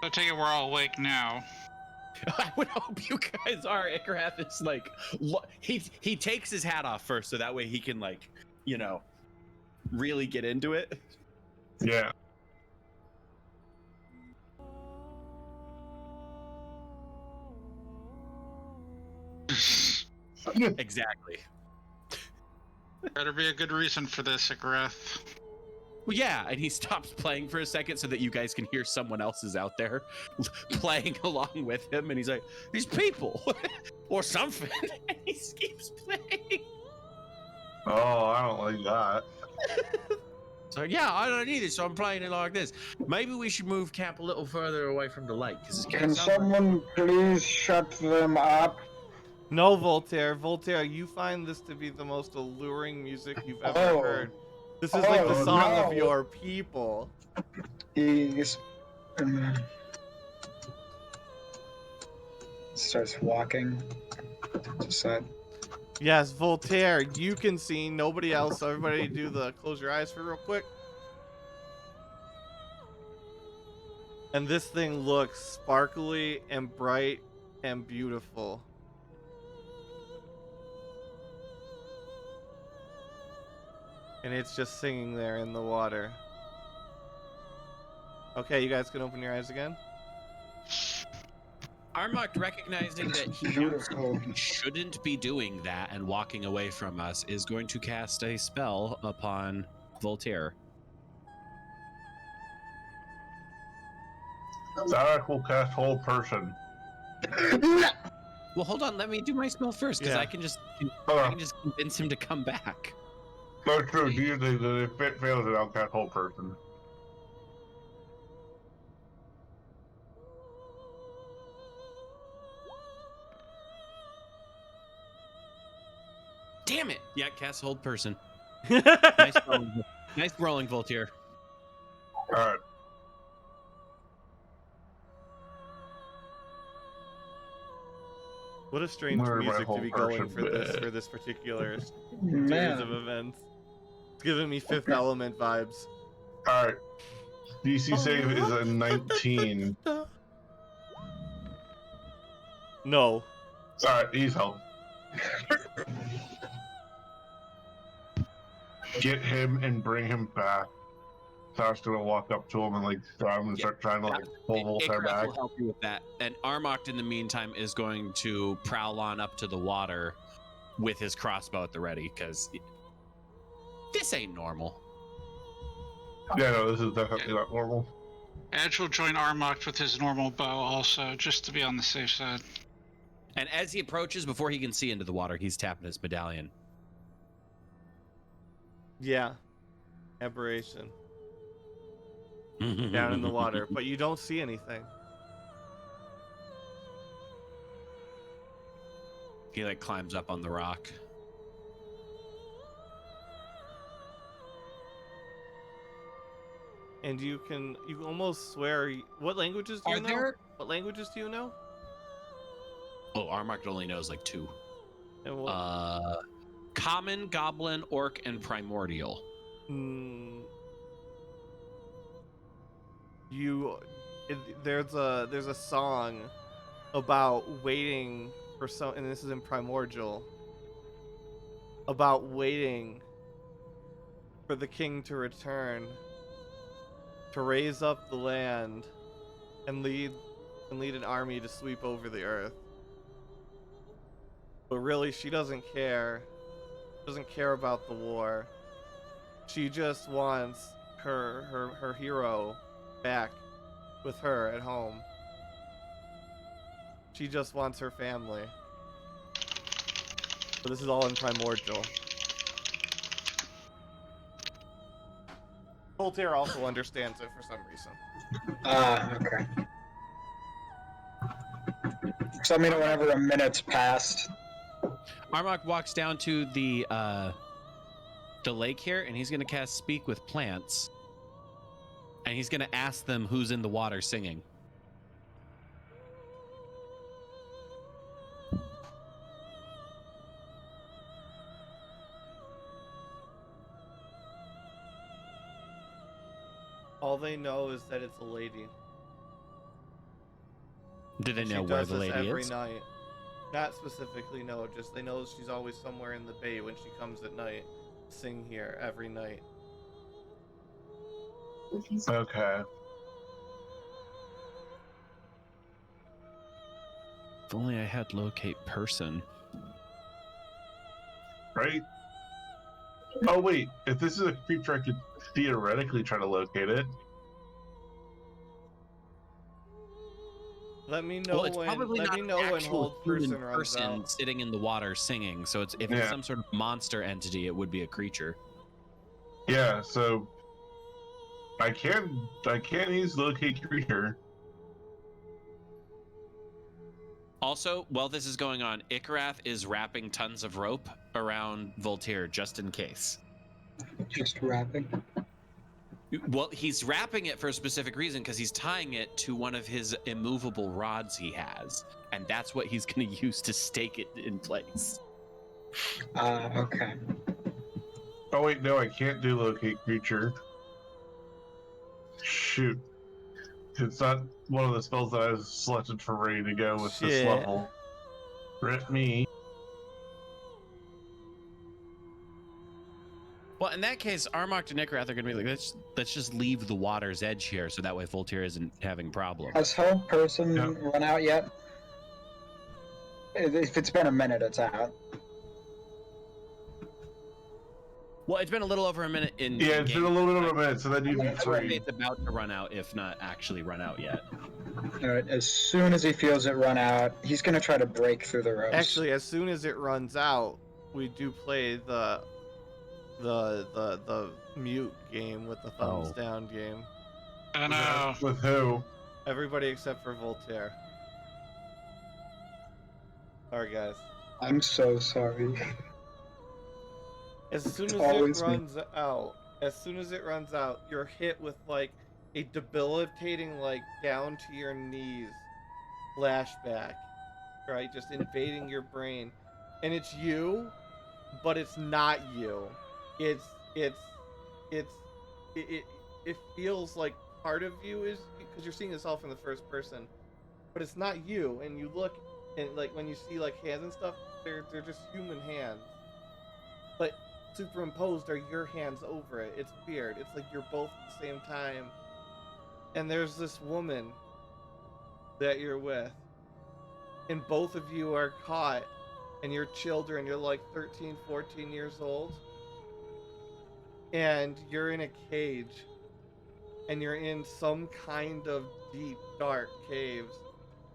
I take it we're all awake now. I would hope you guys are. Icareth is like, he takes his hat off first, so that way he can like, really get into it. Yeah. Exactly. Better be a good reason for this, Icareth. Well, yeah, and he stops playing for a second so that you guys can hear someone else is out there playing along with him, and he's like, "These people, or something," and he keeps playing. Oh, I don't like that. So yeah, I don't need it, so I'm playing it like this. Maybe we should move camp a little further away from the lake because Can someone please shut them up? No, Voltaire. Voltaire, you find this to be the most alluring music you've ever Oh. heard. This is like the Oh, song no. of your people. He's starts walking to the side. Yes, Voltaire, you can see. Nobody else. So everybody do the close your eyes for real quick. And this thing looks sparkly and bright and beautiful. And it's just singing there in the water. Okay, you guys can open your eyes again. Armok, recognizing that he Beautiful. shouldn't be doing that and walking away from us, is going to cast a spell upon Voltaire. Zarek will cast whole person. Well, hold on. Let me do my spell first, because Yeah. I can just convince him to come back. No, true. Usually, if it fails, it, I'll cast whole person. Damn it! Yeah, cast hold person. Nice rolling, nice rolling, Voltaire. All right. What a strange Where my music to whole be going person for this particular series Man. of events. It's giving me Fifth Element vibes. All right. DC save is a 19. No. All right, he's help. Get him and bring him back. Sarah's gonna walk up to him and like grab him and start trying to like pull Voltaire Icarus back. will help you with that. And Armok, in the meantime, is going to prowl on up to the water with his crossbow at the ready, because this ain't normal. Yeah, no, this is definitely not normal. Edge will join Armok with his normal bow also, just to be on the safe side. And as he approaches, before he can see into the water, he's tapping his medallion. Yeah. Aberration. Down in the water. But you don't see anything. He like climbs up on the rock. And you almost swear. What languages do you know? there? What languages do you know? Oh, Armok only knows like 2. And what, Common, Goblin, Orc, and Primordial. There's a song about waiting for and this is in Primordial, about waiting for the king to return to raise up the land and lead an army to sweep over the earth. But really, she doesn't care. Doesn't care about the war. She just wants her hero back with her at home. She just wants her family. So this is all in Primordial. Voltaire also understands it for some reason. Okay. So let me know whenever a minute's passed. Armok walks down to the lake here, and he's going to cast Speak with Plants. And he's going to ask them who's in the water singing. All they know is that it's a lady. Do they And know she where does the this lady every is? night. Not specifically, no. Just they know she's always somewhere in the bay when she comes at night. Sing here every night. Okay. If only I had locate person. Right? Oh wait, if this is a creature, I could theoretically try to locate it. Let me know Well, it's when. probably Let not me an know when actual hold human person runs person out. sitting in the water singing. So if Yeah. it's some sort of monster entity, it would be a creature. Yeah, so I can use locate creature. Also, while this is going on, Ikarath is wrapping tons of rope around Voltaire just in case. Just wrapping. Well, he's wrapping it for a specific reason because he's tying it to one of his immovable rods he has, and that's what he's going to use to stake it in place. Okay. Oh wait, no, I can't do locate creature. Shoot. It's not one of the spells that I've selected for ready to go with this Shit. level. Rip me. Well, in that case, Armok and Ikarath are going to be like, let's just leave the water's edge here, so that way Voltaire isn't having problems. Has hold person Yep. run out yet? If it's been a minute, it's out. Well, it's been a little over a minute in Yeah, it's game. been a little bit of a minute, so that you'd be That's free. It's about to run out, if not actually run out yet. Alright, as soon as he feels it run out, he's gonna try to break through the ropes. Actually, as soon as it runs out, we do play the mute game with the thumbs down game. Oh no. With who? Everybody except for Voltaire. Alright, guys. I'm so sorry. As soon as It's it always me. runs out, you're hit with like a debilitating, like down to your knees flashback, right? Just invading your brain, and it's you, but it's not you. It feels like part of you is because you're seeing this all from the first person, but it's not you. And you look, and like when you see like hands and stuff, they're just human hands, but superimposed are your hands over it. It's weird. It's like you're both at the same time. And there's this woman that you're with, and both of you are caught, and you're children. You're like 13, 14 years old, and you're in a cage, and you're in some kind of deep, dark caves,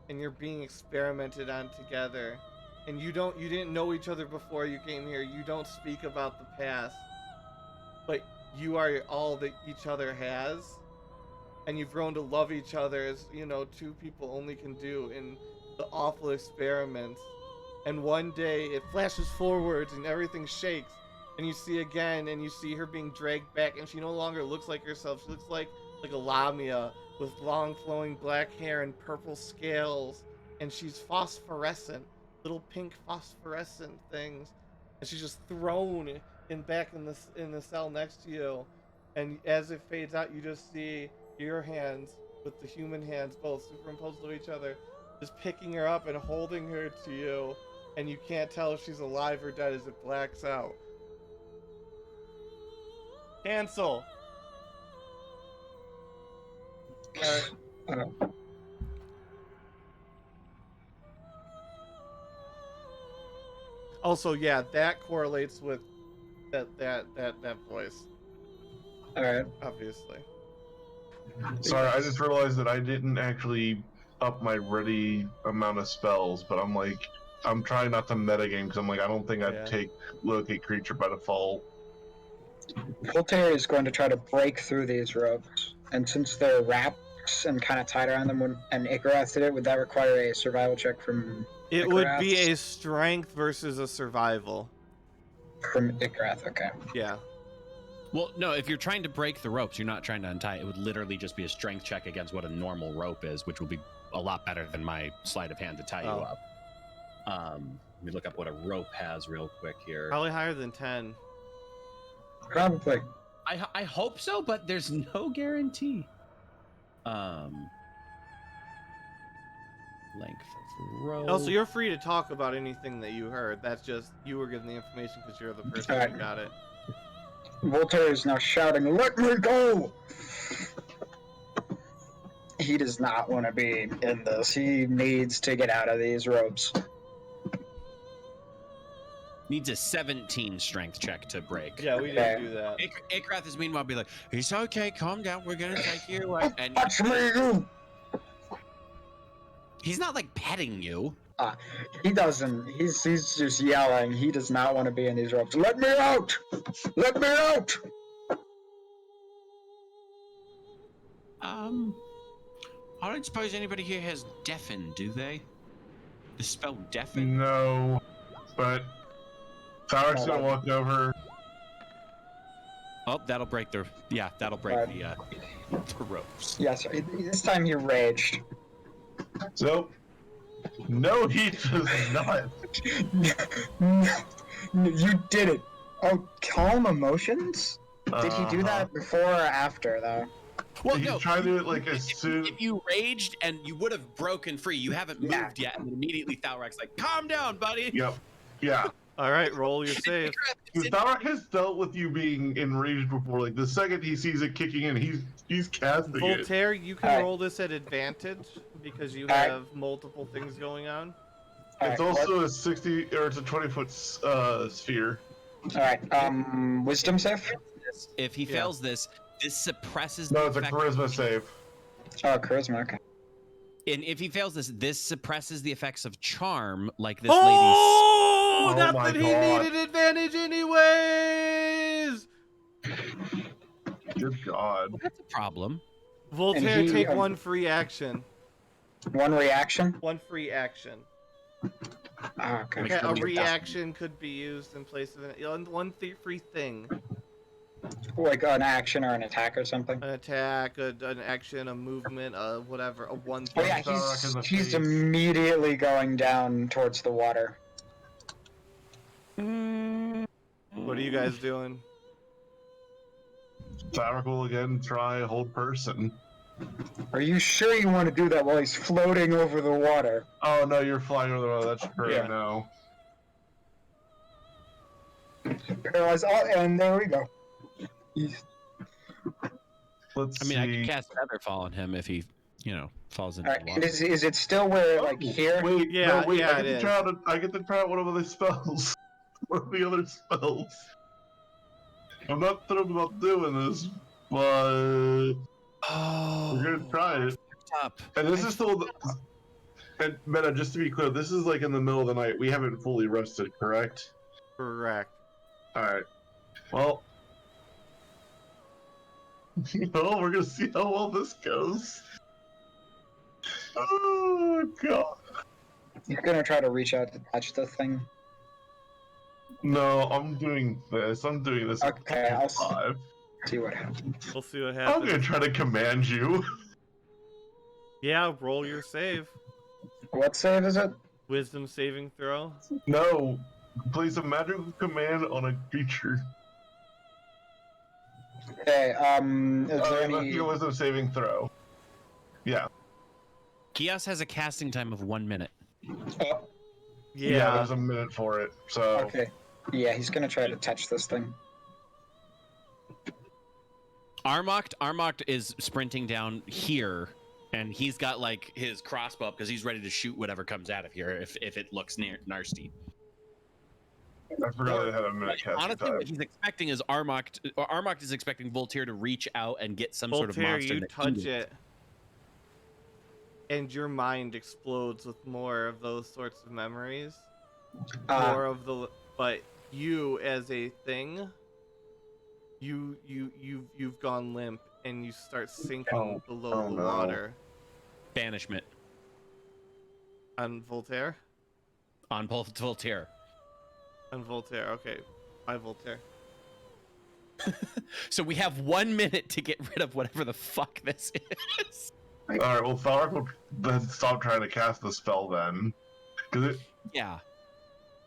and you're being experimented on together. And you didn't know each other before you came here. You don't speak about the past, but you are all that each other has, and you've grown to love each other as, you know, two people only can do in the awful experiments. And one day it flashes forwards and everything shakes, and you see again, and you see her being dragged back, and she no longer looks like herself. She looks like a lamia with long flowing black hair and purple scales, and she's phosphorescent. Little pink phosphorescent things, and she's just thrown back in the cell next to you. And as it fades out, you just see your hands with the human hands both superimposed to each other, just picking her up and holding her to you, and you can't tell if she's alive or dead as it blacks out. Cancel. Alright. Also, yeah, that correlates with that voice. Alright. Obviously. Sorry, I just realized that I didn't actually up my ready amount of spells, but I'm trying not to metagame because I'm like, I don't think I'd take locate creature by default. Voltaire is going to try to break through these ropes, and since they're wraps and kind of tied around them, and Ikarath did it, would that require a survival check from It Ikarath? would be a strength versus a survival. From Ikarath, okay. Yeah. Well, no, if you're trying to break the ropes, you're not trying to untie it. It would literally just be a strength check against what a normal rope is, which will be a lot better than my sleight of hand to tie you up. Let me look up what a rope has real quick here. Probably higher than 10. Probably. I hope so, but there's no guarantee. Length of rope. Also, you're free to talk about anything that you heard. That's just you were given the information because you're the person Alright. who got it. Voltaire is now shouting, "Let me go!" He does not want to be in this. He needs to get out of these ropes. Needs a 17 strength check to break. Yeah, we Okay. didn't do that. Akrath is meanwhile be like, "It's okay, calm down. We're gonna take you away." And Touch me, you! he's not like petting you. He doesn't. He's just yelling. He does not want to be in these ropes. Let me out! Let me out! I don't suppose anybody here has deafen, do they? The spell deafen? No, but Thauric's gonna walk over. Oh, that'll break the the ropes. Yes, this time he raged. So, no, he does not. You did it. Oh, calm emotions? Did he do Uh-huh. that before or after, though? Well, He's no. trying to do it like as If, soon. if you raged and you would have broken free, you haven't moved Yeah. yet, and immediately Thalrak's like, "Calm down, buddy." Yep. Yeah. All right, roll your save. Because Thauric has dealt with you being enraged before. Like the second he sees it kicking in, he's casting it. Voltaire, you can Alright. roll this at advantage because you Alright. have multiple things going on. It's Alright, also a 60 or it's a 20-foot sphere. Alright, wisdom save? If he Yeah. fails this suppresses No, the it's a effect. charisma save. Oh, charisma, okay. And if he fails this suppresses the effects of charm, like this Oh, Oh not my that he God. needed advantage anyways. Good God. Well, that's a problem. Voltaire, And he, take one free action. One reaction? One free action. Oh, okay. Okay, a reaction could be used in place of one free thing. Like an action or an attack or something? An attack, an action, a movement, whatever, a one Oh thing. yeah, Thauric in the he's face. immediately going down towards the water. What are you guys doing? Thauric will again try hold person. Are you sure you want to do that while he's floating over the water? Oh no, you're flying over the road. That's true. Yeah. No. Paralyze. Oh, and there we go. He's, Let's I mean, see. I could cast Featherfall on him if he, falls into all the right, water. is it still where, like, here? Wait, Yeah, no, wait. yeah, I it get to is. try out. I get to try out one of the spells. One of the other spells. I'm not thrilled about doing this, but Oh, we're gonna try it. up. And this is still. And Meta, just to be clear, this is like in the middle of the night. We haven't fully rested, correct? Correct. All right. Well. Well, we're gonna see how well this goes. Oh God. You're gonna try to reach out to touch the thing? No, I'm doing this. I'm doing this. at Okay, I'll 5. see what happens. We'll see what I'm happens. gonna try to command you. Yeah, roll your save. What save is it? Wisdom saving throw. No, place a magical command on a creature. Okay, is there Let's any... do a wisdom saving throw. Yeah. Kios has a casting time of 1 minute. Oh, Yeah. There's a minute for it. So okay. Yeah, he's gonna try to touch this thing. Armoct is sprinting down here, and he's got like his crossbow up because he's ready to shoot whatever comes out of here if it looks nasty. I forgot I had a minute casting Honestly, time. what he's expecting is Armoct is expecting Voltaire to reach out and get some sort of Voltaire, monster. you that touch he- it, and your mind explodes with more of those sorts of memories. More of the, but you as a thing, you've gone limp and you start sinking below the no. water. Banishment On Voltaire. on Voltaire. On Voltaire. Okay, by Voltaire. So we have 1 minute to get rid of whatever the fuck this is. All right. Well, Thauric will then stop trying to cast the spell then, because it. Yeah.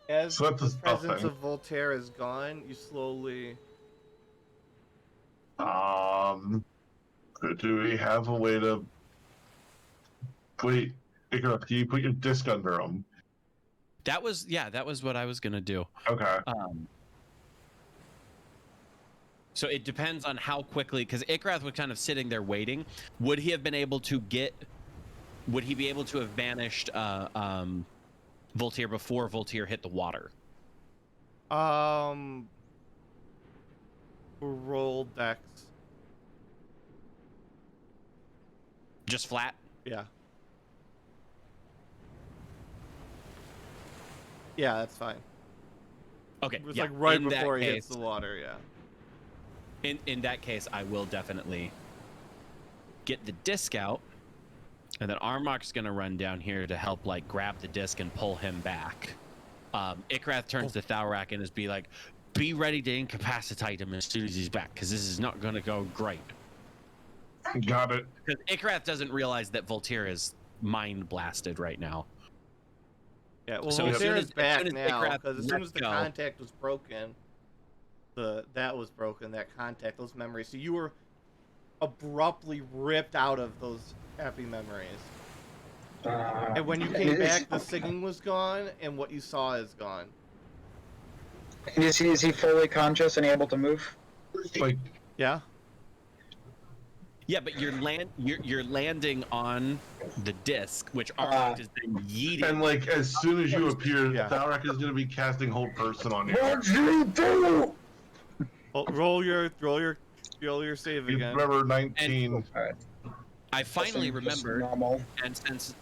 As So that's the a spell presence thing. of Voltaire is gone, you slowly Do we have a way to... Wait, Icarus, can you put your disc under him? That was what I was gonna do. Okay. So it depends on how quickly, because Ikrath was kind of sitting there waiting. Would he have been able to get? Would he be able to have banished Voltaire before Voltaire hit the water? Roll dex. Just flat? Yeah. Yeah, that's fine. Okay. It's yeah. like right In that before he case- hits the water, yeah. In that case, I will definitely get the disc out, and then Armok's gonna run down here to help like grab the disc and pull him back. Ikrath turns to Thalrak and is be ready to incapacitate him as soon as he's back, because this is not gonna go great. Got it. Because Ikrath doesn't realize that Voltaire is mind blasted right now. Yeah, well, So as Voltaire soon is as back soon as now, Ikrath because as soon lets as the go- contact was broken, that contact, those memories. So you were abruptly ripped out of those happy memories. And when you came back, the singing was gone, and what you saw is gone. Is he fully conscious and able to move? Like, Yeah? Yeah, but you're landing on the disc, which Armok is then yeeting. and like, as soon as you appear, Yeah. Thalrak is going to be casting Hold Person on you. What'd you do? Well, roll your save You again. remember 19. Alright. I finally Just remembered, normal. and since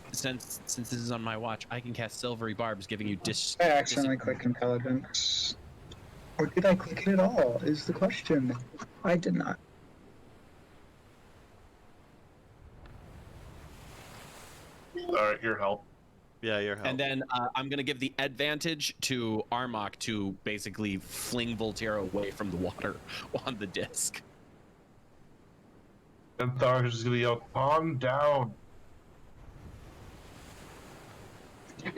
this is on my watch, I can cast Silvery Barbs, giving you I accidentally clicked intelligence. Or did I click it at all? Is the question. I did not. Alright, your help. Yeah, your help. And then I'm gonna give the advantage to Armok to basically fling Voltaire away from the water on the disc. And Thalrak is just going to yell, calm down.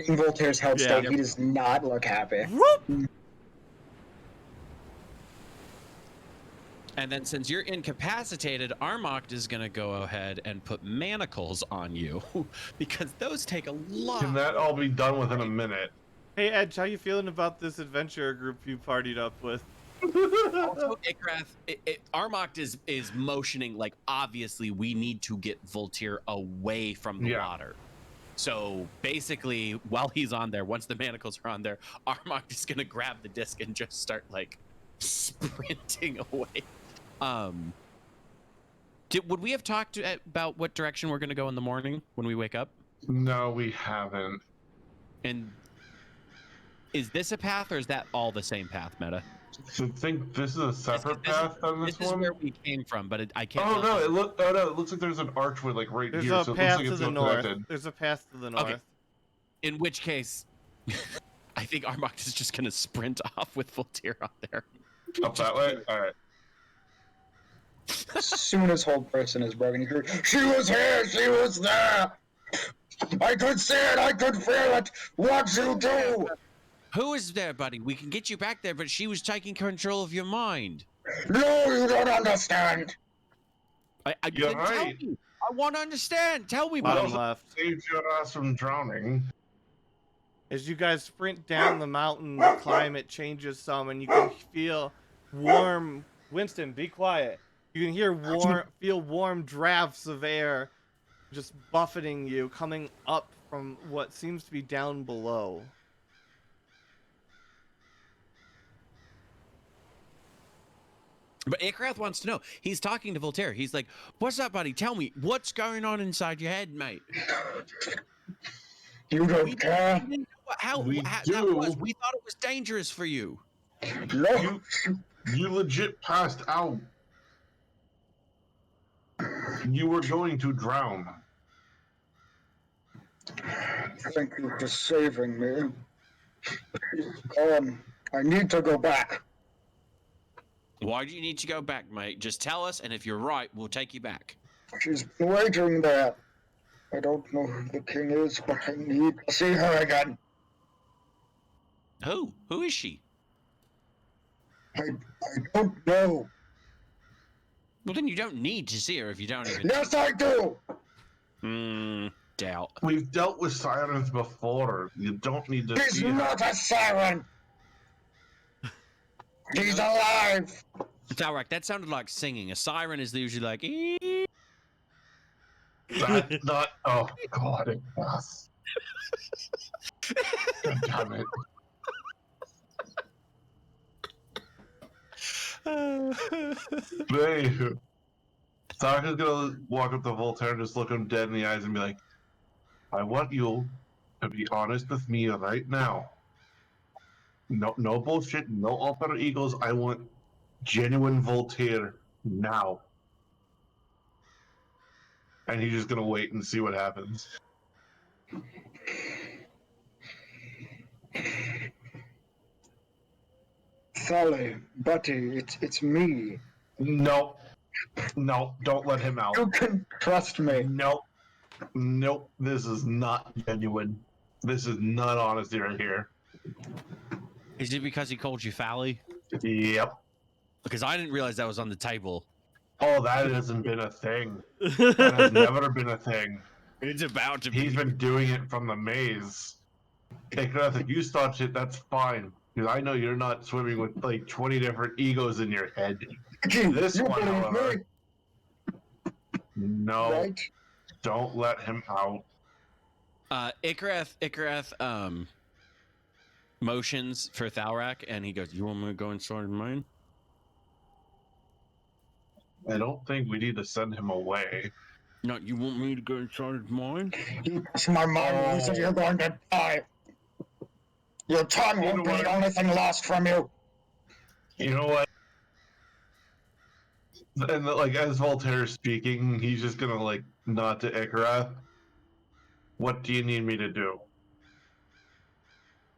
In Voltaire's health Yeah. state, he does not look happy. Whoop! And then since you're incapacitated, Armok is gonna go ahead and put manacles on you because those take a lot. Can that all be done within a minute? Hey, Edge, how you feeling about this adventure group you partied up with? Also, Ikrath, Armok is motioning like obviously we need to get Voltaire away from the Yeah. water. So basically, while he's on there, once the manacles are on there, Armok is gonna grab the disc and just start like sprinting away. Would we have talked about what direction we're gonna go in the morning when we wake up? No, we haven't. And is this a path or is that all the same path, Meta? So think this is a separate This is- path on this This is one? where we came from, but I can't. Oh tell no, if it looks like there's an archway like right There's here, a so it looks path like to it's the all north. connected. There's a path to the north. Okay. In which case, I think Armok is just gonna sprint off with Voltaire on there. Up that way? Alright. As soon as Hold Person is broken, you hear, she was here, she was there! I could see it, I could feel it! What'd you do? Who is there, buddy? We can get you back there, but she was taking control of your mind. No, you don't understand! You're Tell right. me. I want to understand. Tell me, Bottom buddy. left. Saved your ass from drowning. As you guys sprint down the mountain, the climate changes some, and you can feel warm. Winston, be quiet. You can feel warm drafts of air just buffeting you, coming up from what seems to be down below. But Ikrath wants to know. He's talking to Voltaire. He's like, "What's up, buddy? Tell me what's going on inside your head, mate." You don't care? didn't know how We that do. was. We thought it was dangerous for you. No. You legit passed out. You were going to drown. Thank you for saving me. I need to go back. Why do you need to go back, mate? Just tell us, and if you're right, we'll take you back. She's been waiting there. I don't know who the king is, but I need to see her again. Who? Who is she? I don't know. Well, then you don't need to see her if you don't even. Yes, I do. Doubt. We've dealt with sirens before. You don't need to He's see her. not a siren. He's alive. Thalrak, that sounded like singing. A siren is usually like. "Ee." That's not. Oh God! It was. God damn it! Hey, Sokka's gonna walk up to Voltaire and just look him dead in the eyes and be like, "I want you to be honest with me right now. No, no bullshit. No alter egos. I want genuine Voltaire now." And he's just gonna wait and see what happens. Sally, Buddy, it's me. No, no, don't let him out. You can trust me. Nope. Nope. This is not genuine. This is not honesty right here. Is it because he called you Fally? Yep. Because I didn't realize that was on the table. Oh, that hasn't been a thing. That has never been a thing. It's about to He's been doing it from the maze. Icarus, if you start shit, that's fine. Because I know you're not swimming with like 20 different egos in your head. This you one, believe however, me, no, right? don't let him out. Icareth, motions for Thalrak, and he goes, "You want me to go inside mine?" I don't think we need to send him away. No, you want me to go inside mine? You touch my mind, you said you're going to die. Your tongue You won't know be what? the only thing lost from you. You know what? And like as Voltaire's speaking, he's just gonna like nod to Icarus. What do you need me to do?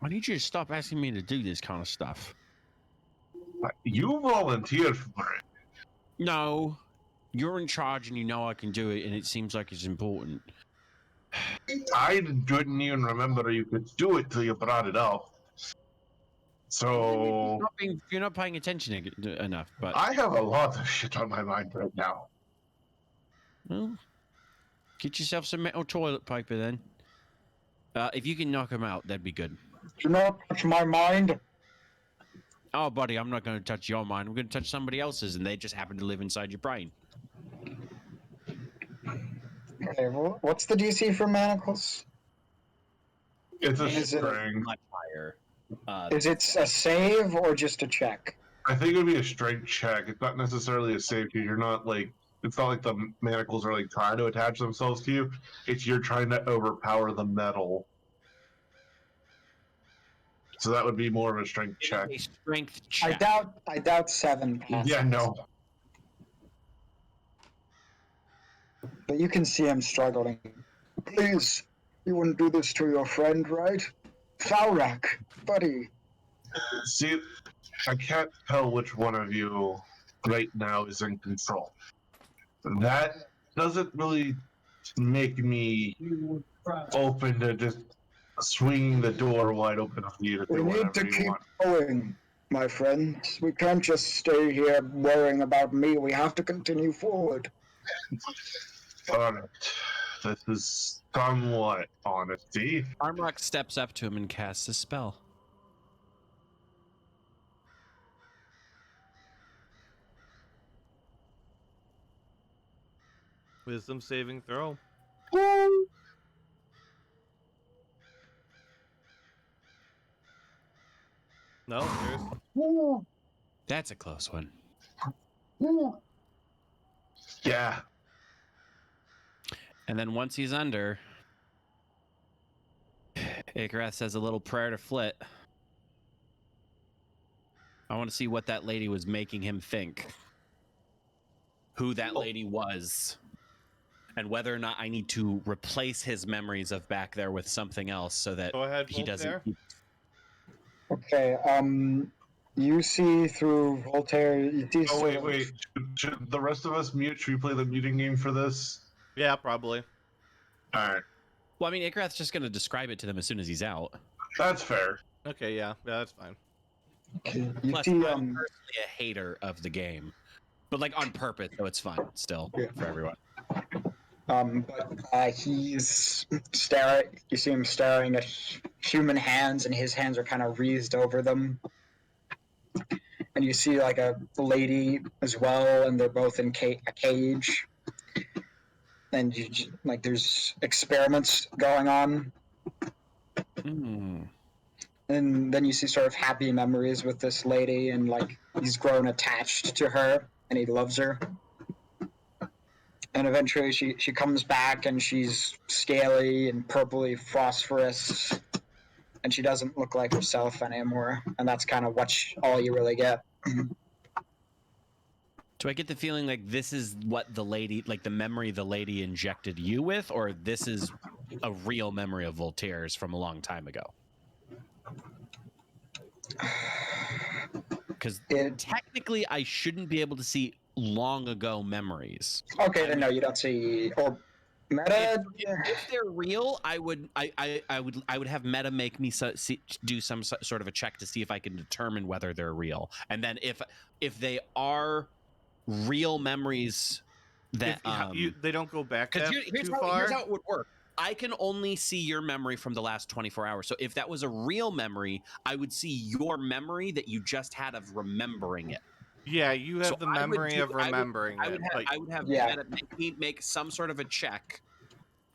I need you to stop asking me to do this kind of stuff. You volunteered for it. No, you're in charge, and you know I can do it, and it seems like it's important. I didn't even remember you could do it till you brought it up. So You're not paying attention enough. But I have a lot of shit on my mind right now. well, get yourself some metal toilet paper then. If you can knock him out, that'd be good. Do not touch my mind. Oh, buddy, I'm not going to touch your mind. I'm going to touch somebody else's, and they just happen to live inside your brain. Okay, well, what's the DC for manacles? It's a Is it- string. Much higher. Is it a save or just a check? I think it would be a strength check. It's not necessarily a save because you're not like. It's not like the manacles are like trying to attach themselves to you. It's you're trying to overpower the metal. So that would be more of a strength check. A strength check. I doubt 7 passes. Yeah, no. But you can see him struggling. Please, you wouldn't do this to your friend, right? Thalrak, buddy. See, I can't tell which one of you right now is in control. That doesn't really make me open to just swinging the door wide open for you to We do need whatever to you keep want. going, my friends. We can't just stay here worrying about me. We have to continue forward. Alright. This is somewhat honesty. Armrock steps up to him and casts a spell. Wisdom saving throw. No, yours. That's a close one. Yeah. And then once he's under, Icarus says a little prayer to Flit. I want to see what that lady was making him think. Who that lady was. And whether or not I need to replace his memories of back there with something else so that Go ahead, he doesn't. Voltaire. Okay, you see through Voltaire. You see Oh, wait. Should the rest of us mute? Should we play the muting game for this? Yeah, probably. Alright. Well, I mean, Icarus just going to describe it to them as soon as he's out. That's fair. Okay, yeah, that's fine. Okay, you Plus, see, I'm personally a hater of the game. but like on purpose, so it's fun still Yeah. for everyone. But he's staring. You see him staring at human hands, and his hands are kind of wreathed over them. And you see like a lady as well, and they're both in a cage. And like there's experiments going on, Mm. and then you see sort of happy memories with this lady, and like he's grown attached to her, and he loves her. And eventually she comes back, and she's scaly and purpley phosphorus, and she doesn't look like herself anymore. And that's kind of all you really get. Do I get the feeling like this is what the lady, like the memory the lady injected you with, or this is a real memory of Voltaire's from a long time ago? Because technically, I shouldn't be able to see long ago memories. Okay, then no, you don't see or meta. If they're real, I would have meta make me do some sort of a check to see if I can determine whether they're real, and then if they are real memories that they don't go back because too here's far. how it would work. I can only see your memory from the last 24 hours. So if that was a real memory, I would see your memory that you just had of remembering it. Yeah, you have So the memory of remembering I would have meta make some sort of a check.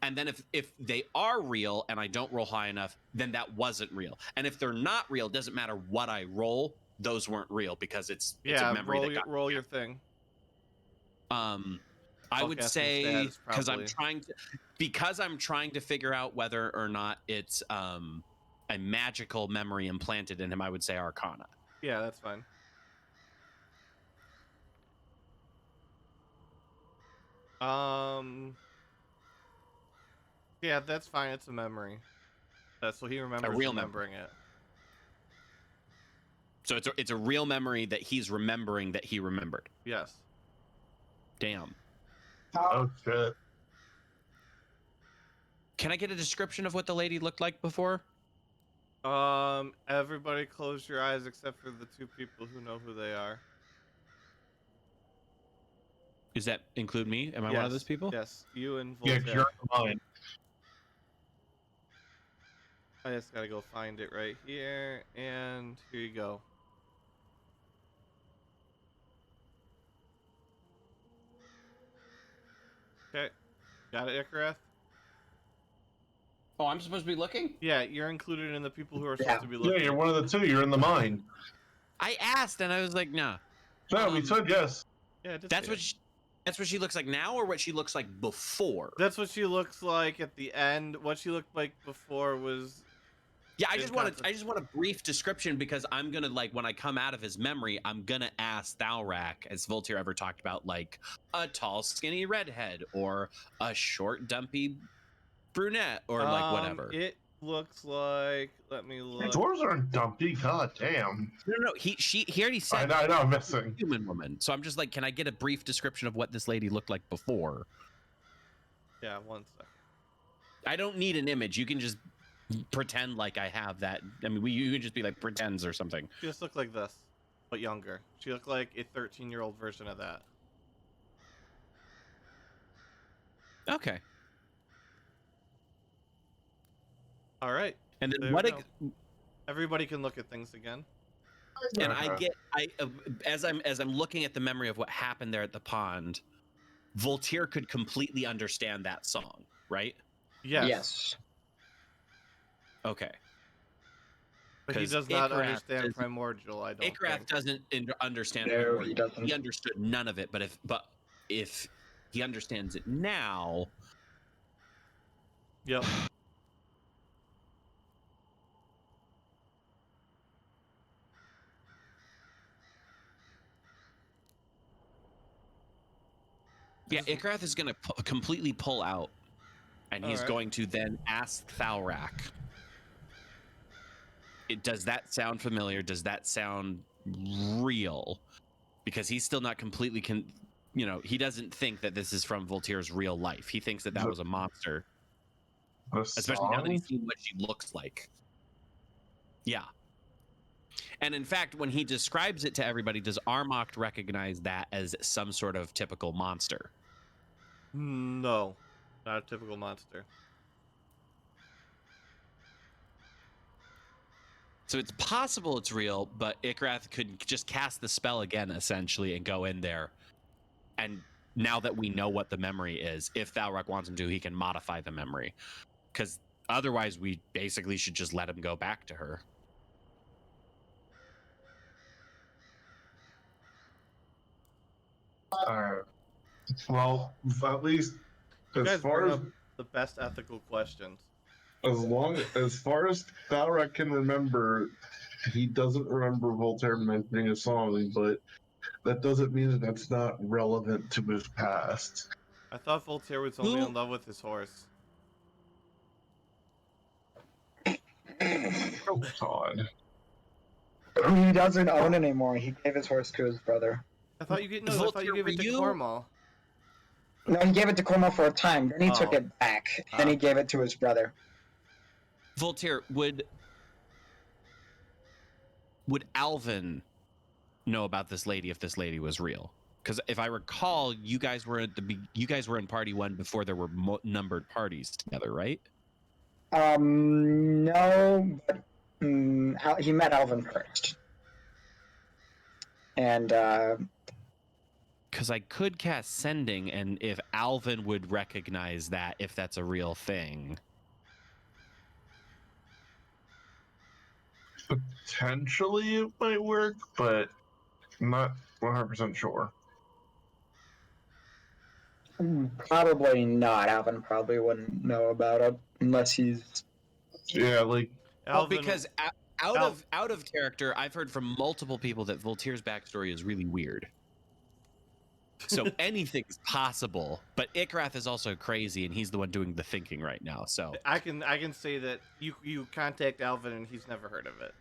And then if they are real and I don't roll high enough, then that wasn't real. And if they're not real, it doesn't matter what I roll, those weren't real because it's a memory roll your thing. I would say because I'm trying to figure out whether or not it's a magical memory implanted in him. I would say Arcana. Yeah, that's fine. Yeah, that's fine. It's a memory. So he remembers remembering it. So it's a real memory that he's remembering that he remembered. Yes. Damn. Oh shit. Can I get a description of what the lady looked like before? Everybody close your eyes except for the two people who know who they are. Does that include me? Am I one of those people? Yes, you and Voltaire. Yeah, you're mine. I just gotta go find it right here, and here you go. Okay, got it, Icareth? Oh, I'm supposed to be looking? Yeah, you're included in the people who are supposed to be looking. Yeah, you're one of the two. You're in the mine. I asked, and I was like, nah. No, we said yes. Yeah, that's what she looks like now, or what she looks like before. That's what she looks like at the end. What she looked like before was. Yeah, I just want a brief description because I'm gonna when I come out of his memory, I'm gonna ask Thalrak, as Voltaire ever talked about, like a tall, skinny redhead or a short, dumpy brunette or whatever. It looks like. Let me look. Dwarves aren't dumpy. God damn. No. He already said. I know. I'm missing. Human woman. So I'm just like, can I get a brief description of what this lady looked like before? Yeah, 1 second. I don't need an image. You can just pretend like I have that. I mean, you can just be like pretends or something. She just looked like this, but younger. She looked like a 13-year-old version of that. Okay. All right. And then everybody can look at things again. And as I'm looking at the memory of what happened there at the pond, Voltaire could completely understand that song, right? Yes. Okay. But he does not understand Primordial, I don't think. Icareth doesn't understand Primordial. He doesn't. He understood none of it, but if he understands it now... Yep. Yeah, Icareth is going to completely pull out, and he's going to then ask Thalrak, does that sound familiar? Does that sound real? Because he's still not completely, he doesn't think that this is from Voltaire's real life. He thinks that was a monster. Especially now that he's seen what she looks like. Yeah. And in fact, when he describes it to everybody, does Armok recognize that as some sort of typical monster? No, not a typical monster. So it's possible it's real, but Ikrath could just cast the spell again, essentially, and go in there. And now that we know what the memory is, if Thalrak wants him to, he can modify the memory. Because otherwise, we basically should just let him go back to her. Well, at least You as guys far bring as up the best ethical questions. as far as Thalrak can remember, he doesn't remember Voltaire mentioning a song, but that doesn't mean that that's not relevant to his past. I thought Voltaire was only in love with his horse. Oh, Todd. He doesn't own anymore. He gave his horse to his brother. I thought you gave I thought Voltaire, you gave it were to you- Cormal. No, he gave it to Cornwall for a time. Then he took Oh. it back. Then he gave it to his brother. Voltaire, would Alvin know about this lady if this lady was real? Because if I recall, you guys were in party one before there were numbered parties together, right? No, but he met Alvin first. And Because I could cast Sending, and if Alvin would recognize that, if that's a real thing. Potentially it might work, but I'm not 100% sure. probably not. Alvin probably wouldn't know about it unless he's. Yeah, like Well, Alvin, because out of character, I've heard from multiple people that Voltaire's backstory is really weird. So anything's possible, but Ikrath is also crazy, and he's the one doing the thinking right now. So I can say that you contact Alvin and he's never heard of it.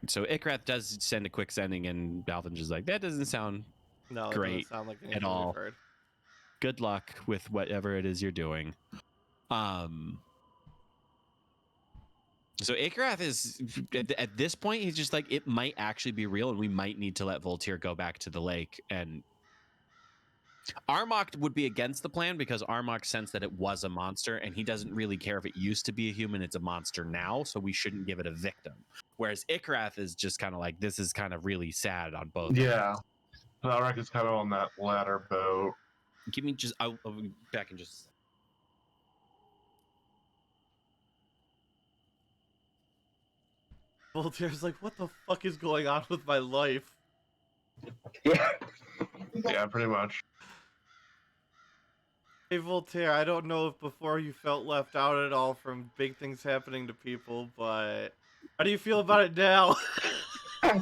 Ikrath does send a quick sending, and Alvin's just like, that doesn't sound No, it great doesn't sound like anything at all. we've heard. good luck with whatever it is you're doing. So Ikrath is at this point, he's just like, it might actually be real, and we might need to let Voltaire go back to the lake. And Armok would be against the plan because Armok sensed that it was a monster, and he doesn't really care if it used to be a human. It's a monster now, so we shouldn't give it a victim. Whereas Ikrath is just kind of like, this is kind of really sad on both. yeah. Thalrak is kind of on that latter boat. Give me just, I'll be back in just a second. Voltaire's like, what the fuck is going on with my life? Yeah. Yeah, pretty much. Hey Voltaire, I don't know if before you felt left out at all from big things happening to people, but how do you feel about it now? I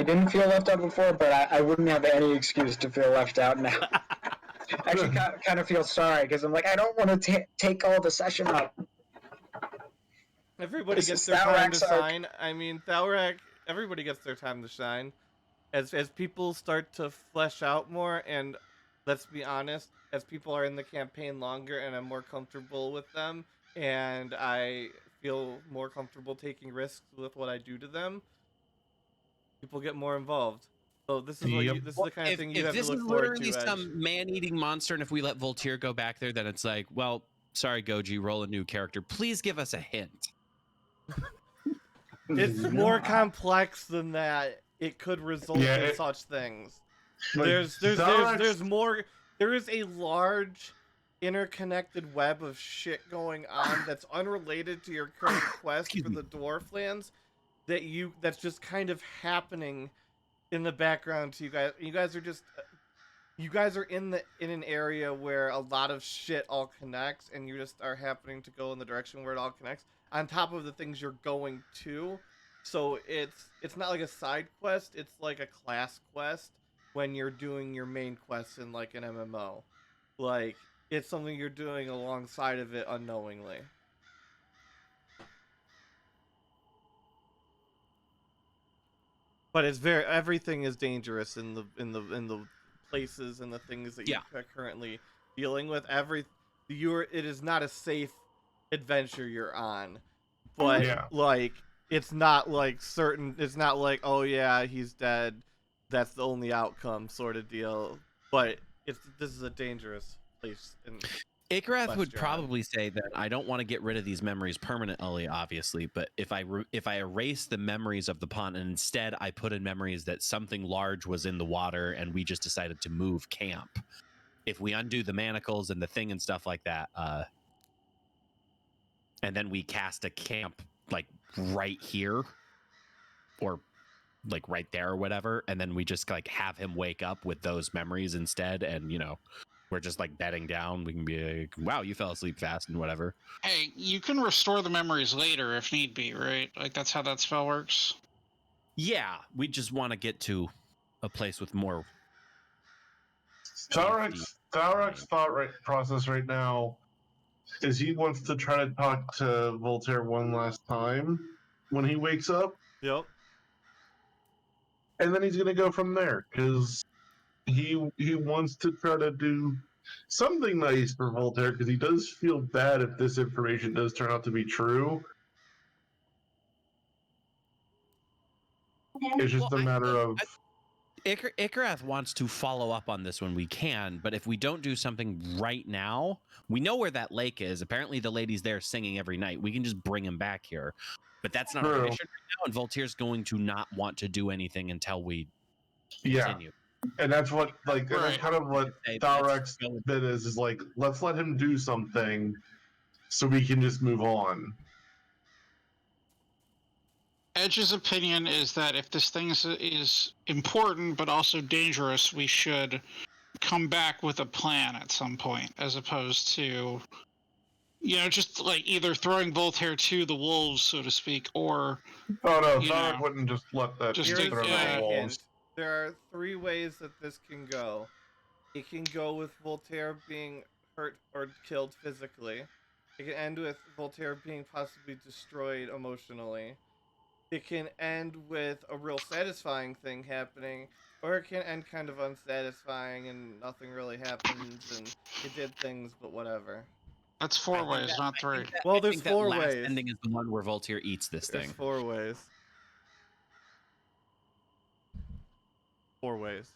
didn't feel left out before, but I wouldn't have any excuse to feel left out now. I actually kind of feel sorry because I'm like, I don't want to take all the session up. Everybody This gets is their time to Thalrak's arc. shine. I mean, Thalrak, everybody gets their time to shine. As people start to flesh out more, and let's be honest, as people are in the campaign longer and I'm more comfortable with them, and I feel more comfortable taking risks with what I do to them, people get more involved. So this is Yep. this is the kind of thing you have to this look is forward literally to. Edge. some man-eating monster, and if we let Voltaire go back there, then it's like, well, sorry, Goji, roll a new character. Please give us a hint. It's more complex than that. It could result in such things. Like, There's more. There is a large interconnected web of shit going on that's unrelated to your current quest for the Dwarflands that's just kind of happening in the background to you guys. You guys are in an area where a lot of shit all connects, and you just are happening to go in the direction where it all connects on top of the things you're going to. So it's not like a side quest, it's like a class quest when you're doing your main quest in like an MMO. Like, it's something you're doing alongside of it unknowingly. But everything is dangerous in the places and the things that you're currently dealing with. It is not a safe adventure you're on. But like, it's not like certain. It's not like, oh yeah, he's dead. That's the only outcome, sort of deal. But this is a dangerous place. Ikrath would Westron. probably say that I don't want to get rid of these memories permanently, obviously, but if I erase the memories of the pond and instead I put in memories that something large was in the water and we just decided to move camp, if we undo the manacles and the thing and stuff like that, and then we cast a camp like right here or like right there or whatever, and then we just like have him wake up with those memories instead, and we're just like bedding down. We can be like, wow, you fell asleep fast and whatever. Hey, you can restore the memories later if need be, right? Like that's how that spell works. Yeah, we just want to get to a place with more. Tharak's process right now is he wants to try to talk to Voltaire one last time when he wakes up, Yep. and then he's gonna go from there because he wants to try to do something nice for Voltaire because he does feel bad if this information does turn out to be true. It's just a matter of Ikarath wants to follow up on this when we can, but if we don't do something right now, we know where that lake is. Apparently, the lady's there singing every night. We can just bring him back here, but that's not our True. mission right now. And Voltaire's going to not want to do anything until we yeah, continue. and that's what and that's Right. kind of what Say, Tharak's let's go. bit is like let's let him do something so we can just move on. Edge's opinion is that if this thing is important but also dangerous, we should come back with a plan at some point, as opposed to, just like either throwing Voltaire to the wolves, so to speak, or Oh no, You Tharak know, wouldn't just let that just be take- thrown Here's at my the walls. hint. There are 3 ways that this can go. It can go with Voltaire being hurt or killed physically. It can end with Voltaire being possibly destroyed emotionally. It can end with a real satisfying thing happening, or it can end kind of unsatisfying and nothing really happens and it did things, but whatever. That's I 4 think ways, that- not I 3. think that- Well, I there's think that 4 last ways. ending is the one where Voltaire eats this There's thing. 4 ways. 4 ways.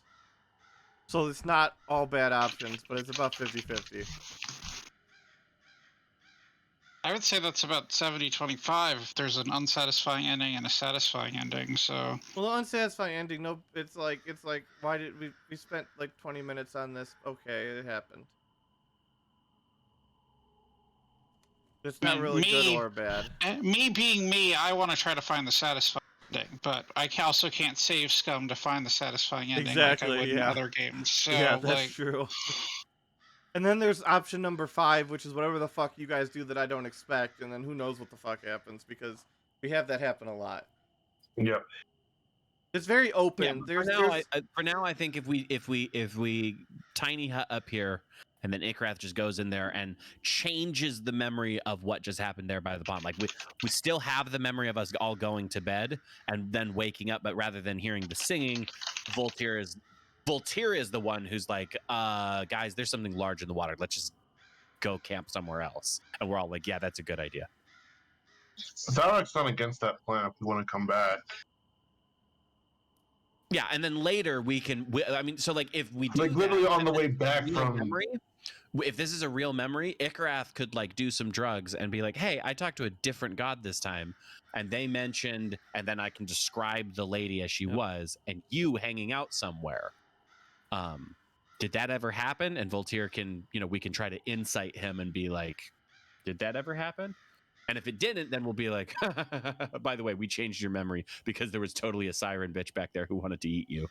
So it's not all bad options, but it's about 50-50. I would say that's about 70-25 if there's an unsatisfying ending and a satisfying ending. So Well, the unsatisfying ending, no, it's like, why did we spent like 20 minutes on this? Okay, it happened. It's not Man, really good me- or bad. me being me, I want to try to find the satisfying ending, but I also can't save Scum to find the satisfying ending like I Exactly, would in yeah. other games. So Yeah, that's like, true. And then there's option number 5, which is whatever the fuck you guys do that I don't expect, and then who knows what the fuck happens, because we have that happen a lot. Yep. It's very Yeah, open. but there's for now, I think if we tiny hut up here, and then Ikrath just goes in there and changes the memory of what just happened there by the pond. Like we still have the memory of us all going to bed and then waking up, but rather than hearing the singing, Voltaire is the one who's like, guys, there's something large in the water. Let's just go camp somewhere else. And we're all like, yeah, that's a good idea. Tharak's not against that plan if we want to come back. Yeah, and then later we can. I mean, so like if we do Like literally that, on the and way it's a back real from memory, if this is a real memory, Ikarath could like do some drugs and be like, "Hey, I talked to a different god this time, and they mentioned," and then I can describe the lady as she was, and you hanging out somewhere. Did that ever happen? And Voltaire can, we can try to insight him and be like, "Did that ever happen?" And if it didn't, then we'll be like, by the way, we changed your memory because there was totally a siren bitch back there who wanted to eat you.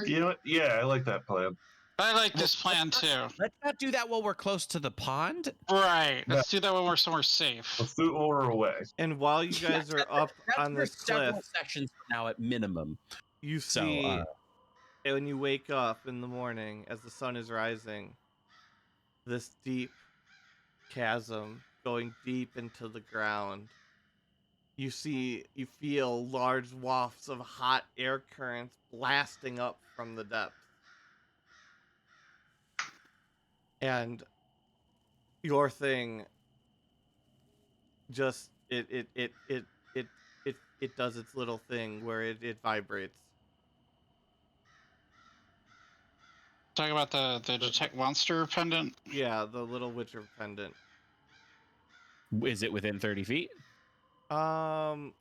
You know what? Yeah, I like that plan. I like this plan too. Let's not do that while we're close to the pond. Right. Let's do that when we're somewhere safe. Let's do it while we're away. and while you guys are up That's on for this several cliff, sessions from now at minimum. you So, see, when you wake up in the morning as the sun is rising, this deep chasm going deep into the ground. You feel large wafts of hot air currents blasting up from the depths. And your thing just it it does its little thing where it vibrates. Talking about the detect monster pendant. Yeah, the little Witcher pendant. Is it within 30 feet? God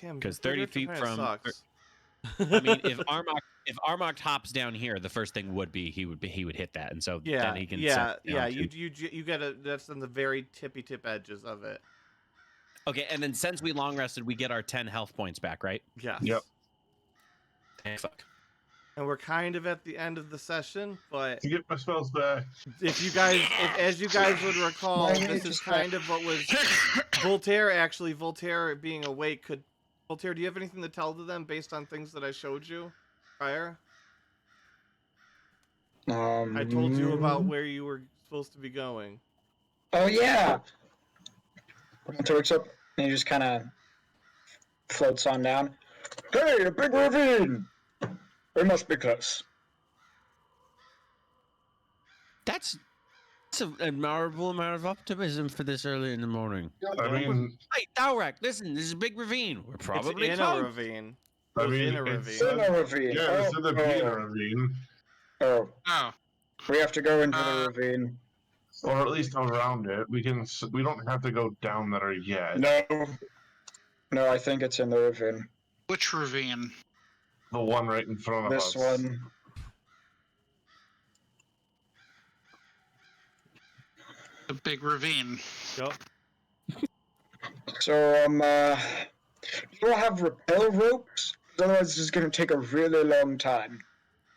damn, Because your 30 director feet kind of from. sucks. I mean, if Armok hops down here, the first thing would be he would hit that, and so yeah, then he can yeah, set it yeah. down to- You gotta. That's on the very tippy tip edges of it. Okay, and then since we long rested, we get our 10 health points back, right? Yes. Yep. Fuck. And we're kind of at the end of the session, but To get my spells back. if you guys, as you guys would recall, My this is just kind of what was Voltaire. Actually, Voltaire being awake could. Voltaire, do you have anything to tell to them based on things that I showed you prior? I told you about where you were supposed to be going. Oh yeah. Hunter looks up and he just kind of floats on down. Hey, a big ravine! We must be close. That's an admirable amount of optimism for this early in the morning. I mean, Hey, Dalrak, listen, this is a big ravine. We're probably it's in close. a ravine. I It was mean, in a it's ravine. In a ravine. yeah, oh, it's in the being ravine, oh, Oh, we have to go into the ravine. or at least around it. We can. We don't have to go down there yet. No, I think it's in the ravine. which ravine? The one right in front of This us. one. The big ravine. Yep. So, you all have rappel ropes? Otherwise, this is going to take a really long time.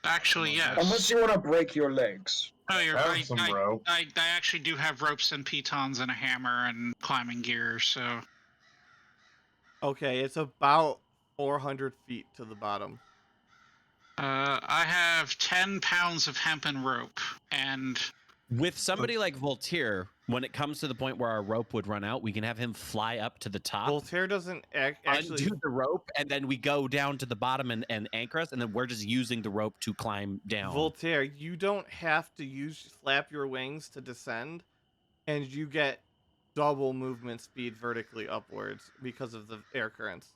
Actually, yes. Unless you want to break your legs. Oh, you're Have right. some rope. I actually do have ropes and pitons and a hammer and climbing gear, so Okay, it's about 400 feet to the bottom. I have 10 pounds of hempen rope, and With somebody like Voltaire, when it comes to the point where our rope would run out, we can have him fly up to the top, Voltaire doesn't actually. undo the rope, and then we go down to the bottom and anchor us, and then we're just using the rope to climb down. Voltaire, you don't have to flap your wings to descend, and you get double movement speed vertically upwards because of the air currents.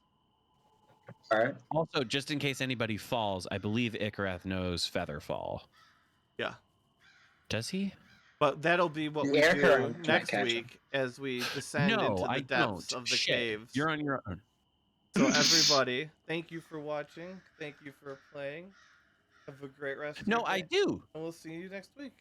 Alright. Also, just in case anybody falls, I believe Ikarath knows feather fall. Yeah. Does he? But that'll be what The we air do current can't next catch week as we descend No, into the I depths don't. of the Shit. caves. You're on your own. So everybody, thank you for watching. Thank you for playing. Have a great rest of No, your I day, do. and we'll see you next week.